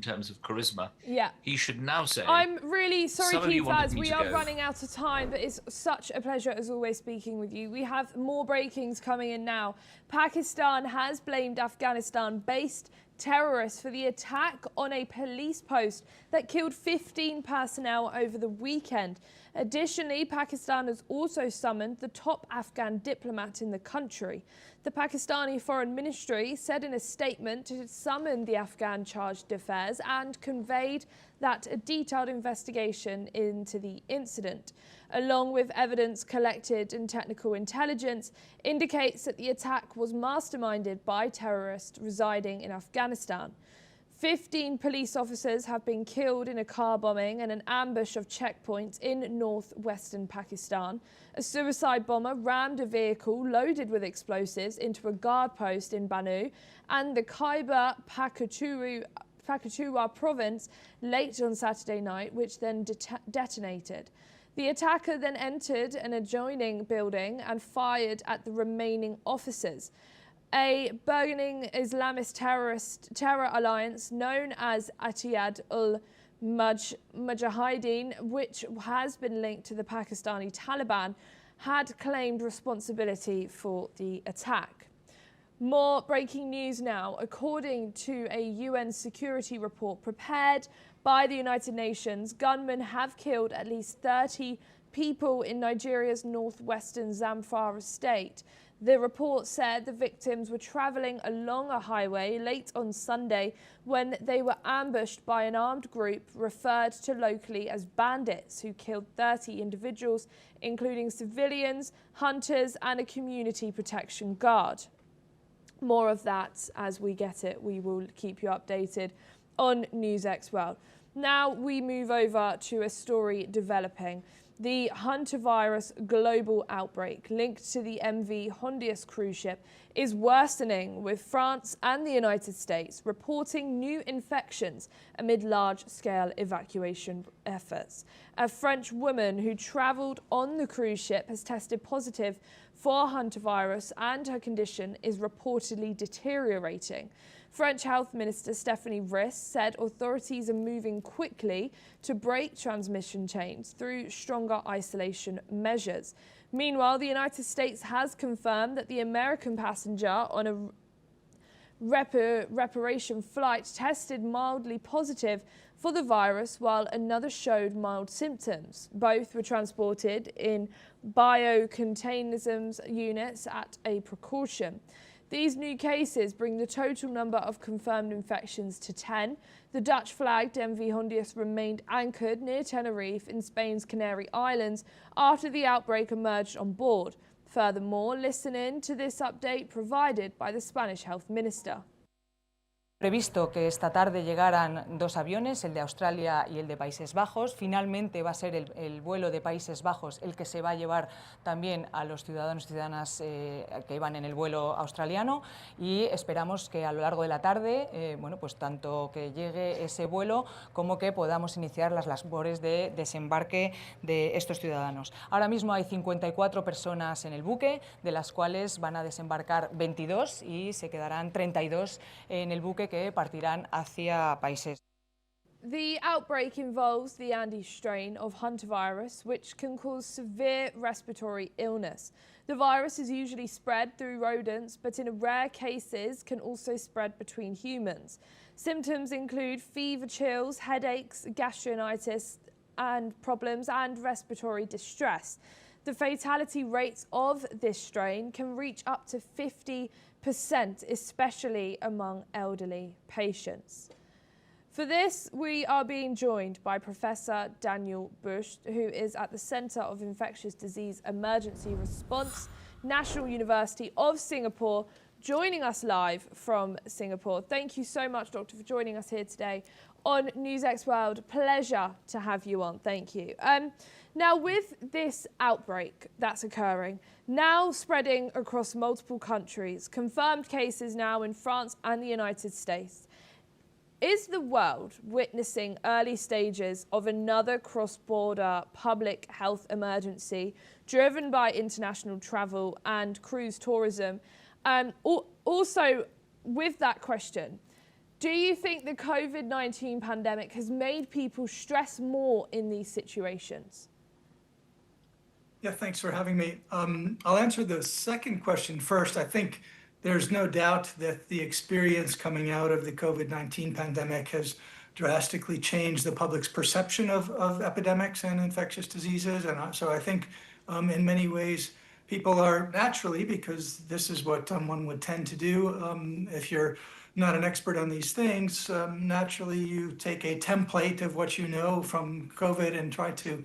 terms of charisma. Yeah. He should now say... I'm really sorry, Keith, as we are go. running out of time, but it's such a pleasure, as always, speaking with you. We have more breakings coming in now. Pakistan has blamed Afghanistan-based terrorists for the attack on a police post that killed 15 personnel over the weekend. Additionally, Pakistan has also summoned the top Afghan diplomat in the country. The Pakistani Foreign Ministry said in a statement it had summoned the Afghan chargé d'affaires and conveyed that a detailed investigation into the incident, along with evidence collected and technical intelligence, indicates that the attack was masterminded by terrorists residing in Afghanistan. 15 police officers have been killed in a car bombing and an ambush of checkpoints in northwestern Pakistan. A suicide bomber rammed a vehicle loaded with explosives into a guard post in Banu and the Khyber Pakhtunkhwa province late on Saturday night, which then detonated. The attacker then entered an adjoining building and fired at the remaining officers. A burgeoning Islamist terror alliance known as Atiyad ul-Mujahideen, which has been linked to the Pakistani Taliban, had claimed responsibility for the attack. More breaking news now. According to a UN security report prepared by the United Nations, gunmen have killed at least 30 people in Nigeria's northwestern Zamfara state. The report said the victims were travelling along a highway late on Sunday when they were ambushed by an armed group referred to locally as bandits, who killed 30 individuals, including civilians, hunters, and a community protection guard. More of that as we get it. We will keep you updated on NewsX World. Now we move over to a story developing. The hantavirus global outbreak linked to the MV Hondius cruise ship is worsening, with France and the United States reporting new infections amid large-scale evacuation efforts. A French woman who travelled on the cruise ship has tested positive for hantavirus and her condition is reportedly deteriorating. French Health Minister Stephanie Riss said authorities are moving quickly to break transmission chains through stronger isolation measures. Meanwhile, the United States has confirmed that the American passenger on a reparation flight tested mildly positive for the virus, while another showed mild symptoms. Both were transported in biocontainment units at a precaution. These new cases bring the total number of confirmed infections to 10. The Dutch-flagged MV Hondius remained anchored near Tenerife in Spain's Canary Islands after the outbreak emerged on board. Furthermore, listen in to this update provided by the Spanish Health Minister. Previsto que esta tarde llegaran dos aviones, el de Australia y el de Países Bajos. Finalmente va a ser el vuelo de Países Bajos el que se va a llevar también a los ciudadanos y ciudadanas que iban en el vuelo australiano, y esperamos que a lo largo de la tarde, bueno, pues tanto que llegue ese vuelo como que podamos iniciar las labores de desembarque de estos ciudadanos. Ahora mismo hay 54 personas en el buque, de las cuales van a desembarcar 22 y se quedarán 32 en el buque que partirán hacia países. The outbreak involves the Andes strain of hantavirus, which can cause severe respiratory illness. The virus is usually spread through rodents, but in rare cases can also spread between humans. Symptoms include fever, chills, headaches, gastritis and problems, and respiratory distress. The fatality rates of this strain can reach up to 50%, especially among elderly patients. For this, we are being joined by Professor Daniel Bush, who is at the Centre of Infectious Disease Emergency Response, National University of Singapore, joining us live from Singapore. Thank you so much, Doctor, for joining us here today on NewsX World. Pleasure to have you on. Thank you. Now, with this outbreak that's occurring, now spreading across multiple countries, confirmed cases now in France and the United States, is the world witnessing early stages of another cross-border public health emergency driven by international travel and cruise tourism? Also, with that question, do you think the COVID-19 pandemic has made people stress more in these situations? Yeah, thanks for having me. I'll answer the second question first. I think there's no doubt that the experience coming out of the COVID-19 pandemic has drastically changed the public's perception of epidemics and infectious diseases. And so I think in many ways, people are naturally, because this is what one would tend to do if you're not an expert on these things, naturally you take a template of what you know from COVID and try to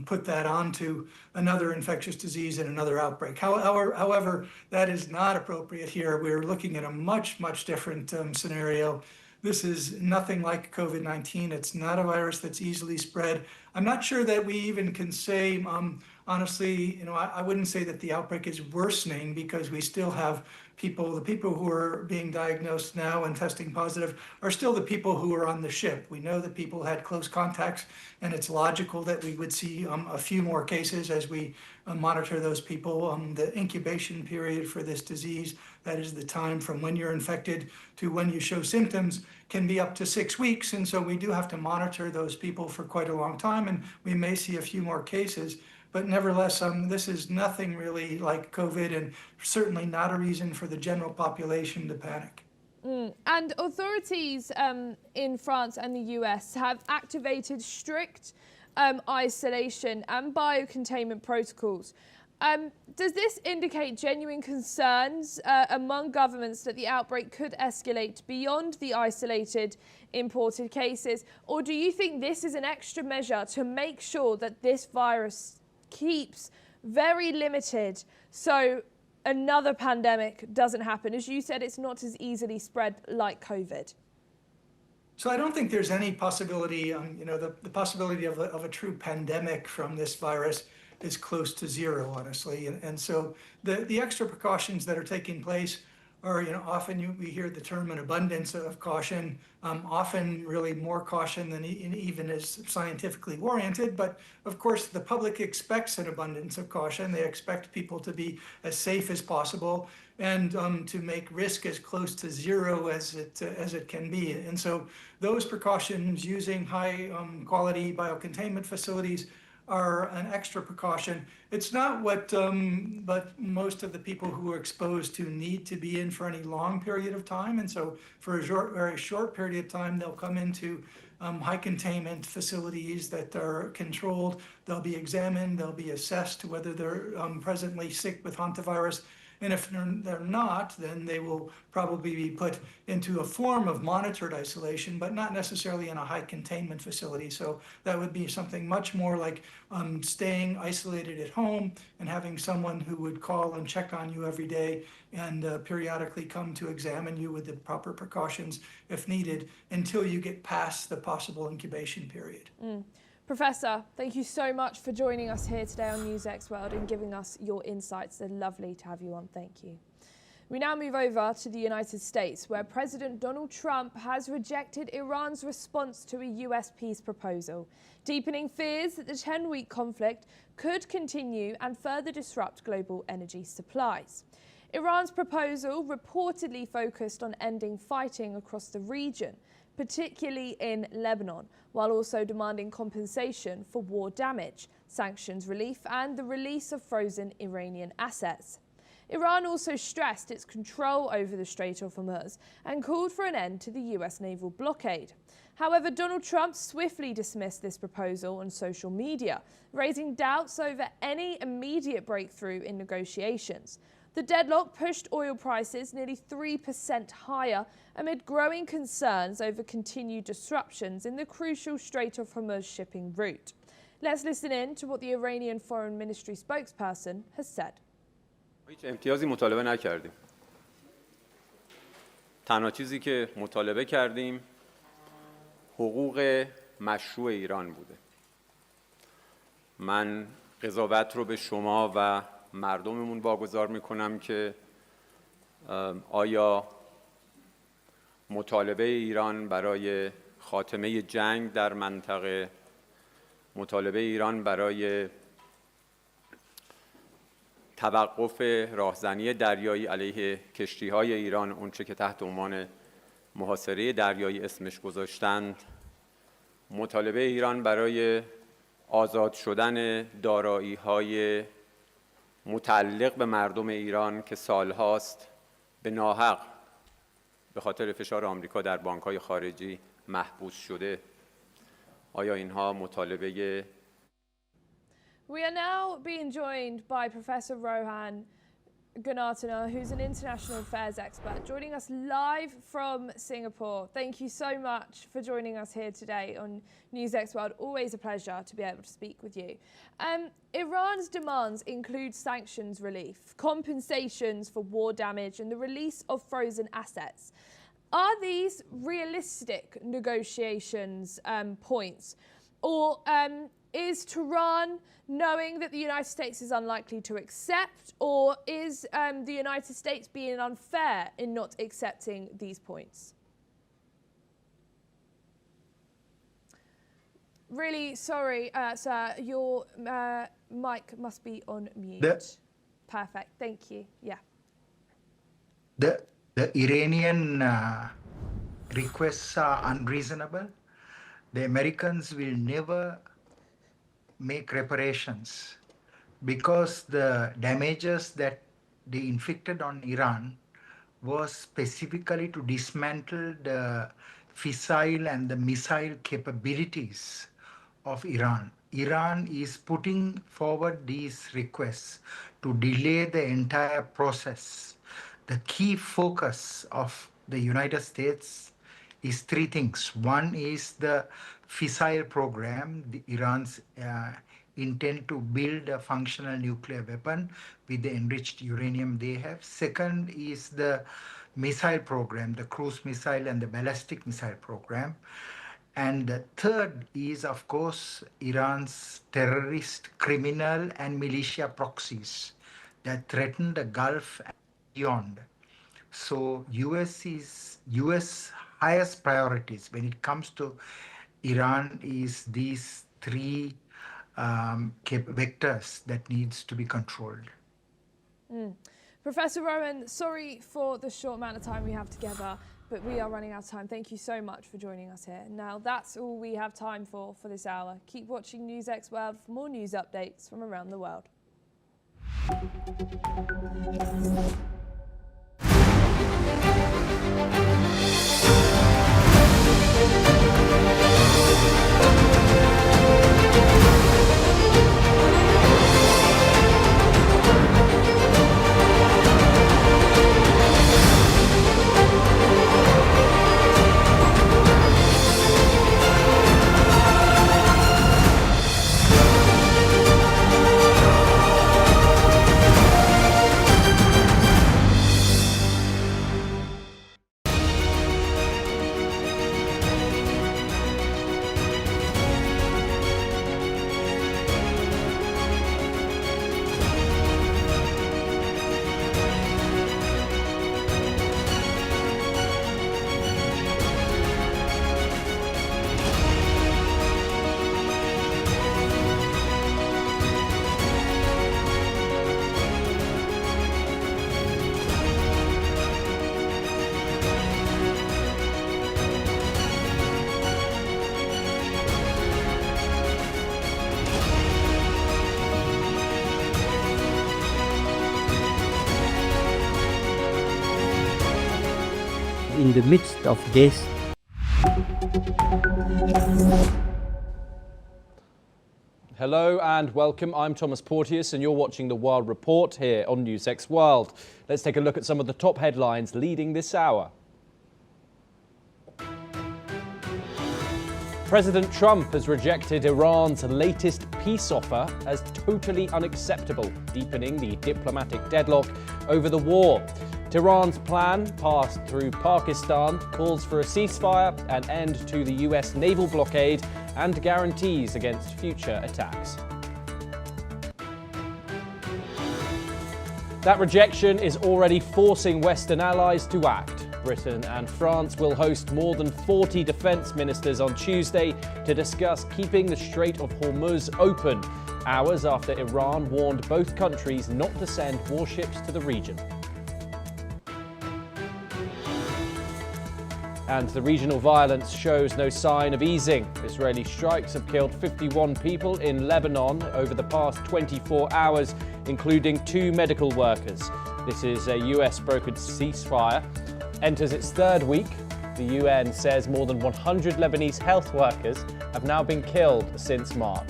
put that onto another infectious disease and another outbreak. However, that is not appropriate here. We're looking at a much, much different scenario. This is nothing like COVID-19. It's not a virus that's easily spread. I'm not sure that we even can say, honestly, I wouldn't say that the outbreak is worsening, because we still have the people who are being diagnosed now and testing positive are still the people who are on the ship. We know that people had close contacts, and it's logical that we would see a few more cases as we monitor those people. The incubation period for this disease, that is the time from when you're infected to when you show symptoms, can be up to 6 weeks. And so we do have to monitor those people for quite a long time, and we may see a few more cases. But nevertheless, this is nothing really like COVID, and certainly not a reason for the general population to panic. And authorities in France and the US have activated strict isolation and biocontainment protocols. Does this indicate genuine concerns among governments that the outbreak could escalate beyond the isolated imported cases? Or do you think this is an extra measure to make sure that this virus keeps very limited so another pandemic doesn't happen? As you said, it's not as easily spread like COVID. So I don't think there's any possibility, the possibility of a true pandemic from this virus is close to zero, honestly. And so the extra precautions that are taking place are, often we hear the term an abundance of caution, often really more caution than even is scientifically warranted. But of course, the public expects an abundance of caution. They expect people to be as safe as possible and to make risk as close to zero as it can be. And so those precautions using high quality biocontainment facilities are an extra precaution. It's not what but most of the people who are exposed to need to be in for any long period of time. And so for a very short period of time, they'll come into high containment facilities that are controlled. They'll be examined, they'll be assessed whether they're presently sick with hantavirus. And if they're not, then they will probably be put into a form of monitored isolation, but not necessarily in a high containment facility. So that would be something much more like staying isolated at home and having someone who would call and check on you every day and periodically come to examine you with the proper precautions if needed until you get past the possible incubation period. Professor, thank you so much for joining us here today on NewsX World and giving us your insights. They're lovely to have you on. Thank you. We now move over to the United States, where President Donald Trump has rejected Iran's response to a US peace proposal, deepening fears that the 10-week conflict could continue and further disrupt global energy supplies. Iran's proposal reportedly focused on ending fighting across the region, particularly in Lebanon, while also demanding compensation for war damage, sanctions relief, and the release of frozen Iranian assets. Iran also stressed its control over the Strait of Hormuz and called for an end to the US naval blockade. However, Donald Trump swiftly dismissed this proposal on social media, raising doubts over any immediate breakthrough in negotiations. The deadlock pushed oil prices nearly 3% higher amid growing concerns over continued disruptions in the crucial Strait of Hormuz shipping route. Let's listen in to what the Iranian Foreign Ministry spokesperson has said. هیچ امتیازی مطالبه نکردیم. تنها چیزی که مطالبه کردیم حقوق مشروع ایران بوده. من قضاوت رو به شما و مردممون واگذار میکنم که آیا مطالبه ایران برای خاتمه جنگ در منطقه، مطالبه ایران برای توقف راهزنی دریایی علیه کشتی‌های ایران، اونچه که تحت عنوان محاصره دریایی اسمش گذاشتند، مطالبه ایران برای آزاد شدن دارایی‌های متعلق به مردم ایران که سالهاست به ناحق به خاطر فشار آمریکا در بانک‌های خارجی محبوس شده، آیا اینها مطالبه؟ We are now being joined by Professor Rohan Gunatana, who's an international affairs expert, joining us live from Singapore. Thank you so much for joining us here today on NewsX World. Always a pleasure to be able to speak with you. Iran's demands include sanctions relief, compensations for war damage, and the release of frozen assets. Are these realistic negotiations points? Or is Tehran knowing that the United States is unlikely to accept, or is the United States being unfair in not accepting these points? Really sorry, sir, your mic must be on mute. Perfect, thank you. Yeah. The Iranian requests are unreasonable. The Americans will never make reparations because the damages that they inflicted on Iran was specifically to dismantle the fissile and the missile capabilities of Iran. Iran is putting forward these requests to delay the entire process. The key focus of the United States is three things. One is the fissile program, Iran's intent to build a functional nuclear weapon with the enriched uranium they have. Second is the missile program, the cruise missile and the ballistic missile program. And the third is, of course, Iran's terrorist, criminal, and militia proxies that threaten the Gulf and beyond. So US highest priorities when it comes to Iran is these three vectors that needs to be controlled. Professor Rowan, sorry for the short amount of time we have together, but we are running out of time. Thank you so much for joining us here. Now, that's all we have time for this hour. Keep watching NewsX World for more news updates from around the world. In the midst of this, hello and welcome. I'm Thomas Porteous and you're watching The World Report here on NewsX World. Let's take a look at some of the top headlines leading this hour. President Trump has rejected Iran's latest peace offer as totally unacceptable, deepening the diplomatic deadlock over the war. Tehran's plan, passed through Pakistan, calls for a ceasefire, an end to the US naval blockade, and guarantees against future attacks. That rejection is already forcing Western allies to act. Britain and France will host more than 40 defence ministers on Tuesday to discuss keeping the Strait of Hormuz open, hours after Iran warned both countries not to send warships to the region. And the regional violence shows no sign of easing. Israeli strikes have killed 51 people in Lebanon over the past 24 hours, including 2 medical workers. This is a US-brokered ceasefire. Enters its third week. The UN says more than 100 Lebanese health workers have now been killed since March.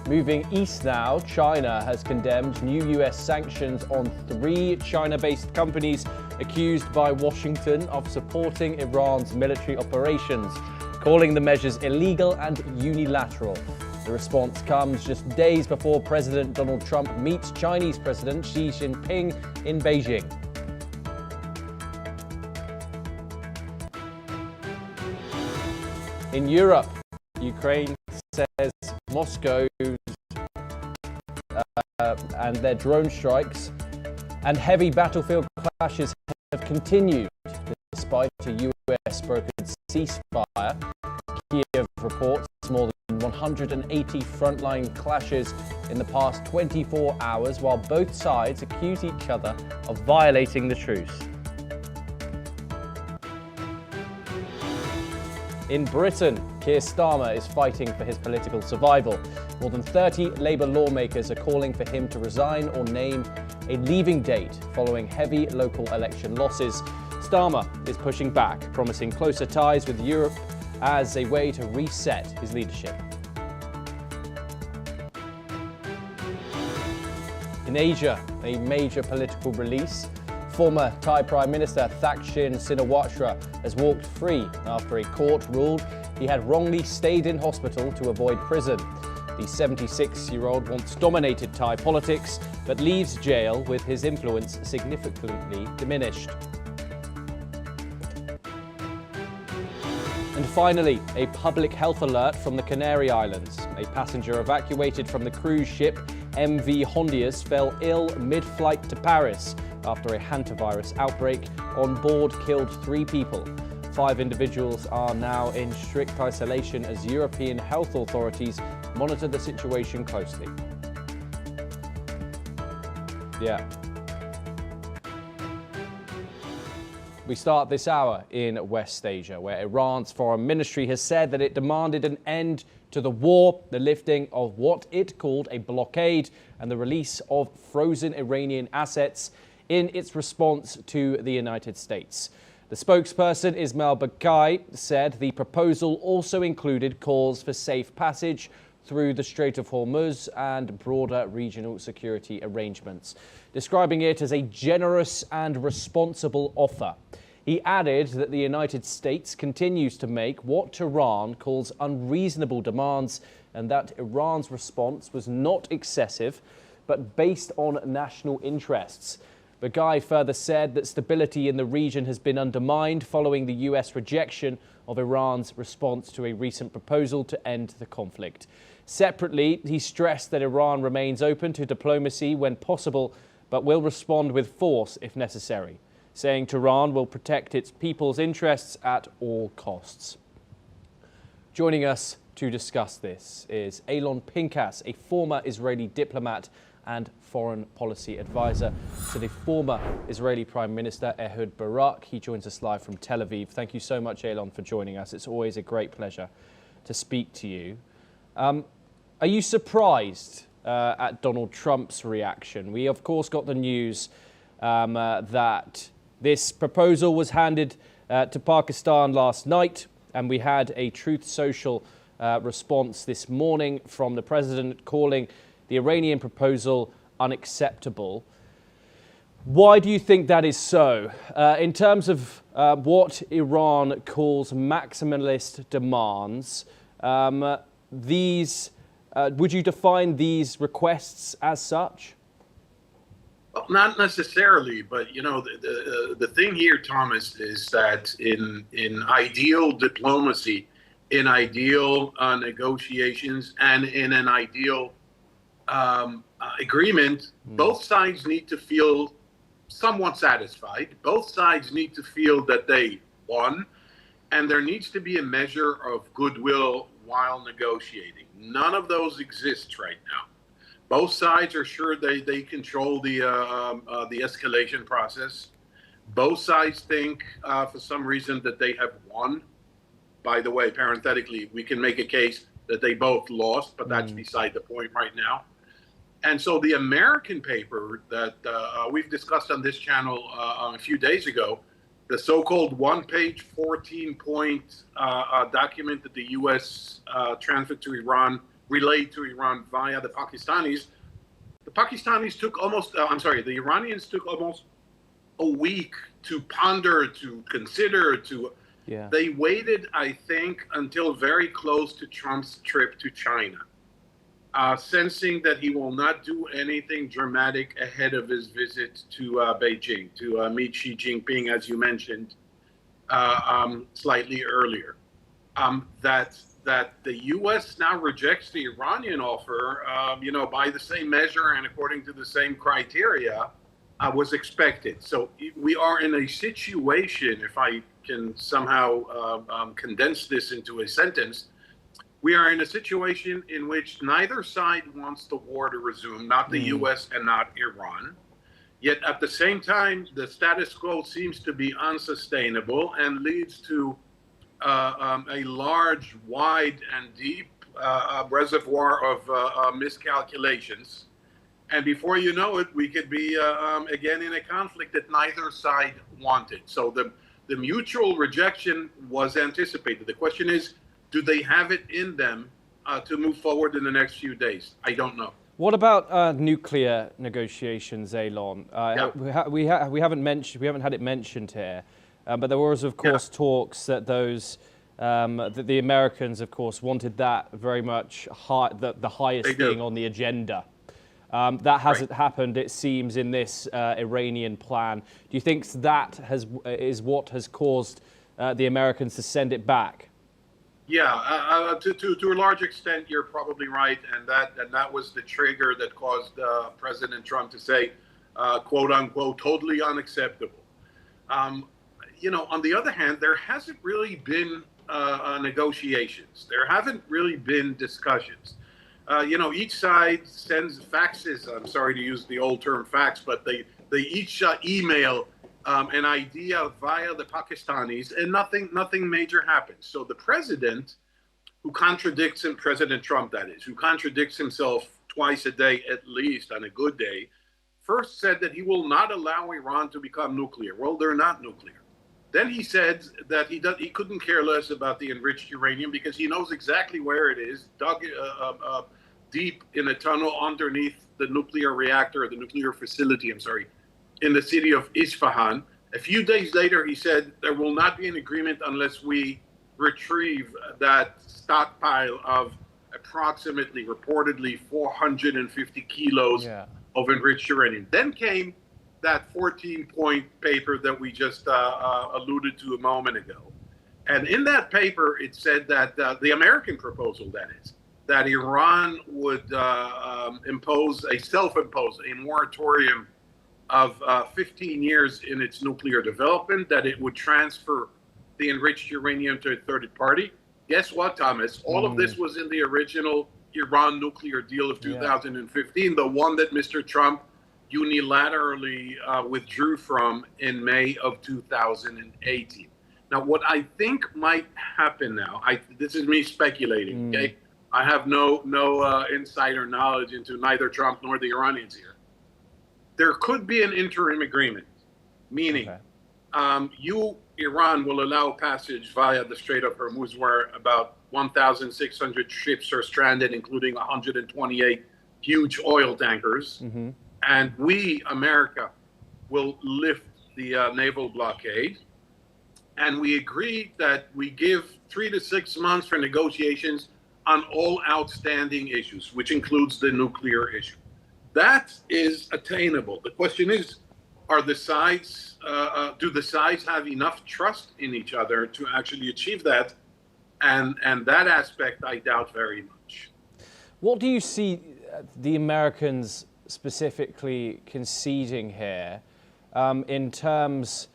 Moving east now, China has condemned new US sanctions on 3 China-based companies accused by Washington of supporting Iran's military operations, calling the measures illegal and unilateral. The response comes just days before President Donald Trump meets Chinese President Xi Jinping in Beijing. In Europe, Ukraine says Moscow and their drone strikes and heavy battlefield clashes have continued despite a US-brokered ceasefire. Kiev reports more than 180 frontline clashes in the past 24 hours, while both sides accuse each other of violating the truce. In Britain, Keir Starmer is fighting for his political survival. More than 30 Labour lawmakers are calling for him to resign or name a leaving date following heavy local election losses. Starmer is pushing back, promising closer ties with Europe as a way to reset his leadership. In Asia, a major political release. Former Thai Prime Minister Thaksin Shinawatra has walked free after a court ruled he had wrongly stayed in hospital to avoid prison. The 76-year-old once dominated Thai politics, but leaves jail with his influence significantly diminished. And finally, a public health alert from the Canary Islands. A passenger evacuated from the cruise ship MV Hondius fell ill mid-flight to Paris after a hantavirus outbreak. On board killed 3 people. 5 individuals are now in strict isolation as European health authorities monitor the situation closely. Yeah. We start this hour in West Asia, where Iran's foreign ministry has said that it demanded an end to the war, the lifting of what it called a blockade, and the release of frozen Iranian assets in its response to the United States. The spokesperson, Ismail Baghai, said the proposal also included calls for safe passage through the Strait of Hormuz and broader regional security arrangements, describing it as a generous and responsible offer. He added that the United States continues to make what Tehran calls unreasonable demands and that Iran's response was not excessive, but based on national interests. Baghai further said that stability in the region has been undermined following the US rejection of Iran's response to a recent proposal to end the conflict. Separately, he stressed that Iran remains open to diplomacy when possible, but will respond with force if necessary, saying Tehran will protect its people's interests at all costs. Joining us to discuss this is Eylon Pinkas, a former Israeli diplomat and foreign policy advisor to the former Israeli Prime Minister Ehud Barak. He joins us live from Tel Aviv. Thank you so much, Eylon, for joining us. It's always a great pleasure to speak to you. Are you surprised at Donald Trump's reaction? We, of course, got the news that this proposal was handed to Pakistan last night, and we had a Truth Social response this morning from the president calling the Iranian proposal unacceptable. Why do you think that is so? In terms of what Iran calls maximalist demands, would you define these requests as such? Well, not necessarily, but you know, the thing here, Thomas, is that in ideal diplomacy, in ideal negotiations, and in an ideal agreement, both sides need to feel somewhat satisfied. Both sides need to feel that they won, and there needs to be a measure of goodwill while negotiating. None of those exists right now. Both sides are sure they control the escalation process. Both sides think, for some reason, that they have won. By the way, parenthetically, we can make a case that they both lost, but that's beside the point right now. And so the American paper that we've discussed on this channel a few days ago, the so-called one-page, 14-point document that the U.S. transferred to Iran, relayed to Iran via the Pakistanis. The Iranians took almost a week to ponder, to consider, They waited, I think, until very close to Trump's trip to China, sensing that he will not do anything dramatic ahead of his visit to Beijing, to meet Xi Jinping, as you mentioned slightly earlier. That the U.S. now rejects the Iranian offer, by the same measure and according to the same criteria, was expected. So we are in a situation, if I can somehow condense this into a sentence, we are in a situation in which neither side wants the war to resume, not the U.S. and not Iran. Yet at the same time, the status quo seems to be unsustainable and leads to a large, wide, and deep reservoir of miscalculations. And before you know it, we could be again in a conflict that neither side wanted. So the mutual rejection was anticipated. The question is, do they have it in them to move forward in the next few days? I don't know. What about nuclear negotiations, Eylon? We haven't had it mentioned here, but there was, of course, talks that those That the Americans, of course, wanted that very much the highest thing on the agenda. That hasn't happened, it seems, in this Iranian plan. Do you think that is what has caused the Americans to send it back? Yeah, to a large extent, you're probably right, and that was the trigger that caused President Trump to say, "quote unquote," totally unacceptable. You know, on the other hand, there hasn't really been negotiations. There haven't really been discussions. You know, each side sends faxes. I'm sorry to use the old term fax, but they each email an idea via the Pakistanis, and nothing major happens. So the president, who contradicts him, President Trump that is, who contradicts himself twice a day at least on a good day, first said that he will not allow Iran to become nuclear. Well, they're not nuclear. Then he said that he couldn't care less about the enriched uranium because he knows exactly where it is, dug deep in a tunnel underneath the nuclear reactor, the nuclear facility, I'm sorry, in the city of Isfahan. A few days later, he said there will not be an agreement unless we retrieve that stockpile of approximately, reportedly, 450 kilos of enriched uranium. Then came that 14-point paper that we just alluded to a moment ago. And in that paper, it said that the American proposal, that is, that Iran would self-impose a moratorium of 15 years in its nuclear development, that it would transfer the enriched uranium to a third party. Guess what, Thomas? All of this was in the original Iran nuclear deal of 2015, the one that Mr. Trump unilaterally withdrew from in May of 2018. Now, what I think might happen now, this is me speculating, okay? I have no insider knowledge into neither Trump nor the Iranians here. There could be an interim agreement, meaning Iran will allow passage via the Strait of Hormuz, where about 1,600 ships are stranded, including 128 huge oil tankers. And we, America, will lift the naval blockade. And we agreed that we give 3 to 6 months for negotiations on all outstanding issues, which includes the nuclear issue. That is attainable. The question is, are the sides, do the sides have enough trust in each other to actually achieve that? And that aspect, I doubt very much. What do you see the Americans specifically conceding here in terms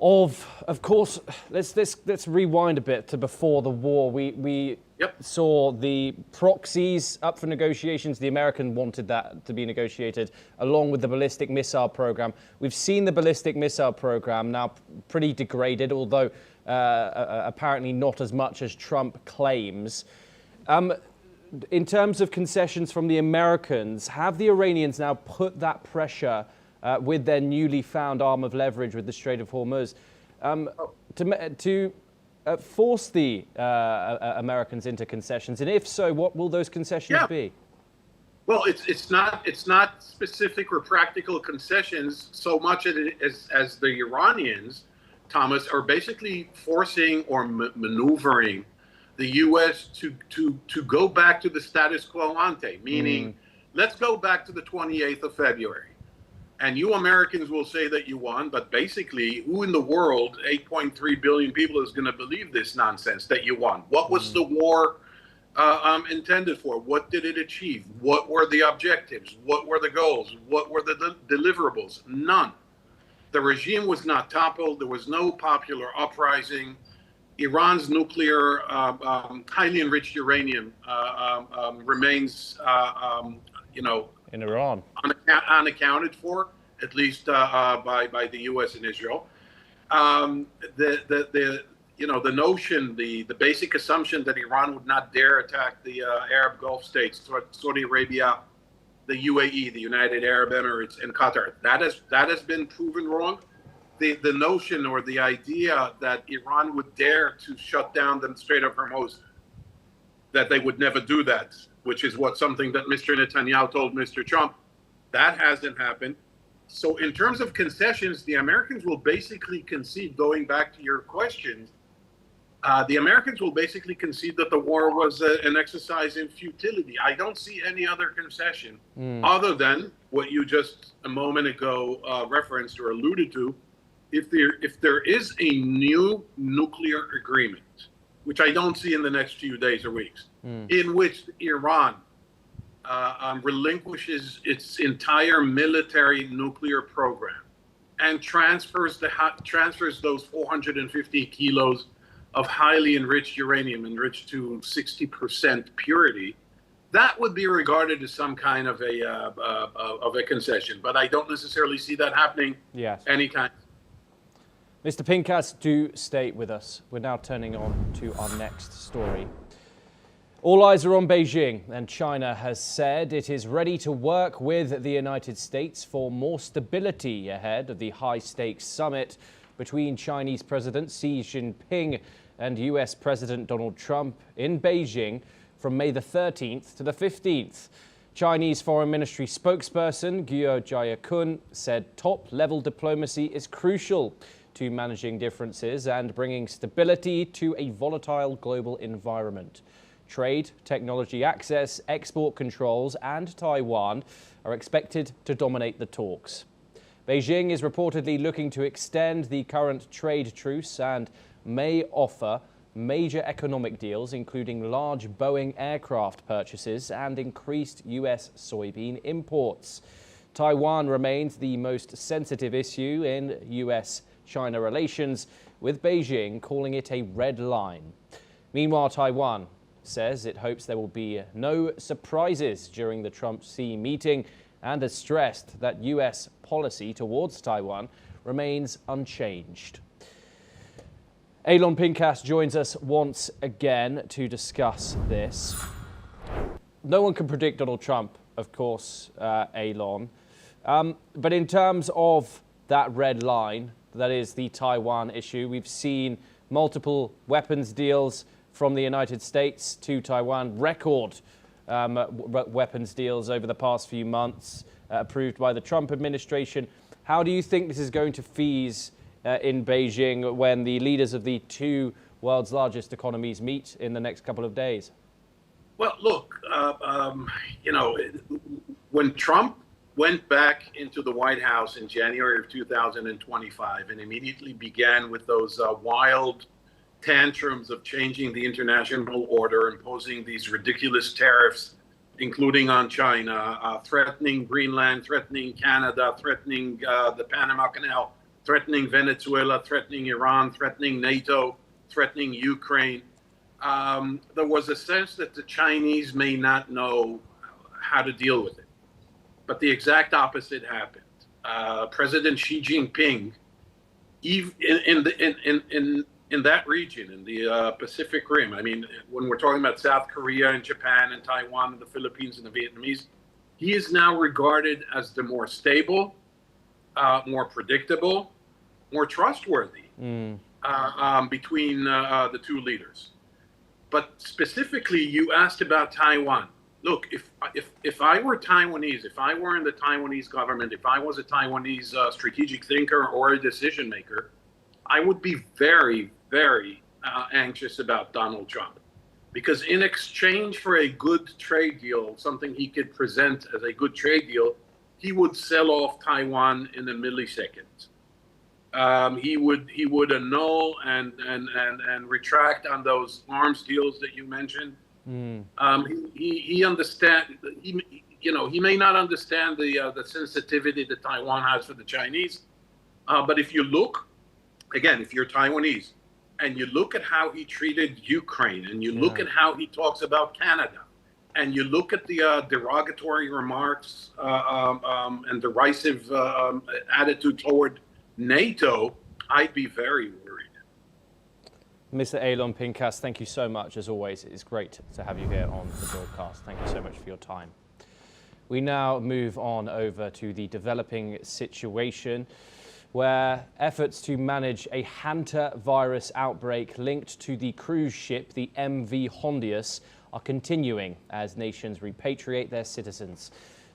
of course, let's rewind a bit to before the war. We saw the proxies up for negotiations. The American wanted that to be negotiated, along with the ballistic missile program. We've seen the ballistic missile program now pretty degraded, although apparently not as much as Trump claims. In terms of concessions from the Americans, have the Iranians now put that pressure with their newly found arm of leverage with the Strait of Hormuz to force the Americans into concessions? And if so, what will those concessions be? Well, it's not specific or practical concessions so much as the Iranians, Thomas, are basically forcing or maneuvering the U.S. to go back to the status quo ante, meaning let's go back to the 28th of February. And you Americans will say that you won, but basically, who in the world, 8.3 billion people, is going to believe this nonsense that you won? What was the war intended for? What did it achieve? What were the objectives? What were the goals? What were the deliverables? None. The regime was not toppled. There was no popular uprising. Iran's nuclear, highly enriched uranium remains, in Iran, unaccounted for, at least by the U.S. and Israel. The notion, the basic assumption that Iran would not dare attack the Arab Gulf states, Saudi Arabia, the UAE, the United Arab Emirates, and Qatar, that has been proven wrong. The notion or the idea that Iran would dare to shut down the Strait of Hormuz, that they would never do that, which is something that Mr. Netanyahu told Mr. Trump, that hasn't happened. So in terms of concessions, the Americans will basically concede, going back to your question, the Americans will basically concede that the war was an exercise in futility. I don't see any other concession other than what you just a moment ago referenced or alluded to. If there is a new nuclear agreement, which I don't see in the next few days or weeks, in which Iran relinquishes its entire military nuclear program and transfers those 450 kilos of highly enriched uranium, enriched to 60% purity, that would be regarded as some kind of a concession. But I don't necessarily see that happening anytime. Mr. Pincas, do stay with us. We're now turning on to our next story. All eyes are on Beijing, and China has said it is ready to work with the United States for more stability ahead of the high-stakes summit between Chinese President Xi Jinping and US President Donald Trump in Beijing from May the 13th to the 15th. Chinese Foreign Ministry spokesperson Guo Jiakun said top-level diplomacy is crucial to managing differences and bringing stability to a volatile global environment. Trade, technology access, export controls, and Taiwan are expected to dominate the talks. Beijing is reportedly looking to extend the current trade truce and may offer major economic deals, including large Boeing aircraft purchases and increased US soybean imports. Taiwan remains the most sensitive issue in US-China relations, with Beijing calling it a red line. Meanwhile, Taiwan says it hopes there will be no surprises during the Trump-Xi meeting and has stressed that US policy towards Taiwan remains unchanged. Elon Pincas joins us once again to discuss this. No one can predict Donald Trump, of course, Elon. But in terms of that red line, that is the Taiwan issue, we've seen multiple weapons deals from the United States to Taiwan, record weapons deals over the past few months, approved by the Trump administration. How do you think this is going to fees in Beijing when the leaders of the two world's largest economies meet in the next couple of days? Well, look, when Trump went back into the White House in January of 2025 and immediately began with those wild tantrums of changing the international order, imposing these ridiculous tariffs, including on China, threatening Greenland, threatening Canada, threatening the Panama Canal, threatening Venezuela, threatening Iran, threatening NATO, threatening Ukraine. There was a sense that the Chinese may not know how to deal with it. But the exact opposite happened. President Xi Jinping, in that region, in the Pacific Rim, I mean, when we're talking about South Korea and Japan and Taiwan and the Philippines and the Vietnamese, he is now regarded as the more stable, more predictable, more trustworthy between the two leaders. But specifically, you asked about Taiwan. Look, if I were Taiwanese, if I were in the Taiwanese government, if I was a Taiwanese strategic thinker or a decision maker, I would be very, very anxious about Donald Trump. Because in exchange for a good trade deal, something he could present as a good trade deal, he would sell off Taiwan in a millisecond. He would annul and retract on those arms deals that you mentioned. He understand. He may not understand the sensitivity that Taiwan has for the Chinese, but if you look, again, if you're Taiwanese, and you look at how he treated Ukraine, and you look at how he talks about Canada, and you look at the derogatory remarks and derisive attitude toward NATO, I'd be very worried. Mr. Elon Pincas, thank you so much. As always, it's great to have you here on the broadcast. Thank you so much for your time. We now move on over to the developing situation, where efforts to manage a hantavirus outbreak linked to the cruise ship, the MV Hondius, are continuing as nations repatriate their citizens.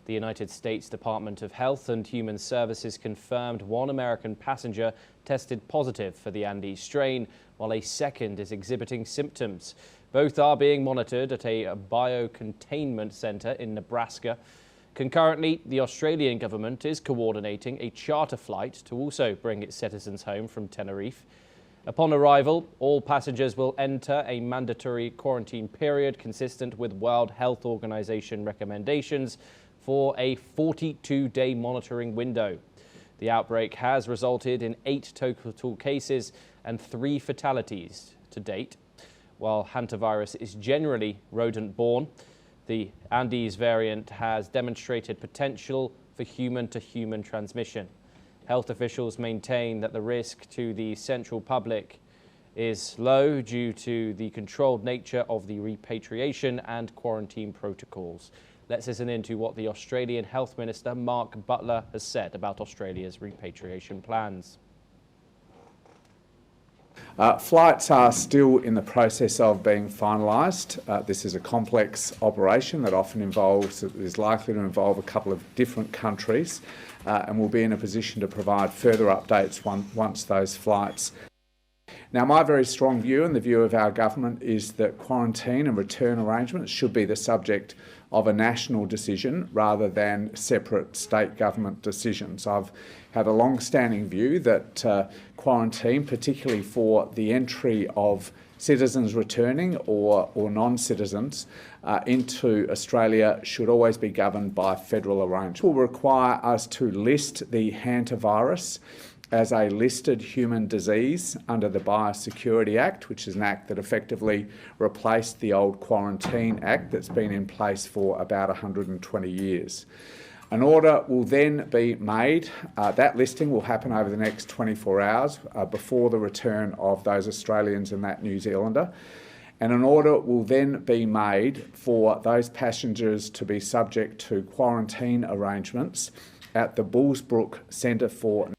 The United States Department of Health and Human Services confirmed one American passenger tested positive for the Andes strain, while a second is exhibiting symptoms. Both are being monitored at a biocontainment center in Nebraska. Concurrently, the Australian government is coordinating a charter flight to also bring its citizens home from Tenerife. Upon arrival, all passengers will enter a mandatory quarantine period consistent with World Health Organization recommendations for a 42-day monitoring window. The outbreak has resulted in 8 total cases and 3 fatalities to date. While hantavirus is generally rodent-borne, the Andes variant has demonstrated potential for human-to-human transmission. Health officials maintain that the risk to the central public is low due to the controlled nature of the repatriation and quarantine protocols. Let's listen in to what the Australian Health Minister, Mark Butler, has said about Australia's repatriation plans. Flights are still in the process of being finalised. This is a complex operation that often is likely to involve a couple of different countries, and we'll be in a position to provide further updates once those flights. Now, my very strong view and the view of our government is that quarantine and return arrangements should be the subject of a national decision rather than separate state government decisions. I've had a long-standing view that quarantine, particularly for the entry of citizens returning or non-citizens into Australia, should always be governed by federal arrangements. It will require us to list the hantavirus as a listed human disease under the Biosecurity Act, which is an act that effectively replaced the old Quarantine Act that's been in place for about 120 years. An order will then be made. That listing will happen over the next 24 hours before the return of those Australians and that New Zealander. And an order will then be made for those passengers to be subject to quarantine arrangements at the Bullsbrook Centre for.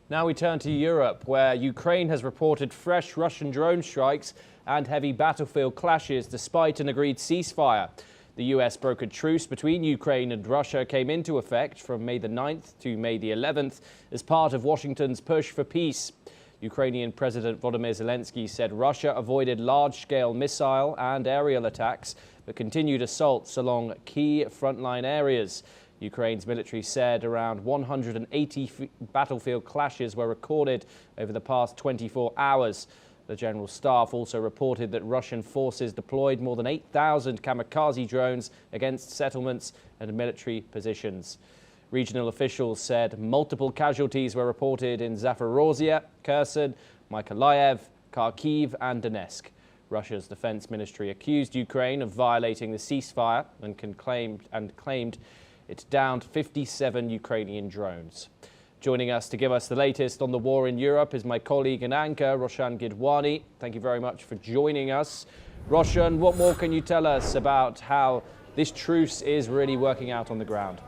Now we turn to Europe, where Ukraine has reported fresh Russian drone strikes and heavy battlefield clashes despite an agreed ceasefire. The US brokered truce between Ukraine and Russia came into effect from May the 9th to May the 11th as part of Washington's push for peace. Ukrainian President Volodymyr Zelensky said Russia avoided large-scale missile and aerial attacks but continued assaults along key frontline areas. Ukraine's military said around 180 battlefield clashes were recorded over the past 24 hours. The General Staff also reported that Russian forces deployed more than 8,000 kamikaze drones against settlements and military positions. Regional officials said multiple casualties were reported in Zaporozhye, Kherson, Mykolaiv, Kharkiv and Donetsk. Russia's defense ministry accused Ukraine of violating the ceasefire and claimed it downed 57 Ukrainian drones. Joining us to give us the latest on the war in Europe is my colleague and anchor, Roshan Gidwani. Thank you very much for joining us. Roshan, what more can you tell us about how this truce is really working out on the ground?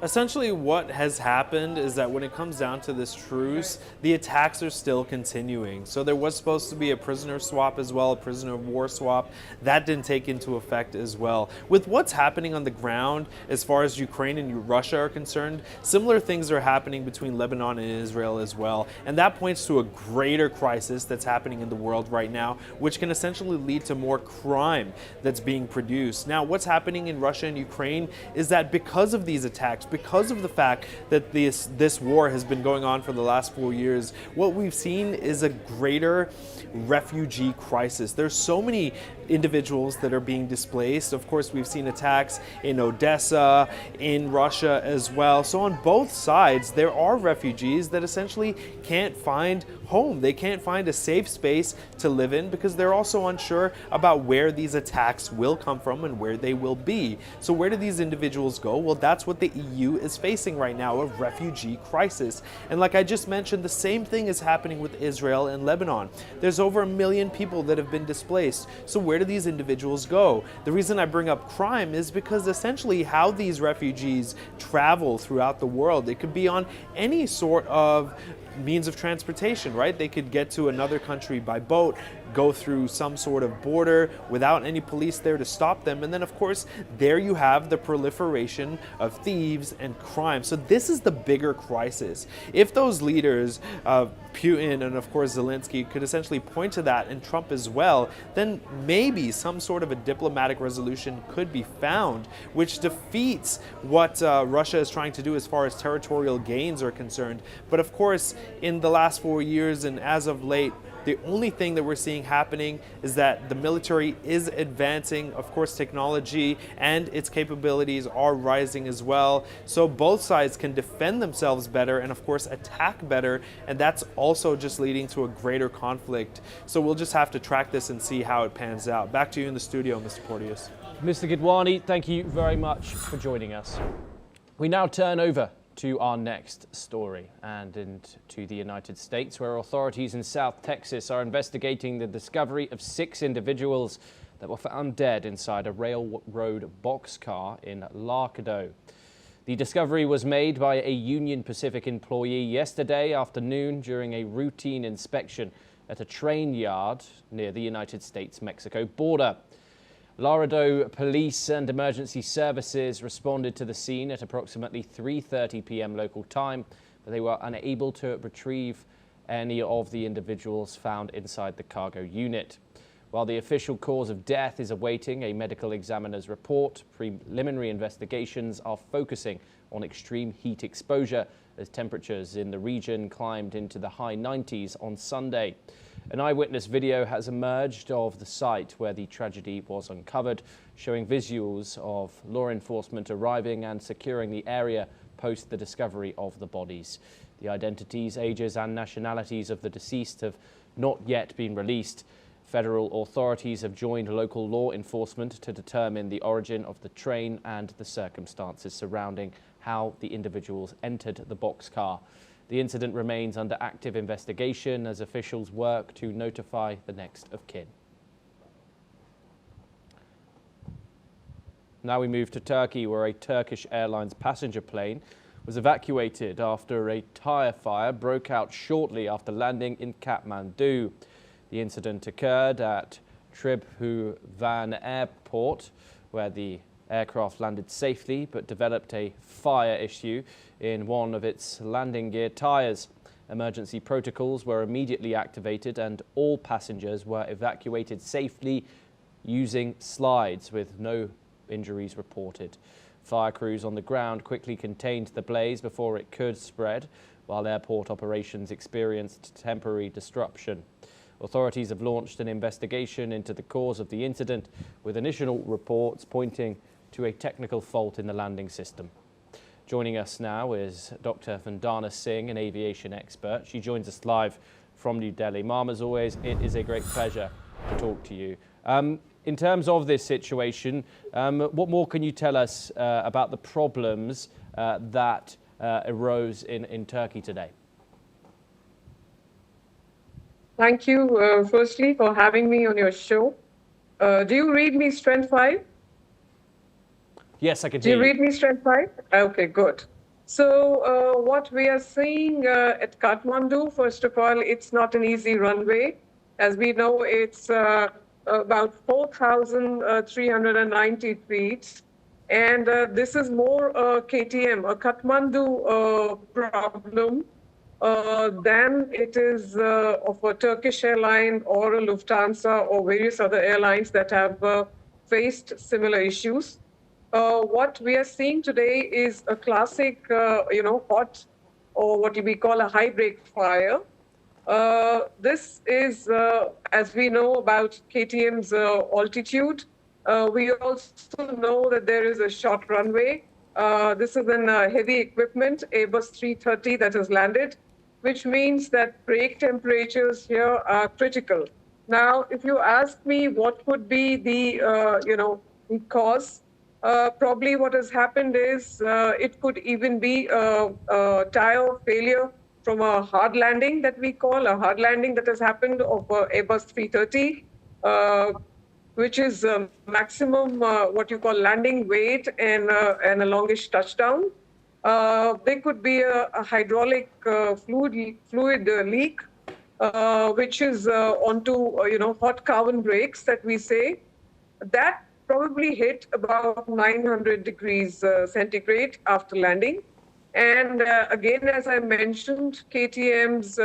Essentially, what has happened is that when it comes down to this truce, the attacks are still continuing. So there was supposed to be a prisoner swap as well, a prisoner of war swap. That didn't take into effect as well. With what's happening on the ground, as far as Ukraine and Russia are concerned, similar things are happening between Lebanon and Israel as well. And that points to a greater crisis that's happening in the world right now, which can essentially lead to more crime that's being produced. Now, what's happening in Russia and Ukraine is that because of these attacks, because of the fact that this war has been going on for the last 4 years, what we've seen is a greater refugee crisis. There's so many individuals that are being displaced. Of course, we've seen attacks in Odessa, in Russia as well. So on both sides, there are refugees that essentially can't find home. They can't find a safe space to live in because they're also unsure about where these attacks will come from and where they will be. So where do these individuals go? Well, that's what the EU is facing right now, a refugee crisis. And like I just mentioned, the same thing is happening with Israel and Lebanon. There's over 1 million people that have been displaced. So where do these individuals go? The reason I bring up crime is because essentially how these refugees travel throughout the world, it could be on any sort of means of transportation, right? They could get to another country by boat, go through some sort of border without any police there to stop them. And then, of course, there you have the proliferation of thieves and crime. So this is the bigger crisis. If those leaders, Putin and of course Zelensky, could essentially point to that, and Trump as well, then maybe some sort of a diplomatic resolution could be found, which defeats what Russia is trying to do as far as territorial gains are concerned. But of course, in the last 4 years and as of late, the only thing that we're seeing happening is that the military is advancing. Of course, technology and its capabilities are rising as well. So both sides can defend themselves better and, of course, attack better. And that's also just leading to a greater conflict. So we'll just have to track this and see how it pans out. Back to you in the studio, Mr. Porteous. Mr. Gidwani, thank you very much for joining us. We now turn over to our next story and into the United States, where authorities in South Texas are investigating the discovery of 6 individuals that were found dead inside a railroad boxcar in Laredo. The discovery was made by a Union Pacific employee yesterday afternoon during a routine inspection at a train yard near the United States-Mexico border. Laredo Police and Emergency Services responded to the scene at approximately 3:30 p.m. local time, but they were unable to retrieve any of the individuals found inside the cargo unit. While the official cause of death is awaiting a medical examiner's report, preliminary investigations are focusing on extreme heat exposure as temperatures in the region climbed into the high 90s on Sunday. An eyewitness video has emerged of the site where the tragedy was uncovered, showing visuals of law enforcement arriving and securing the area post the discovery of the bodies. The identities, ages and nationalities of the deceased have not yet been released. Federal authorities have joined local law enforcement to determine the origin of the train and the circumstances surrounding how the individuals entered the boxcar. The incident remains under active investigation as officials work to notify the next of kin. Now we move to Turkey, where a Turkish Airlines passenger plane was evacuated after a tyre fire broke out shortly after landing in Kathmandu. The incident occurred at Tribhuvan Airport, where the aircraft landed safely but developed a fire issue in one of its landing gear tyres. Emergency protocols were immediately activated and all passengers were evacuated safely using slides with no injuries reported. Fire crews on the ground quickly contained the blaze before it could spread, while airport operations experienced temporary disruption. Authorities have launched an investigation into the cause of the incident, with initial reports pointing to a technical fault in the landing system. Joining us now is Dr. Vandana Singh, an aviation expert. She joins us live from New Delhi. Ma'am, as always, it is a great pleasure to talk to you. In terms of this situation, what more can you tell us about the problems that arose in Turkey today? Thank you, firstly, for having me on your show. Do you read me Strength 5? Yes, I can hear you. Do you read me Strength 5? Okay, good. So what we are seeing at Kathmandu, first of all, it's not an easy runway. As we know, it's about 4,390 feet. And this is more KTM, a Kathmandu problem, than it is of a Turkish airline or a Lufthansa or various other airlines that have faced similar issues. What we are seeing today is a classic, hot, or what we call a high brake fire. This is, as we know about KTM's altitude, we also know that there is a short runway. This is an heavy equipment, Airbus 330 that has landed, which means that brake temperatures here are critical. Now, if you ask me what would be the, the cause, probably what has happened is it could even be a tire failure from a hard landing that we call a hard landing that has happened of Airbus 330, which is maximum what you call landing weight and a longish touchdown. There could be a hydraulic fluid leak which is onto hot carbon brakes that we say. That probably hit about 900 degrees centigrade after landing. And again, as I mentioned, KTM's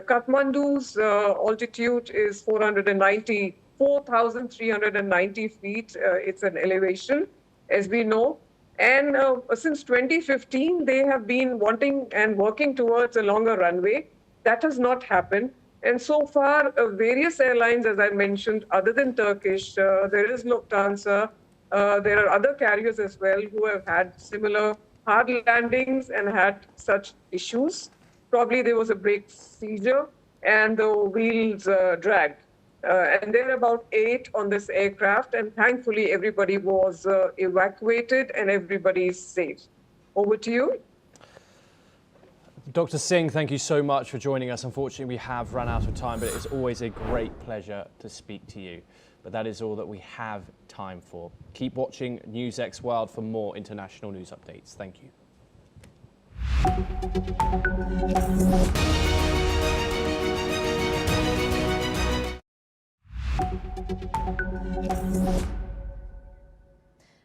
Kathmandu's altitude is 4,390 feet. It's an elevation, as we know. And since 2015, they have been wanting and working towards a longer runway. That has not happened. And so far, various airlines, as I mentioned, other than Turkish, there is Lufthansa, there are other carriers as well who have had similar hard landings and had such issues. Probably there was a brake seizure and the wheels dragged. And there are about 8 on this aircraft, and thankfully everybody was evacuated and everybody is safe. Over to you. Dr. Singh, thank you so much for joining us. Unfortunately, we have run out of time, but it is always a great pleasure to speak to you. But that is all that we have time for. Keep watching NewsX World for more international news updates. Thank you.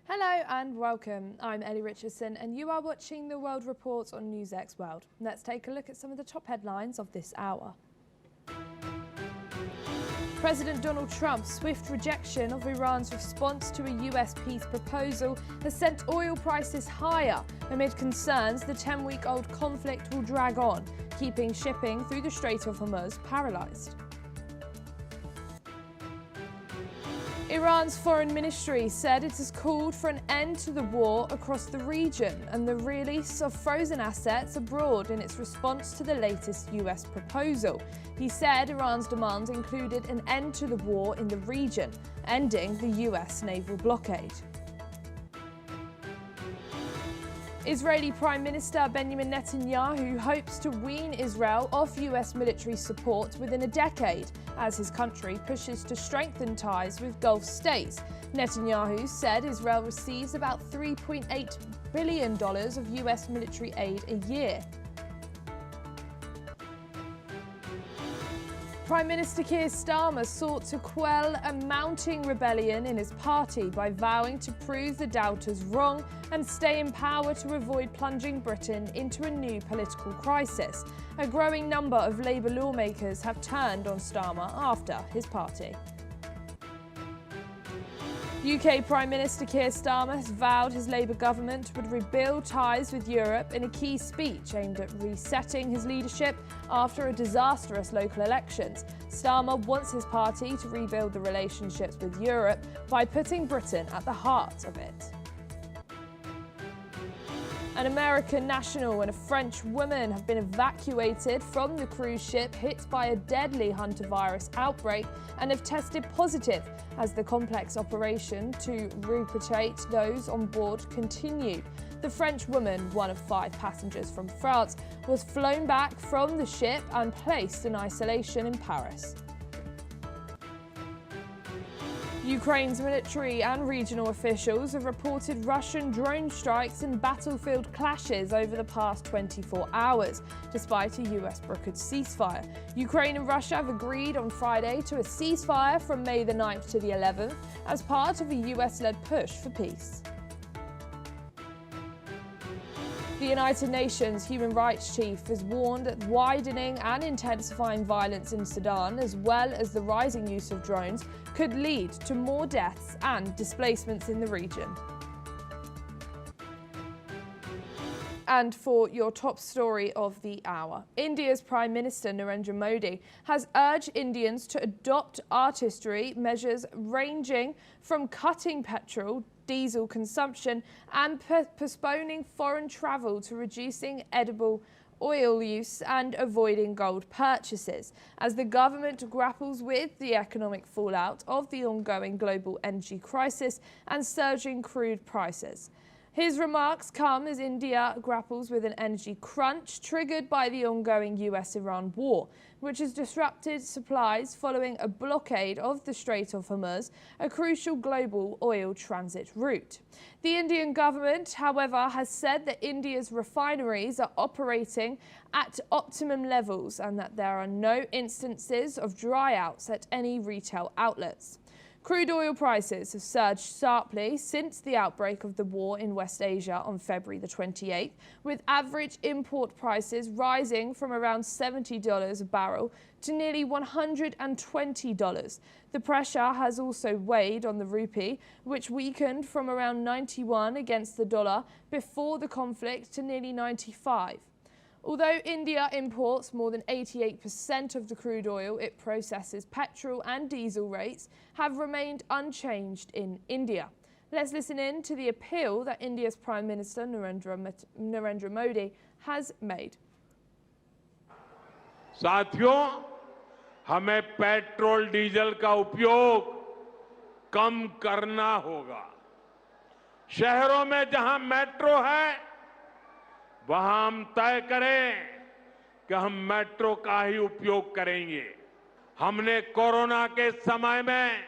Hello and welcome. I'm Ellie Richardson and you are watching The World Report on NewsX World. Let's take a look at some of the top headlines of this hour. President Donald Trump's swift rejection of Iran's response to a US peace proposal has sent oil prices higher amid concerns the 10-week-old conflict will drag on, keeping shipping through the Strait of Hormuz paralysed. Iran's foreign ministry said it has called for an end to the war across the region and the release of frozen assets abroad in its response to the latest US proposal. He said Iran's demands included an end to the war in the region, ending the US naval blockade. Israeli Prime Minister Benjamin Netanyahu hopes to wean Israel off US military support within a decade as his country pushes to strengthen ties with Gulf states. Netanyahu said Israel receives about $3.8 billion of US military aid a year. Prime Minister Keir Starmer sought to quell a mounting rebellion in his party by vowing to prove the doubters wrong and stay in power to avoid plunging Britain into a new political crisis. A growing number of Labour lawmakers have turned on Starmer after his party. UK Prime Minister Keir Starmer has vowed his Labour government would rebuild ties with Europe in a key speech aimed at resetting his leadership after a disastrous local elections. Starmer wants his party to rebuild the relationships with Europe by putting Britain at the heart of it. An American national and a French woman have been evacuated from the cruise ship hit by a deadly hantavirus outbreak and have tested positive as the complex operation to repatriate those on board continued. The French woman, one of 5 passengers from France, was flown back from the ship and placed in isolation in Paris. Ukraine's military and regional officials have reported Russian drone strikes and battlefield clashes over the past 24 hours, despite a US-brokered ceasefire. Ukraine and Russia have agreed on Friday to a ceasefire from May the 9th to the 11th as part of a US-led push for peace. The United Nations Human Rights Chief has warned that widening and intensifying violence in Sudan, as well as the rising use of drones, could lead to more deaths and displacements in the region. And for your top story of the hour, India's Prime Minister Narendra Modi has urged Indians to adopt artistry measures ranging from cutting petrol, diesel consumption and postponing foreign travel to reducing edible oil use and avoiding gold purchases as the government grapples with the economic fallout of the ongoing global energy crisis and surging crude prices. His remarks come as India grapples with an energy crunch triggered by the ongoing US-Iran war, which has disrupted supplies following a blockade of the Strait of Hormuz, a crucial global oil transit route. The Indian government, however, has said that India's refineries are operating at optimum levels and that there are no instances of dryouts at any retail outlets. Crude oil prices have surged sharply since the outbreak of the war in West Asia on February the 28th, with average import prices rising from around $70 a barrel to nearly $120. The pressure has also weighed on the rupee, which weakened from around 91 against the dollar before the conflict to nearly 95. Although India imports more than 88% of the crude oil it processes, petrol and diesel rates have remained unchanged in India. Let's listen in to the appeal that India's Prime Minister Narendra Modi has made. साथियों, हमें petrol diesel का उपयोग कम करना होगा। शहरों में जहां metro है, वहां हम तय करें कि हम मेट्रो का ही उपयोग करेंगे। हमने कोरोना के समय में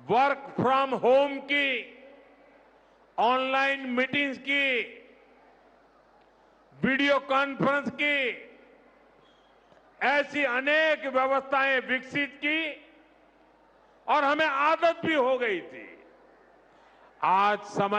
वर्क फ्रॉम होम की, ऑनलाइन मीटिंग्स की, वीडियो कॉन्फ्रेंस की, ऐसी अनेक व्यवस्थाएं विकसित की और हमें आदत भी हो गई थी। आज समय